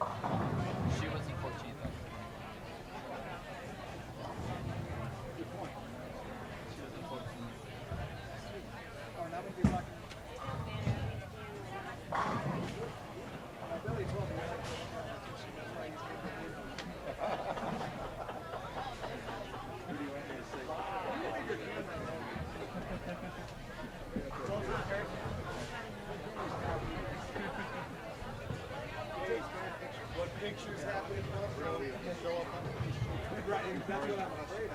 in 14th. She was in 14th. Pictures happening. Show up on the right. That's what I'm afraid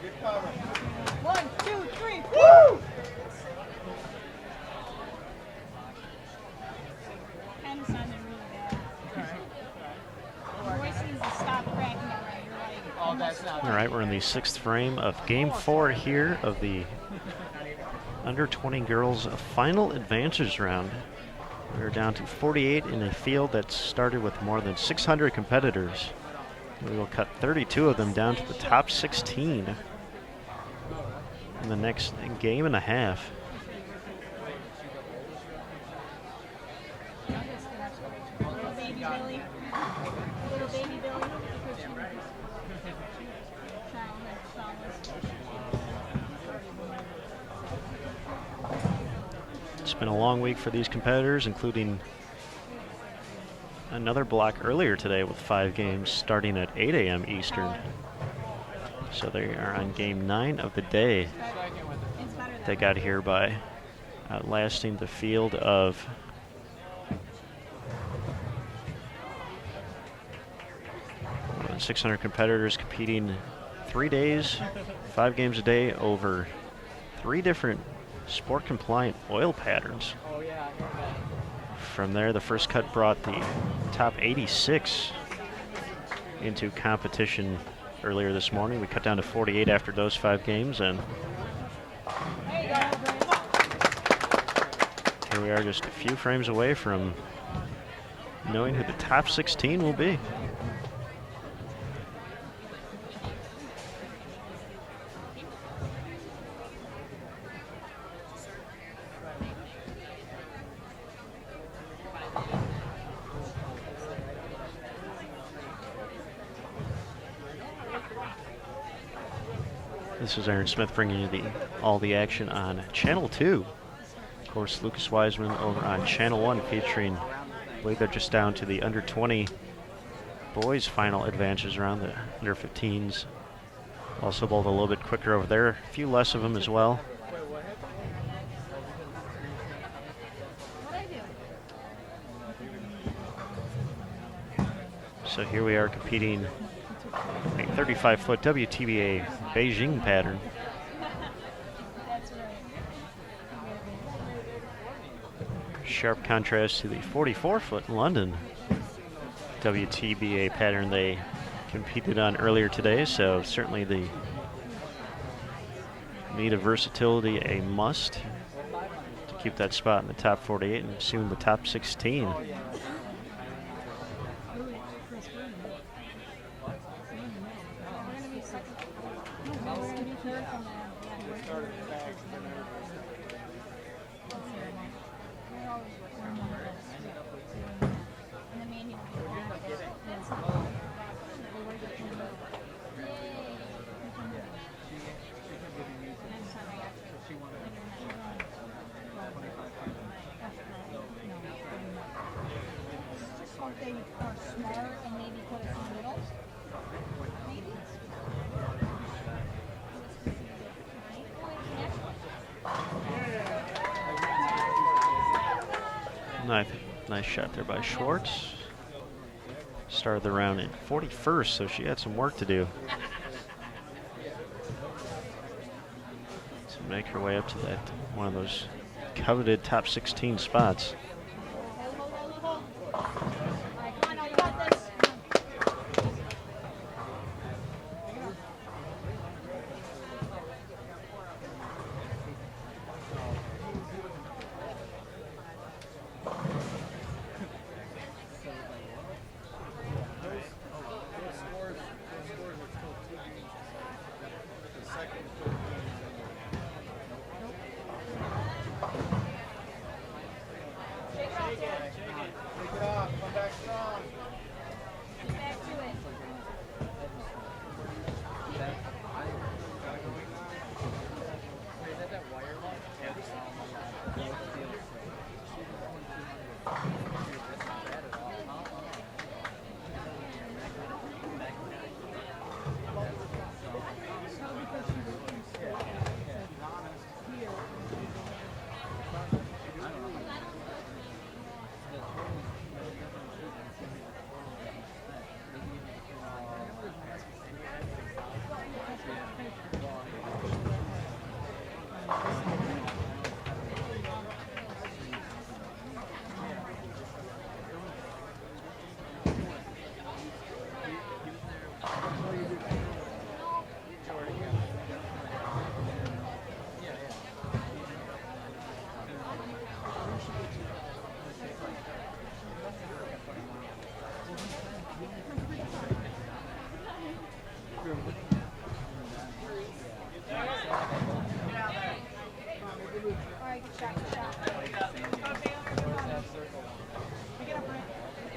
1, 2, 3, woo! Kind of sounded really bad. Your voice needs to stop cracking already. You're like, Oh, that's not. All right, we're in the 6th frame of Game 4 here of the under 20 girls final advances round. We're down to 48 in a field that started with more than 600 competitors. We will cut 32 of them down to the top 16 in the next game and a half. little baby Billy. Little baby Billy. It's been a long week for these competitors, including another block earlier today with 5 games starting at 8 a.m. Eastern. So they are on game 9 of the day. They got here by outlasting the field of 600 competitors competing 3 days, 5 games a day over 3 different sport-compliant oil patterns. From there, the first cut brought the top 86 into competition earlier this morning. We cut down to 48 after those 5 games, and here we are just a few frames away from knowing who the top 16 will be. This is Aaron Smith bringing you all the action on Channel 2. Of course, Lucas Wiseman over on Channel 1 featuring, I believe they're just down to the under 20 boys final advances around the under 15s. Also bowled a little bit quicker over there, a few less of them as well. So here we are competing a 35-foot WTBA Beijing pattern. Sharp contrast to the 44-foot London WTBA pattern they competed on earlier today, so certainly the need of versatility a must to keep that spot in the top 48 and soon the top 16. Nice shot there by Schwartz. Started the round in 41st, so she had some work to do to make her way up to that one of those coveted top 16 spots.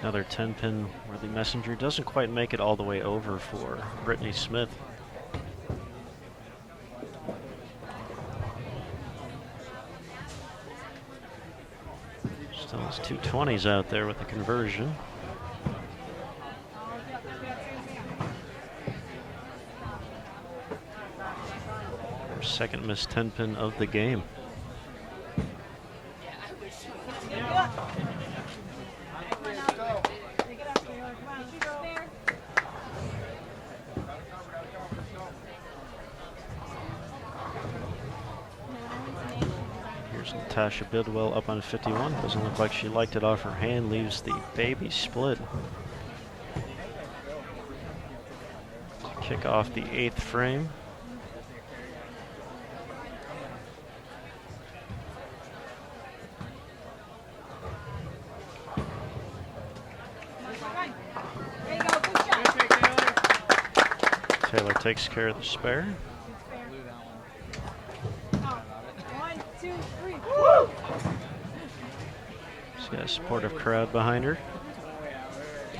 Another 10-pin where the messenger doesn't quite make it all the way over for Brittany Smith. Still has 220s out there with the conversion. Her second missed 10-pin of the game. Here's Natasha Bidwell up on 51. Doesn't look like she liked it off her hand. Leaves the baby split. Kick off the 8th frame. Taylor takes care of the spare. She's got a supportive crowd behind her.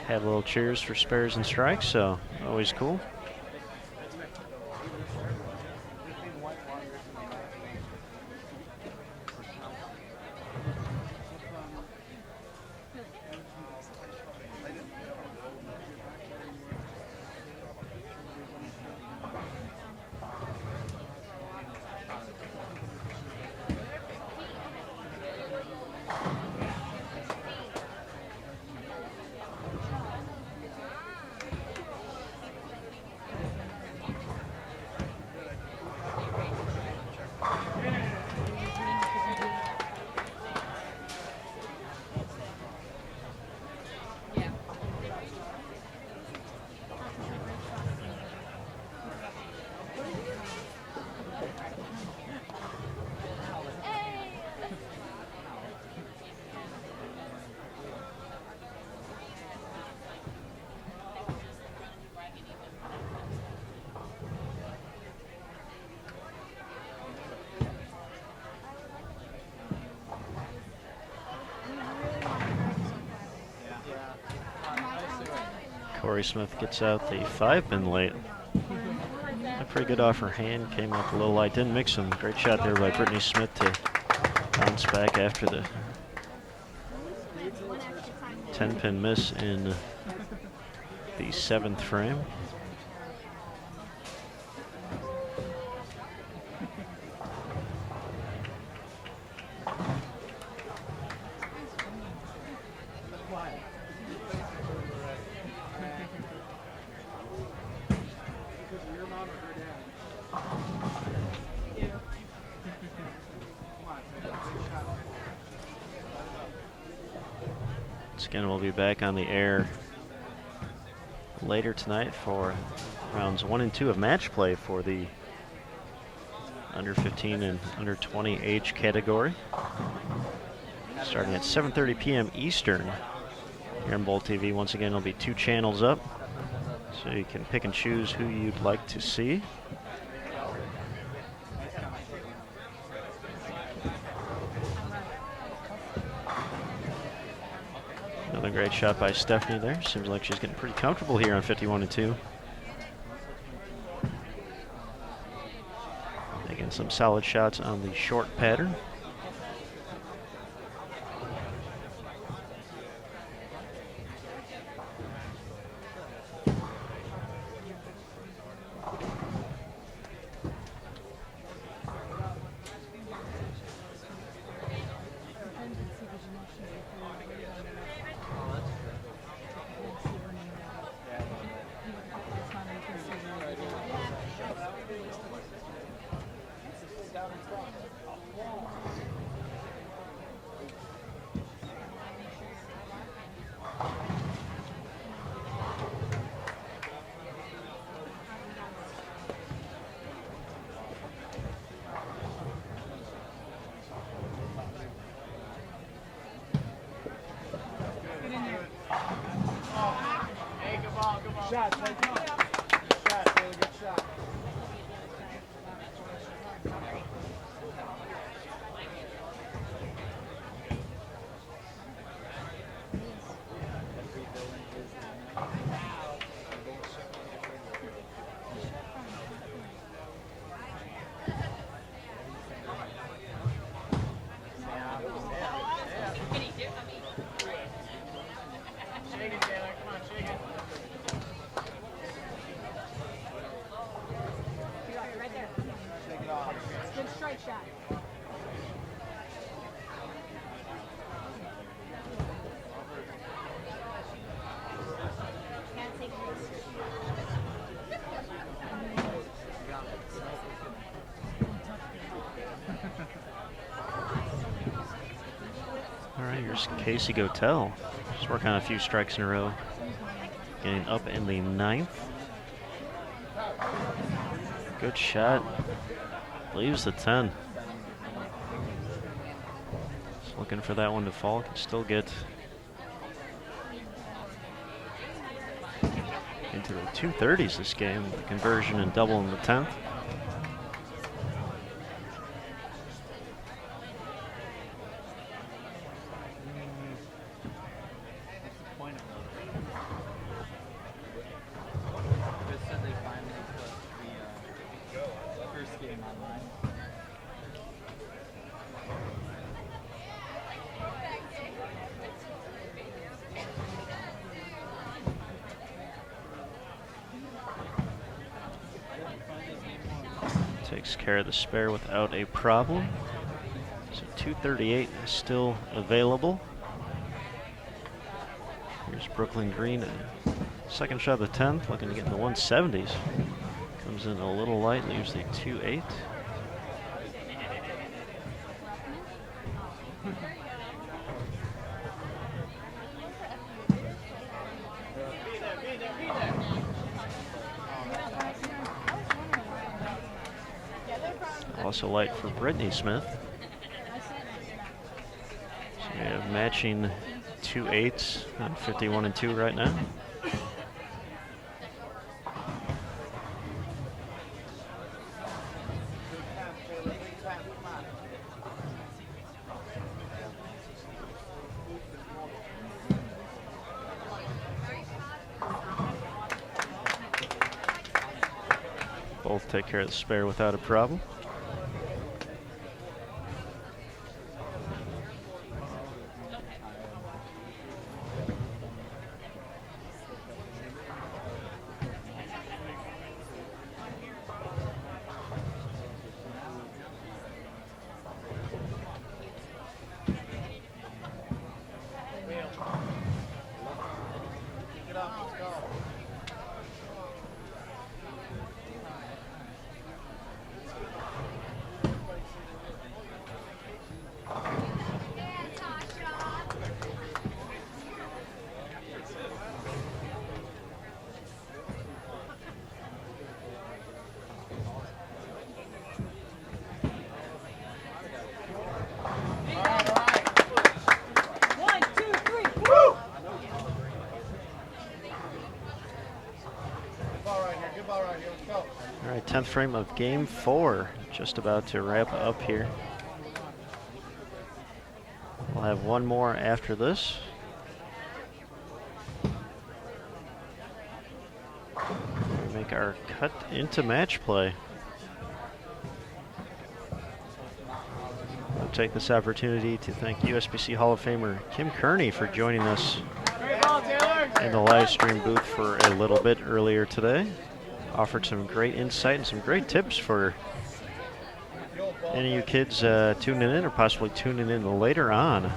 Had a little cheers for spares and strikes, so always cool. Corey Smith gets out the 5-pin late. A pretty good off her hand, came up a little light, didn't mix them. Great shot there by Brittany Smith to bounce back after the 10-pin miss in the 7th frame. Again, we'll be back on the air later tonight for rounds 1 and 2 of match play for the under 15 and under 20 age category. Starting at 7:30 p.m. Eastern here on Bowl TV. Once again, there'll be 2 channels up, so you can pick and choose who you'd like to see. Another great shot by Stephanie there. Seems like she's getting pretty comfortable here on 51 and 2. Making some solid shots on the short pattern. Shot, Blake. Shot, really good shot. Here's Casey Gotel. Just working on a few strikes in a row. Getting up in the 9th. Good shot. Leaves the 10. Just looking for that one to fall. Can still get into the 230s this game. The conversion and double in the 10th. Takes care of the spare without a problem. So 238 is still available. Here's Brooklyn Green. Second shot of the 10th, looking to get in the 170s. Comes in a little light, leaves the 2-8. Also light for Brittany Smith. So we have matching 2-8s on 51 and 2 right now. Both take care of the spare without a problem. All right, 10th frame of game 4, just about to wrap up here. We'll have one more after this. We make our cut into match play. I'll take this opportunity to thank USBC Hall of Famer Kim Kearney for joining us in the live stream booth for a little bit earlier today. Offered some great insight and some great tips for any of you kids tuning in or possibly tuning in later on.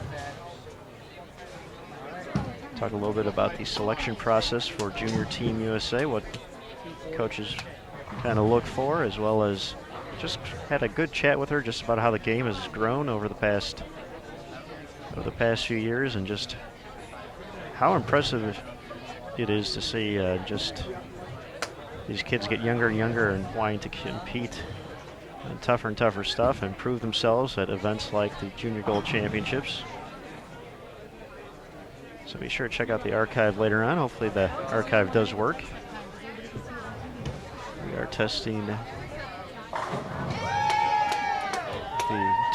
Talk a little bit about the selection process for Junior Team USA, what coaches kind of look for, as well as just had a good chat with her just about how the game has grown over the past few years, and just how impressive it is to see just these kids get younger and younger and wanting to compete in tougher and tougher stuff and prove themselves at events like the Junior Gold Championships. So be sure to check out the archive later on. Hopefully the archive does work. We are testing the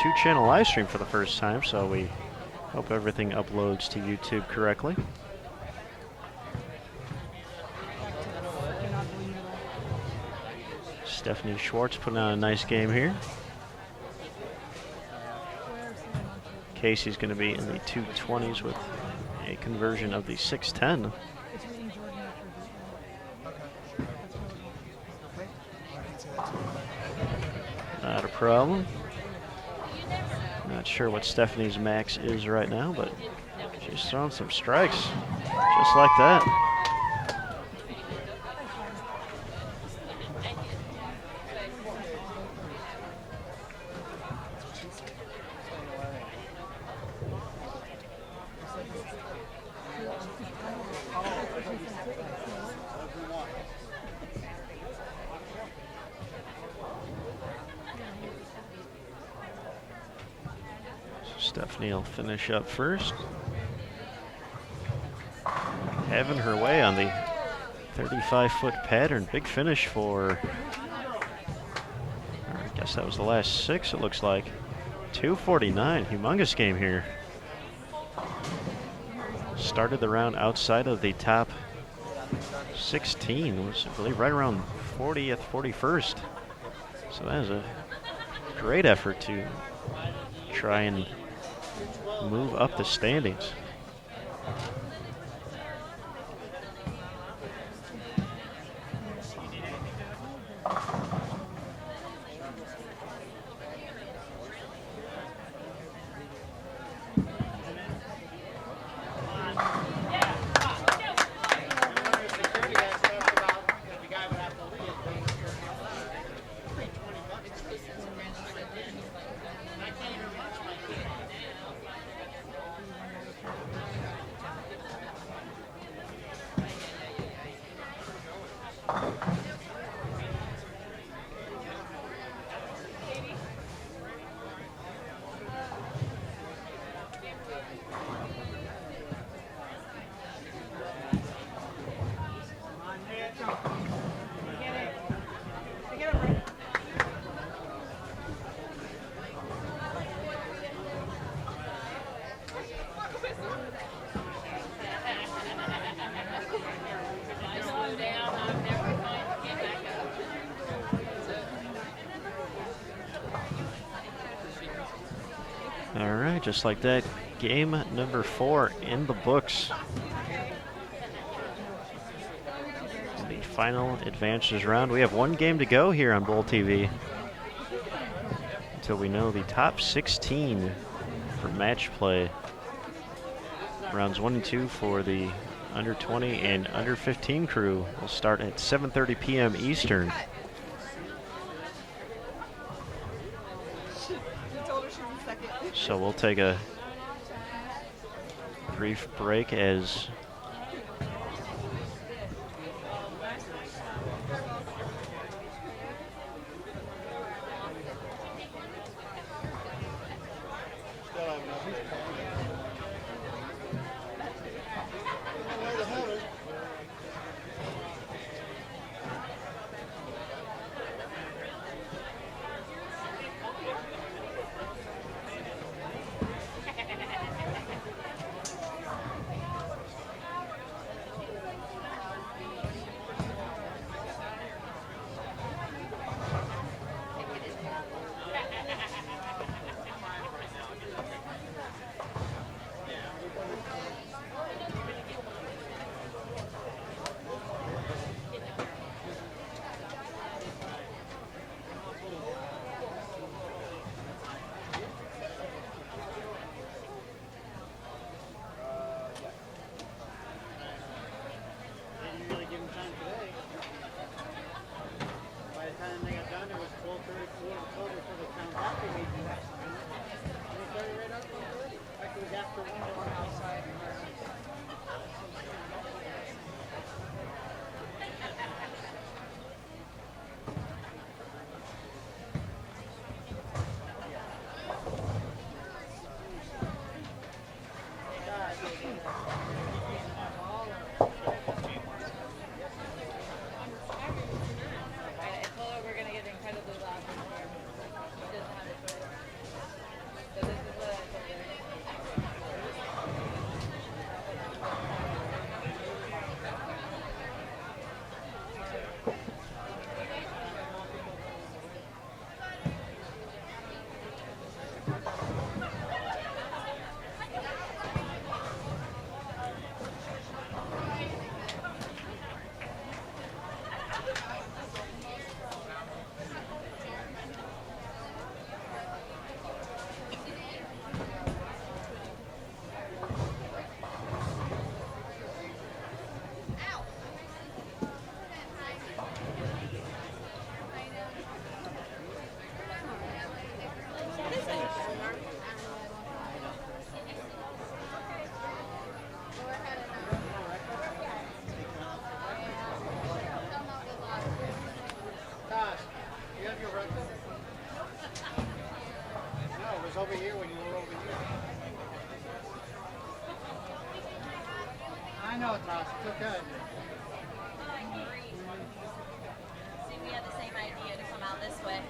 2-channel live stream for the first time, so we hope everything uploads to YouTube correctly. Stephanie Schwartz putting on a nice game here. Casey's going to be in the 220s with a conversion of the 610. Not a problem. Not sure what Stephanie's max is right now, but she's throwing some strikes just like that. Stephanie will finish up first. Having her way on the 35-foot pattern. Big finish for, I guess that was the last 6, it looks like. 2:49, humongous game here. Started the round outside of the top 16, was I believe right around 40th, 41st. So that is a great effort to try and move up the standings. All right, just like that, game number 4 in the books. The final advances round. We have 1 game to go here on Bowl TV until we know the top 16 for match play. Rounds 1 and 2 for the under 20 and under 15 crew will start at 7:30 p.m. Eastern. So we'll take a brief break as Toss. It's okay. See, we had the same idea to come out this way.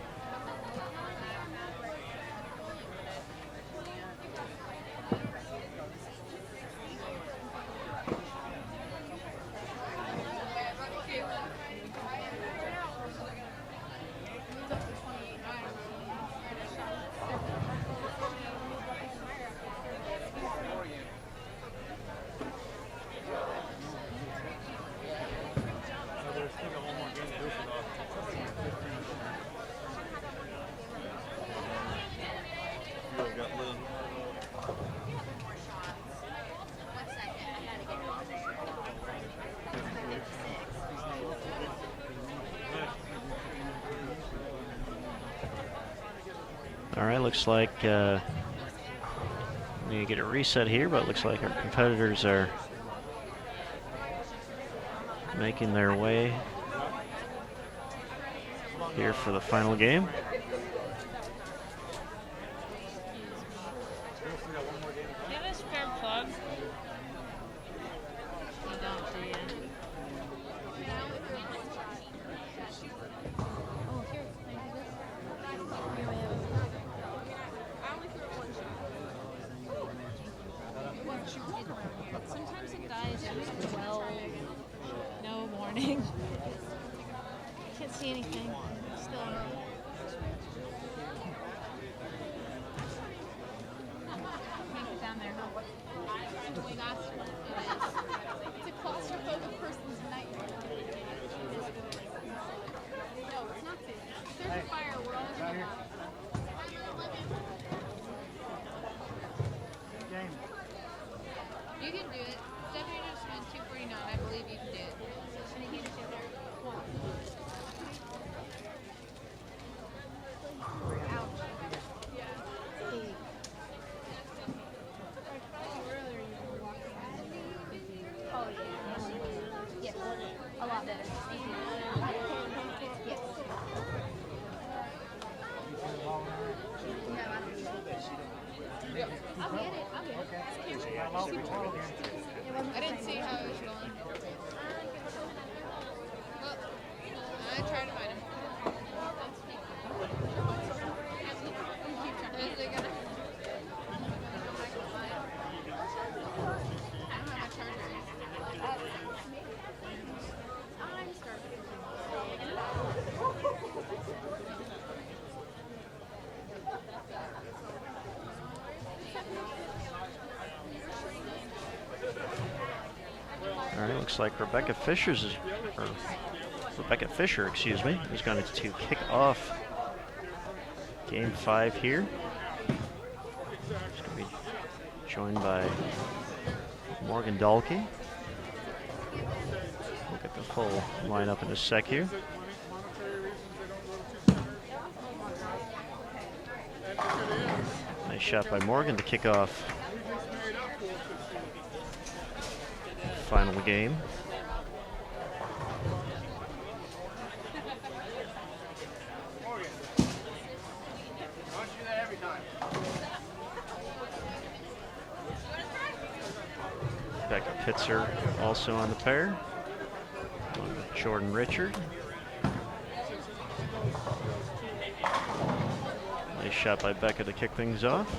All right, looks like we need to get a reset here, but it looks like our competitors are making their way here for the final game. Do you have a spare plug? You don't, do you? Oh, here. Can I do this? Sometimes it dies at 12. No warning. Can't see anything. Still. Can't get down there, huh? It's a claustrophobic person's nightmare. No, it's not safe. If there's a fire, we're all gonna die. You can do it. Stephanie just went 249. I believe you can do it. Ouch. Yeah. Earlier you were walking. Oh yeah. Yes. A lot better. Yes. I'll get it. I'll get it. I didn't see how it was going. Well, I tried to find him. Is it gonna? I don't have a charger. I'm starving. All right, looks like Rebecca Fisher, excuse me, is going to kick off Game 5 here. She's going to be joined by Morgan Dahlke. We'll get the full lineup in a sec here. Nice shot by Morgan to kick off final game. Becca Pitzer also on the pair. Along with Jordan Richard. Nice shot by Becca to kick things off.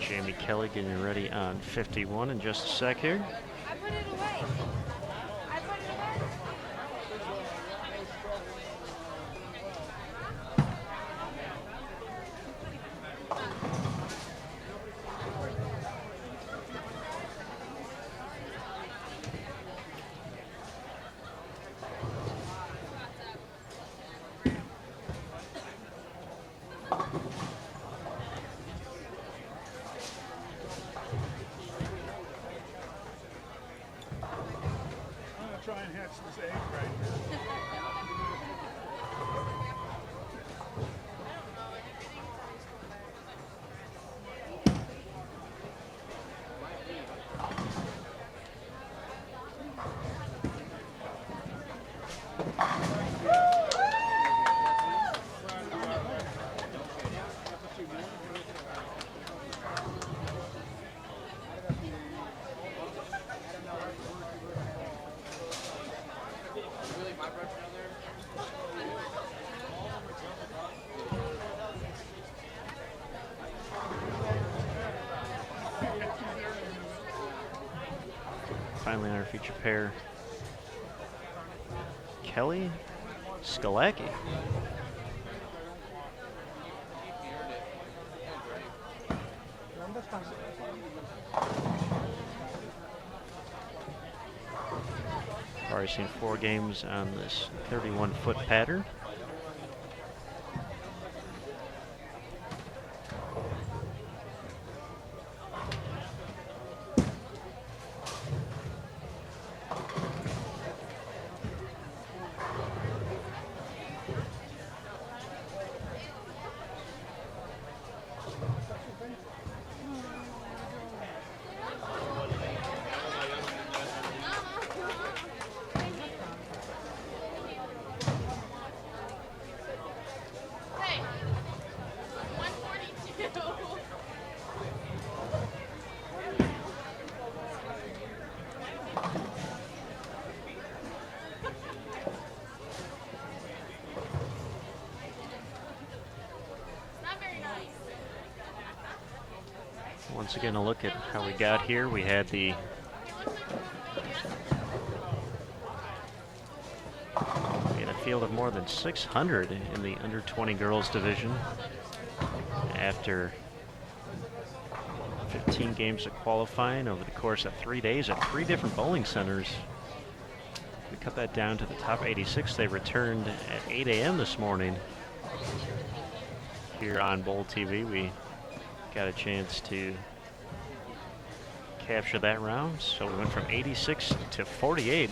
Jamie Kelly getting ready on 51 in just a sec here. I put it away. I put it away. finally on our feature pair, Kelly Skalacki. Already seen 4 games on this 31-foot pattern. Hey, 142. Not very nice. Once again, a look at how we got here. We had the field of more than 600 in the under 20 girls division after 15 games of qualifying over the course of 3 days at 3 different bowling centers. We cut that down to the top 86. They returned at 8 a.m. this morning here on Bowl TV. We got a chance to capture that round, so we went from 86 to 48.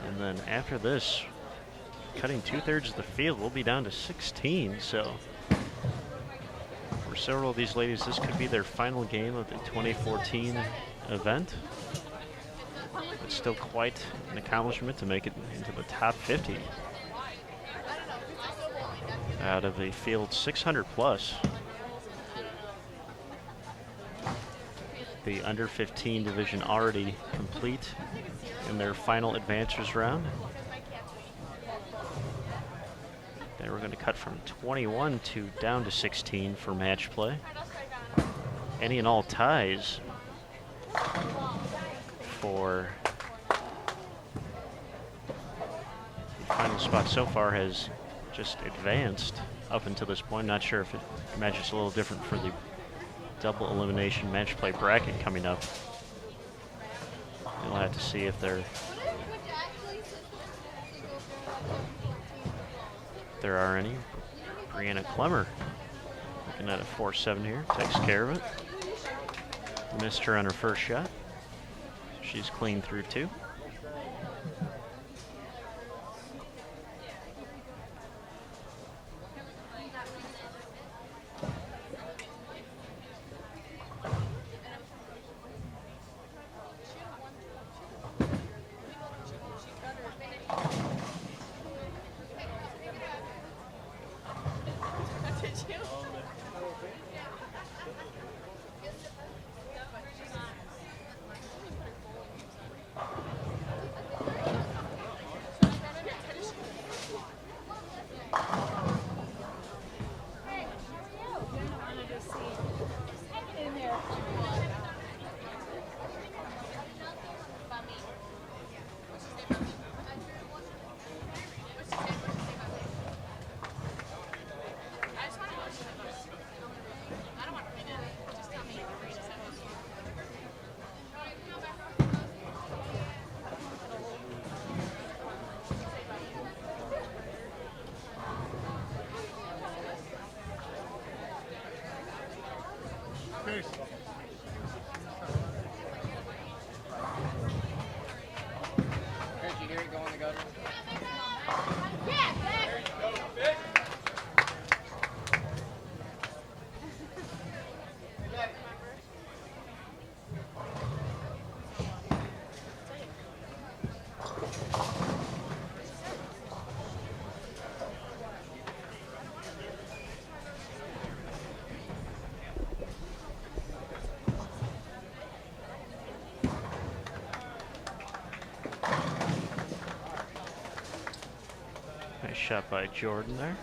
And then after this, cutting 2/3 of the field, we'll be down to 16. So for several of these ladies, this could be their final game of the 2014 event. It's still quite an accomplishment to make it into the top 50 out of a field 600 plus. The under 15 division already complete in their final advancers round. They were going to cut from 21 to down to 16 for match play. Any and all ties for the final spot so far has just advanced up until this point. Not sure if it matches a little different for the double elimination match play bracket coming up. We'll have to see if there are any. Brianna Clemmer looking at a 4-7 here, takes care of it. Missed her on her first shot. She's clean through 2. Did you hear it go in the gutter? Nice shot by Jordan there.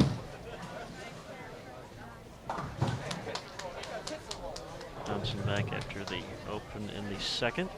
Down bouncing back after the open in the second.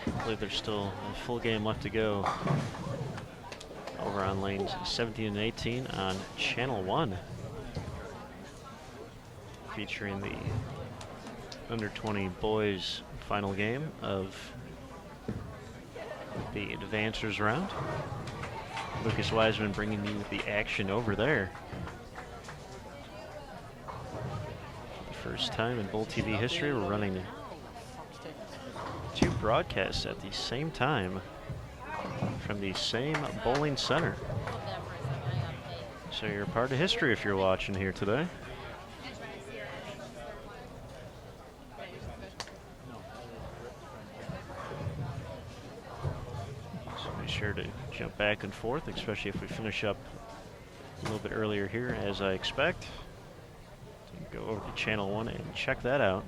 I believe there's still a full game left to go over on lanes 17 and 18 on Channel 1, featuring the under 20 boys final game of the advancers round. Lucas Wiseman bringing you the action over there. The first time in Bowl TV history we're running 2 broadcasts at the same time from the same bowling center. So you're part of history if you're watching here today. So be sure to jump back and forth, especially if we finish up a little bit earlier here, as I expect. So go over to Channel 1 and check that out.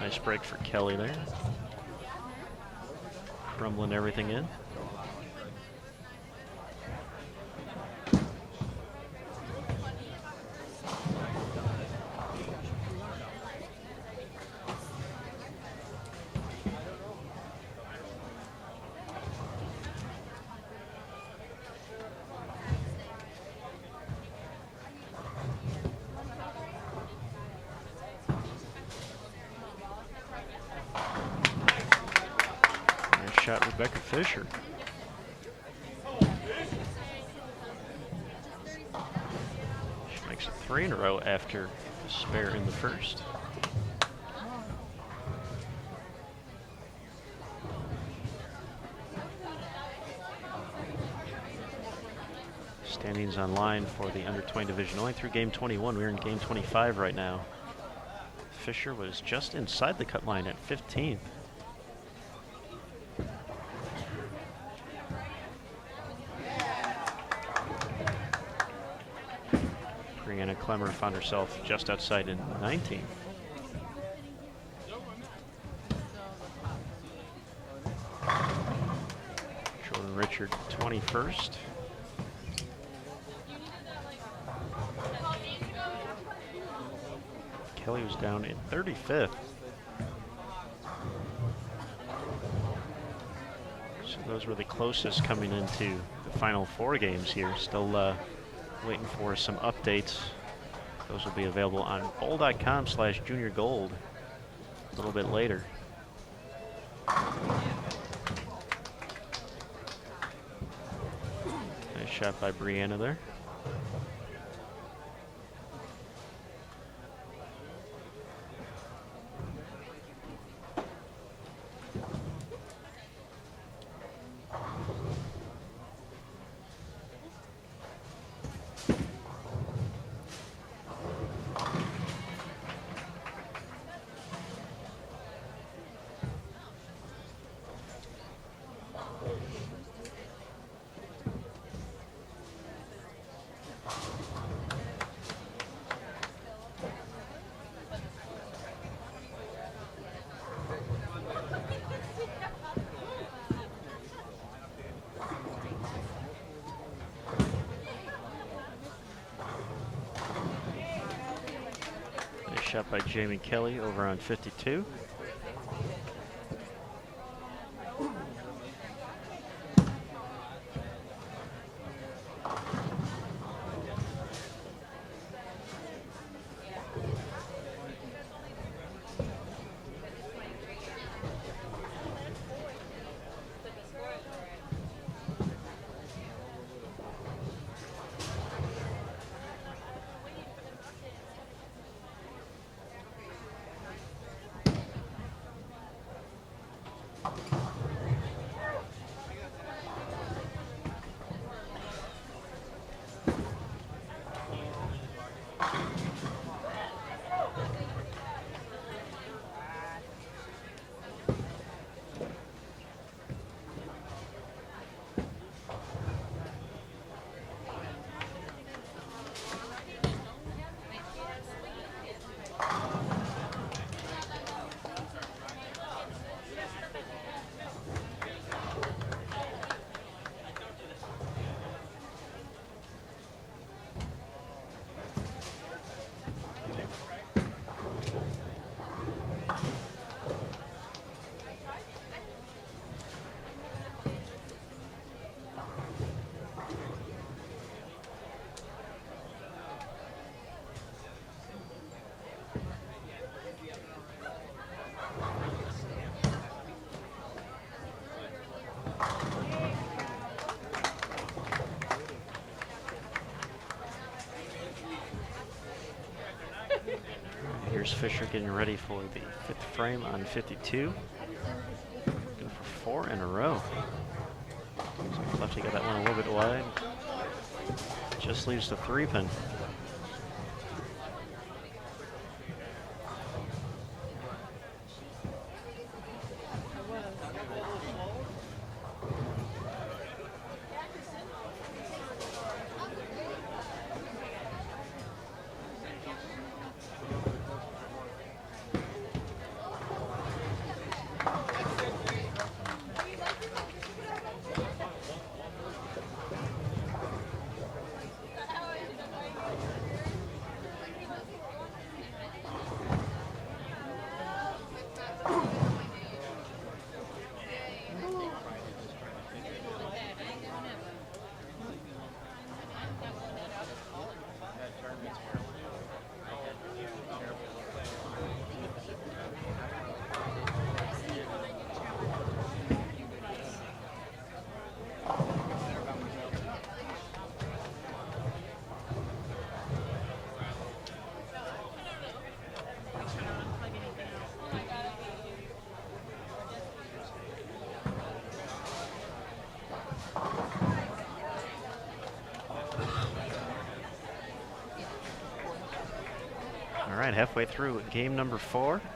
Nice break for Kelly there. Crumbling everything in. Shot Rebecca Fisher. She makes it 3 in a row after a spare in the first. Standings online for the under 20 division only through game 21. We're in game 25 right now. Fisher was just inside the cut line at 15th. Brianna Clemmer found herself just outside in 19th. Jordan Richard 21st. Kelly was down in 35th. So those were the closest coming into the final 4 games here. Still waiting for some updates. Those will be available on bowl.com/juniorgold a little bit later. Nice shot by Brianna there. Shot by Jamie Kelly over on 52. Here's Fisher getting ready for the 5th frame on 52. Looking for 4 in a row. So Lefty got that one a little bit wide. Just leaves the 3-pin. All right, halfway through game number 4. Did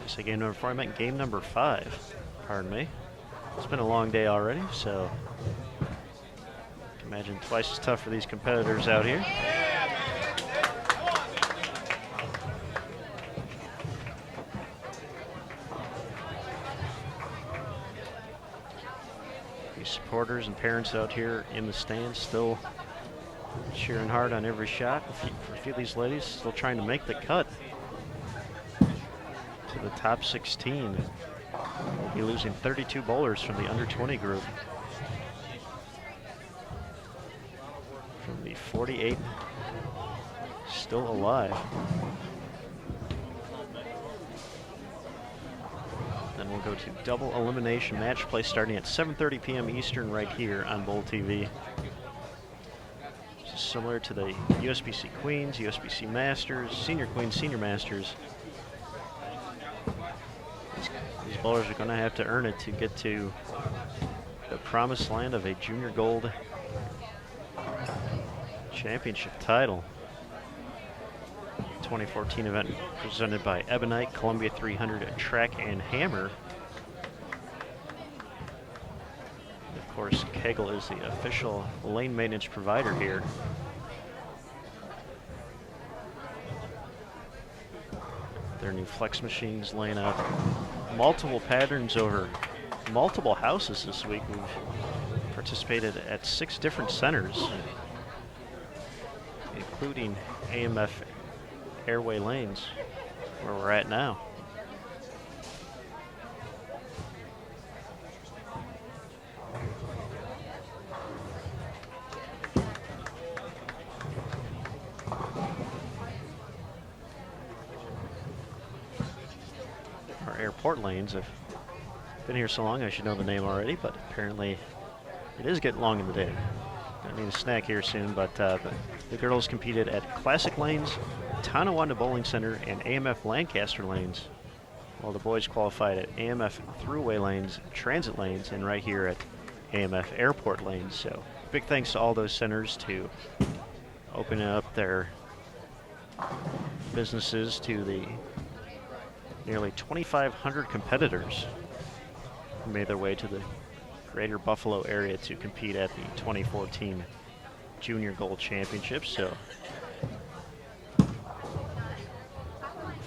I say game number 4? I meant game number 5. Pardon me. It's been a long day already, so I can imagine twice as tough for these competitors out here. Supporters and parents out here in the stands still cheering hard on every shot. For a few of these ladies still trying to make the cut to the top 16. They'll be losing 32 bowlers from the under 20 group. From the 48 still alive. Then we'll go to double elimination match play starting at 7:30 p.m. Eastern right here on Bowl TV. This is similar to the USBC Queens, USBC Masters, Senior Queens, Senior Masters. These bowlers are going to have to earn it to get to the promised land of a Junior Gold Championship title. 2014 event presented by Ebonite, Columbia 300 Track and Hammer. And of course, Kegel is the official lane maintenance provider here. Their new flex machines laying out multiple patterns over multiple houses this week. We've participated at 6 different centers, including AMF Airway Lanes, where we're at now. Our airport lanes. I've been here so long I should know the name already, but apparently it is getting long in the day. I need a snack here soon, but the girls competed at Classic Lanes, Tonawanda Bowling Center, and AMF Lancaster Lanes, while the boys qualified at AMF Thruway Lanes, Transit Lanes, and right here at AMF Airport Lanes. So big thanks to all those centers to opening up their businesses to the nearly 2,500 competitors who made their way to the greater Buffalo area to compete at the 2014 Junior Gold Championships. So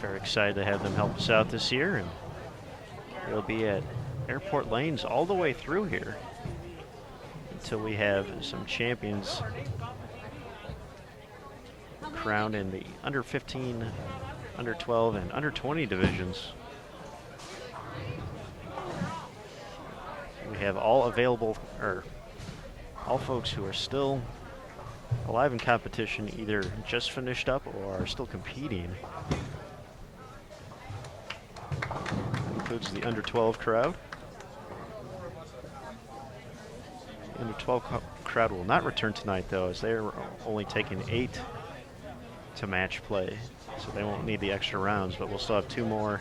very excited to have them help us out this year, and we'll be at Airport Lanes all the way through here until we have some champions crowned in the under 15, under 12, and under 20 divisions. We have all available, or all folks who are still alive in competition, either just finished up or are still competing. includes the under 12 crowd. The under 12 crowd will not return tonight, though, as they're only taking 8 to match play, so they won't need the extra rounds, but we'll still have 2 more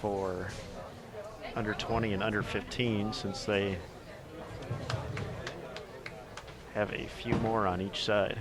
for under 20 and under 15, since they have a few more on each side.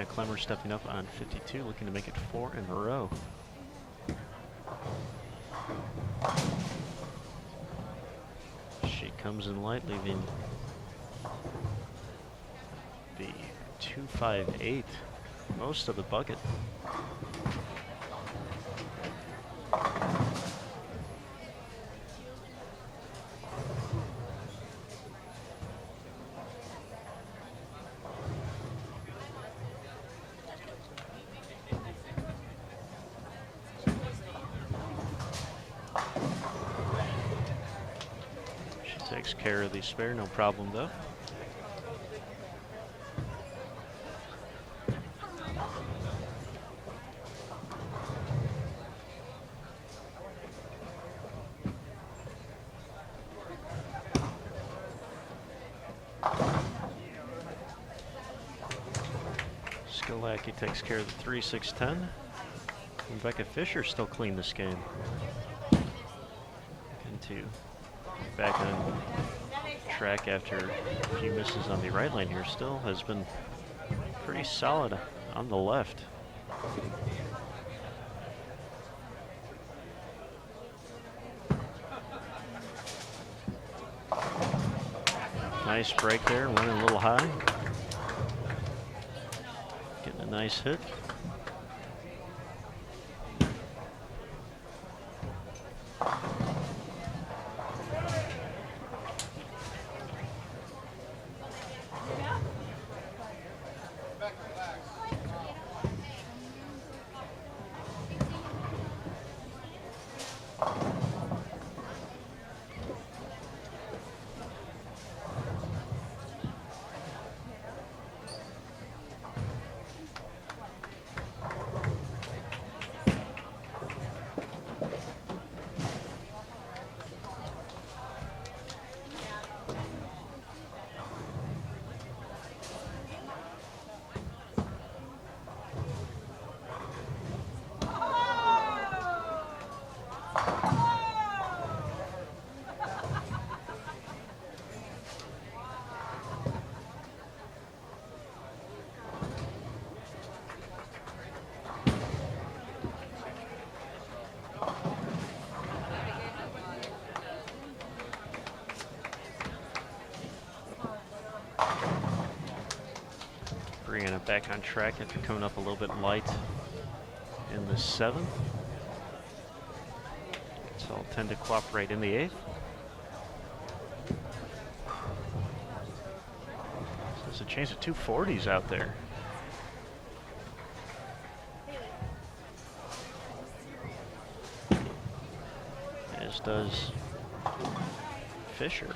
Clemmer stepping up on 52, looking to make it 4 in a row. She comes in light, leaving the 258 most of the bucket. Takes care of the spare, no problem though. Skolacki takes care of the 3-6-10. And Becca Fisher still clean this game. Into back on track after a few misses on the right lane here. Still has been pretty solid on the left. nice break there, running a little high. Getting a nice hit. Bringing it back on track after coming up a little bit light in the 7th. So I'll tend to cooperate in the 8th. So there's a chance of 240s out there. As does Fisher.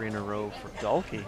In a row for Dalkey.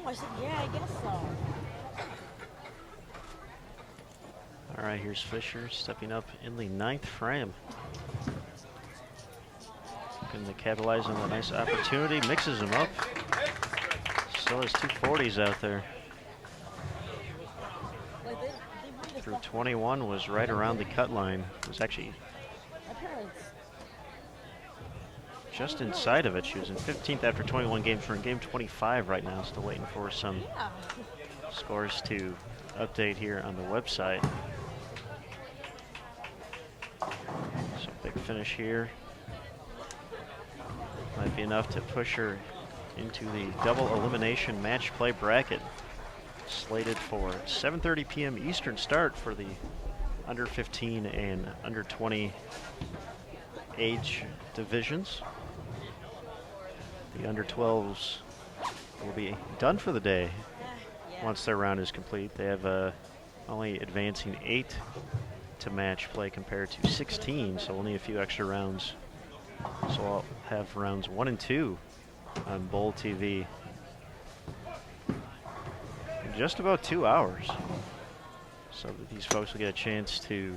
I said, yeah, I guess so. All right, here's Fisher stepping up in the 9th frame. Looking to capitalize on the nice opportunity, mixes them up. Still has 240s out there. Through 21 was right around the cut line. It was actually just inside of it. She was in 15th after 21 games. We're in game 25 right now. Still waiting for some scores to update here on the website. So big finish here. Might be enough to push her into the double elimination match play bracket. Slated for 7:30 p.m. Eastern start for the under 15 and under 20 age divisions. The under 12s will be done for the day once their round is complete. They have only advancing 8 to match play compared to 16, so only a few extra rounds. So I'll have rounds 1 and 2 on Bowl TV in just about 2 hours, so that these folks will get a chance to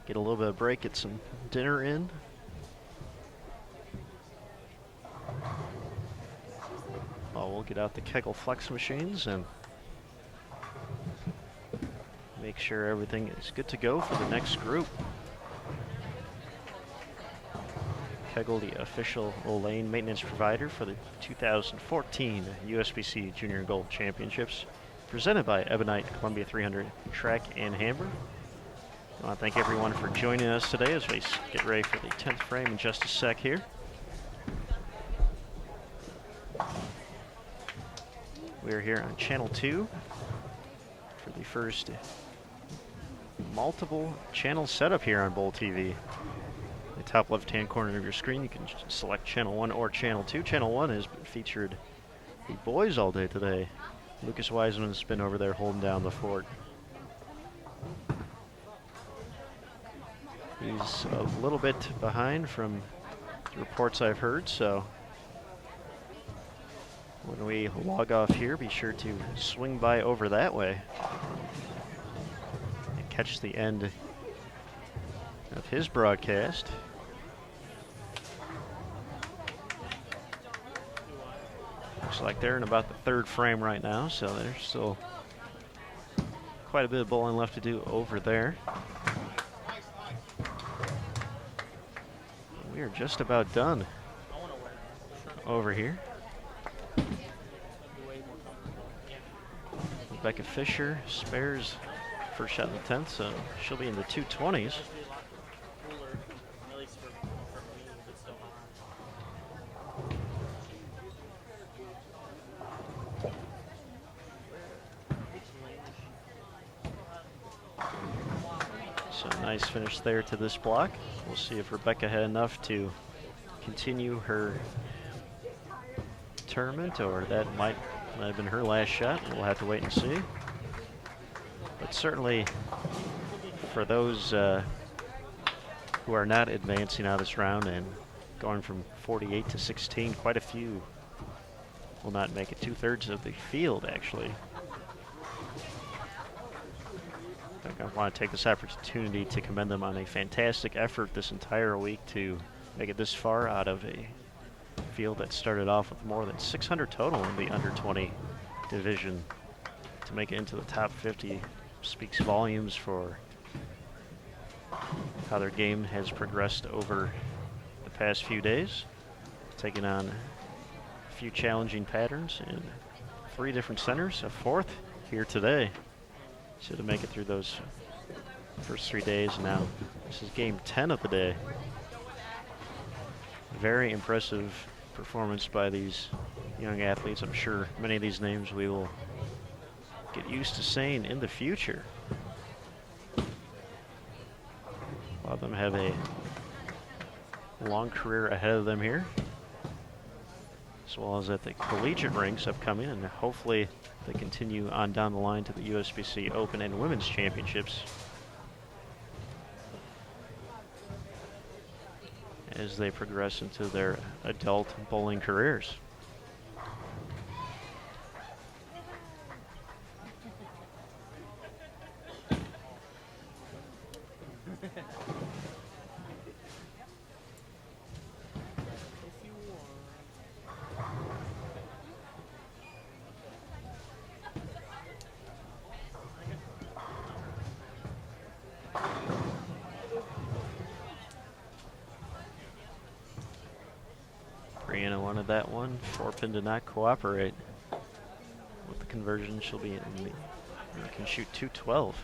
get a little bit of break, get some dinner in, get out the Kegel flex machines and make sure everything is good to go for the next group. Kegel, the official lane maintenance provider for the 2014 USBC Junior Gold Championships, presented by Ebonite Columbia 300 Track and Hammer. I want to thank everyone for joining us today as we get ready for the 10th frame in just a sec here. We are here on Channel 2 for the first multiple channel setup here on Bowl TV. In the top left-hand corner of your screen, you can select Channel 1 or Channel 2. Channel 1 has featured the boys all day today. Lucas Wiseman's been over there holding down the fort. He's a little bit behind from the reports I've heard, so when we log off here, be sure to swing by over that way and catch the end of his broadcast. Looks like they're in about the third frame right now, so there's still quite a bit of bowling left to do over there. We are just about done over here. Rebecca Fisher spares first shot in the 10th, so she'll be in the 220s. So nice finish there to this block. We'll see if Rebecca had enough to continue her tournament, or that might have been her last shot. We'll have to wait and see. But certainly for those who are not advancing out of this round and going from 48 to 16, quite a few will not make it. 2/3 of the field, actually. I want to take this opportunity to commend them on a fantastic effort this entire week to make it this far out of a field that started off with more than 600 total in the under 20 division. To make it into the top 50 speaks volumes for how their game has progressed over the past few days, taking on a few challenging patterns in 3 different centers, a 4th here today. So to make it through those first 3 days, now this is game 10 of the day. Very impressive performance by these young athletes. I'm sure many of these names we will get used to saying in the future. A lot of them have a long career ahead of them here, as well as at the collegiate ranks upcoming, and hopefully they continue on down the line to the USBC Open and Women's Championships as they progress into their adult bowling careers. Brianna wanted that one. Forpin did not cooperate with the conversion. She'll be in the, can shoot 212.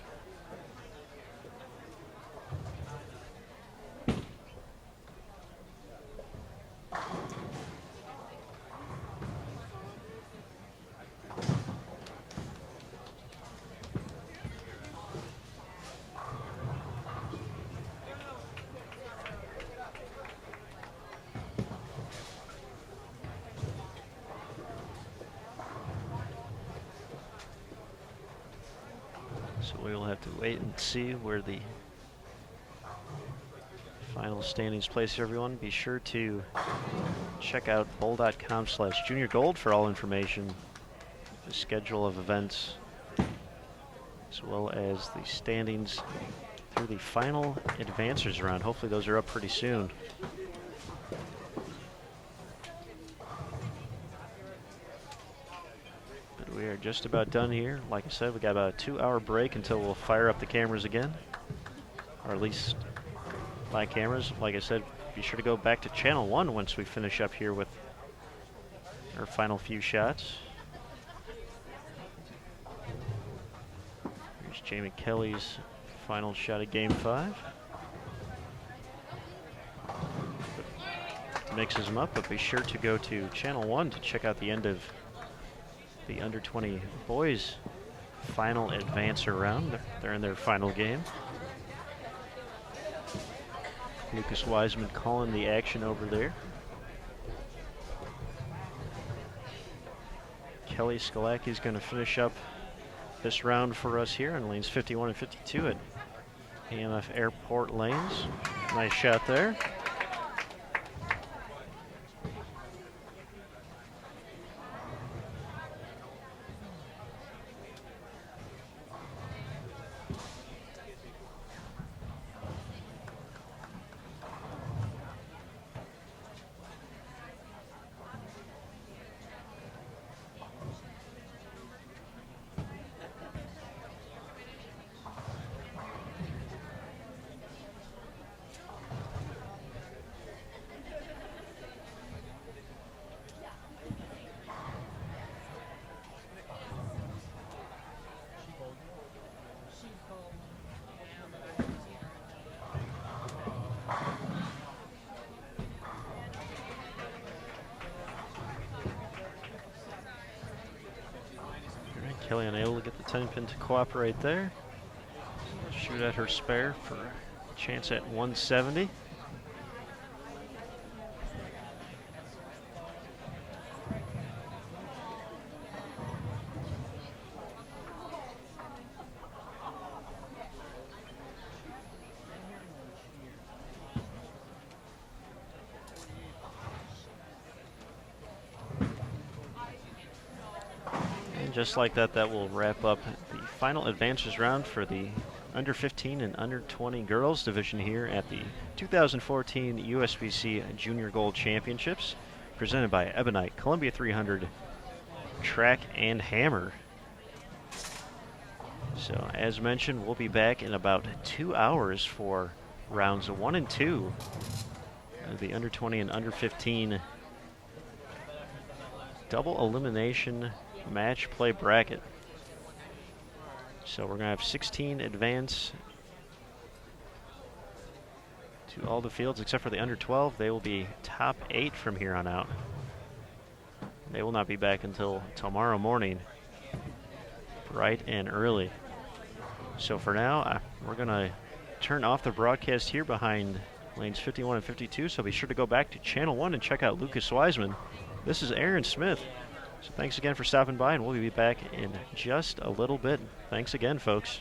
So we will have to wait and see where the final standings place everyone. Be sure to check out bowl.com/juniorgold for all information, the schedule of events, as well as the standings through the final advancers round. Hopefully those are up pretty soon. are just about done here. Like I said, we got about a 2-hour break until we'll fire up the cameras again. Or at least my cameras. Like I said, be sure to go back to channel 1 once we finish up here with our final few shots. Here's Jamie Kelly's final shot of game 5. Mixes them up, but be sure to go to channel 1 to check out the end of the under 20 boys final advancer round. They're in their final game. Lucas Wiseman calling the action over there. Kelly Skalaki is going to finish up this round for us here on lanes 51 and 52 at AMF Airport lanes. Nice shot there. Kelly unable to get the 10-pin to cooperate there. Shoot at her spare for a chance at 170. Just like that, that will wrap up the final advances round for the under 15 and under 20 girls division here at the 2014 USBC Junior Gold Championships, presented by Ebonite Columbia 300 Track and Hammer. So as mentioned, we'll be back in about 2 hours for rounds 1 and 2 of the under 20 and under 15 double elimination match play bracket. So we're going to have 16 advance to all the fields except for the under 12. They will be top 8 from here on out. They will not be back until tomorrow morning, bright and early. So for now, we're going to turn off the broadcast here behind lanes 51 and 52. So be sure to go back to channel 1 and check out Lucas Wiseman. This is Aaron Smith. So thanks again for stopping by, and we'll be back in just a little bit. Thanks again, folks.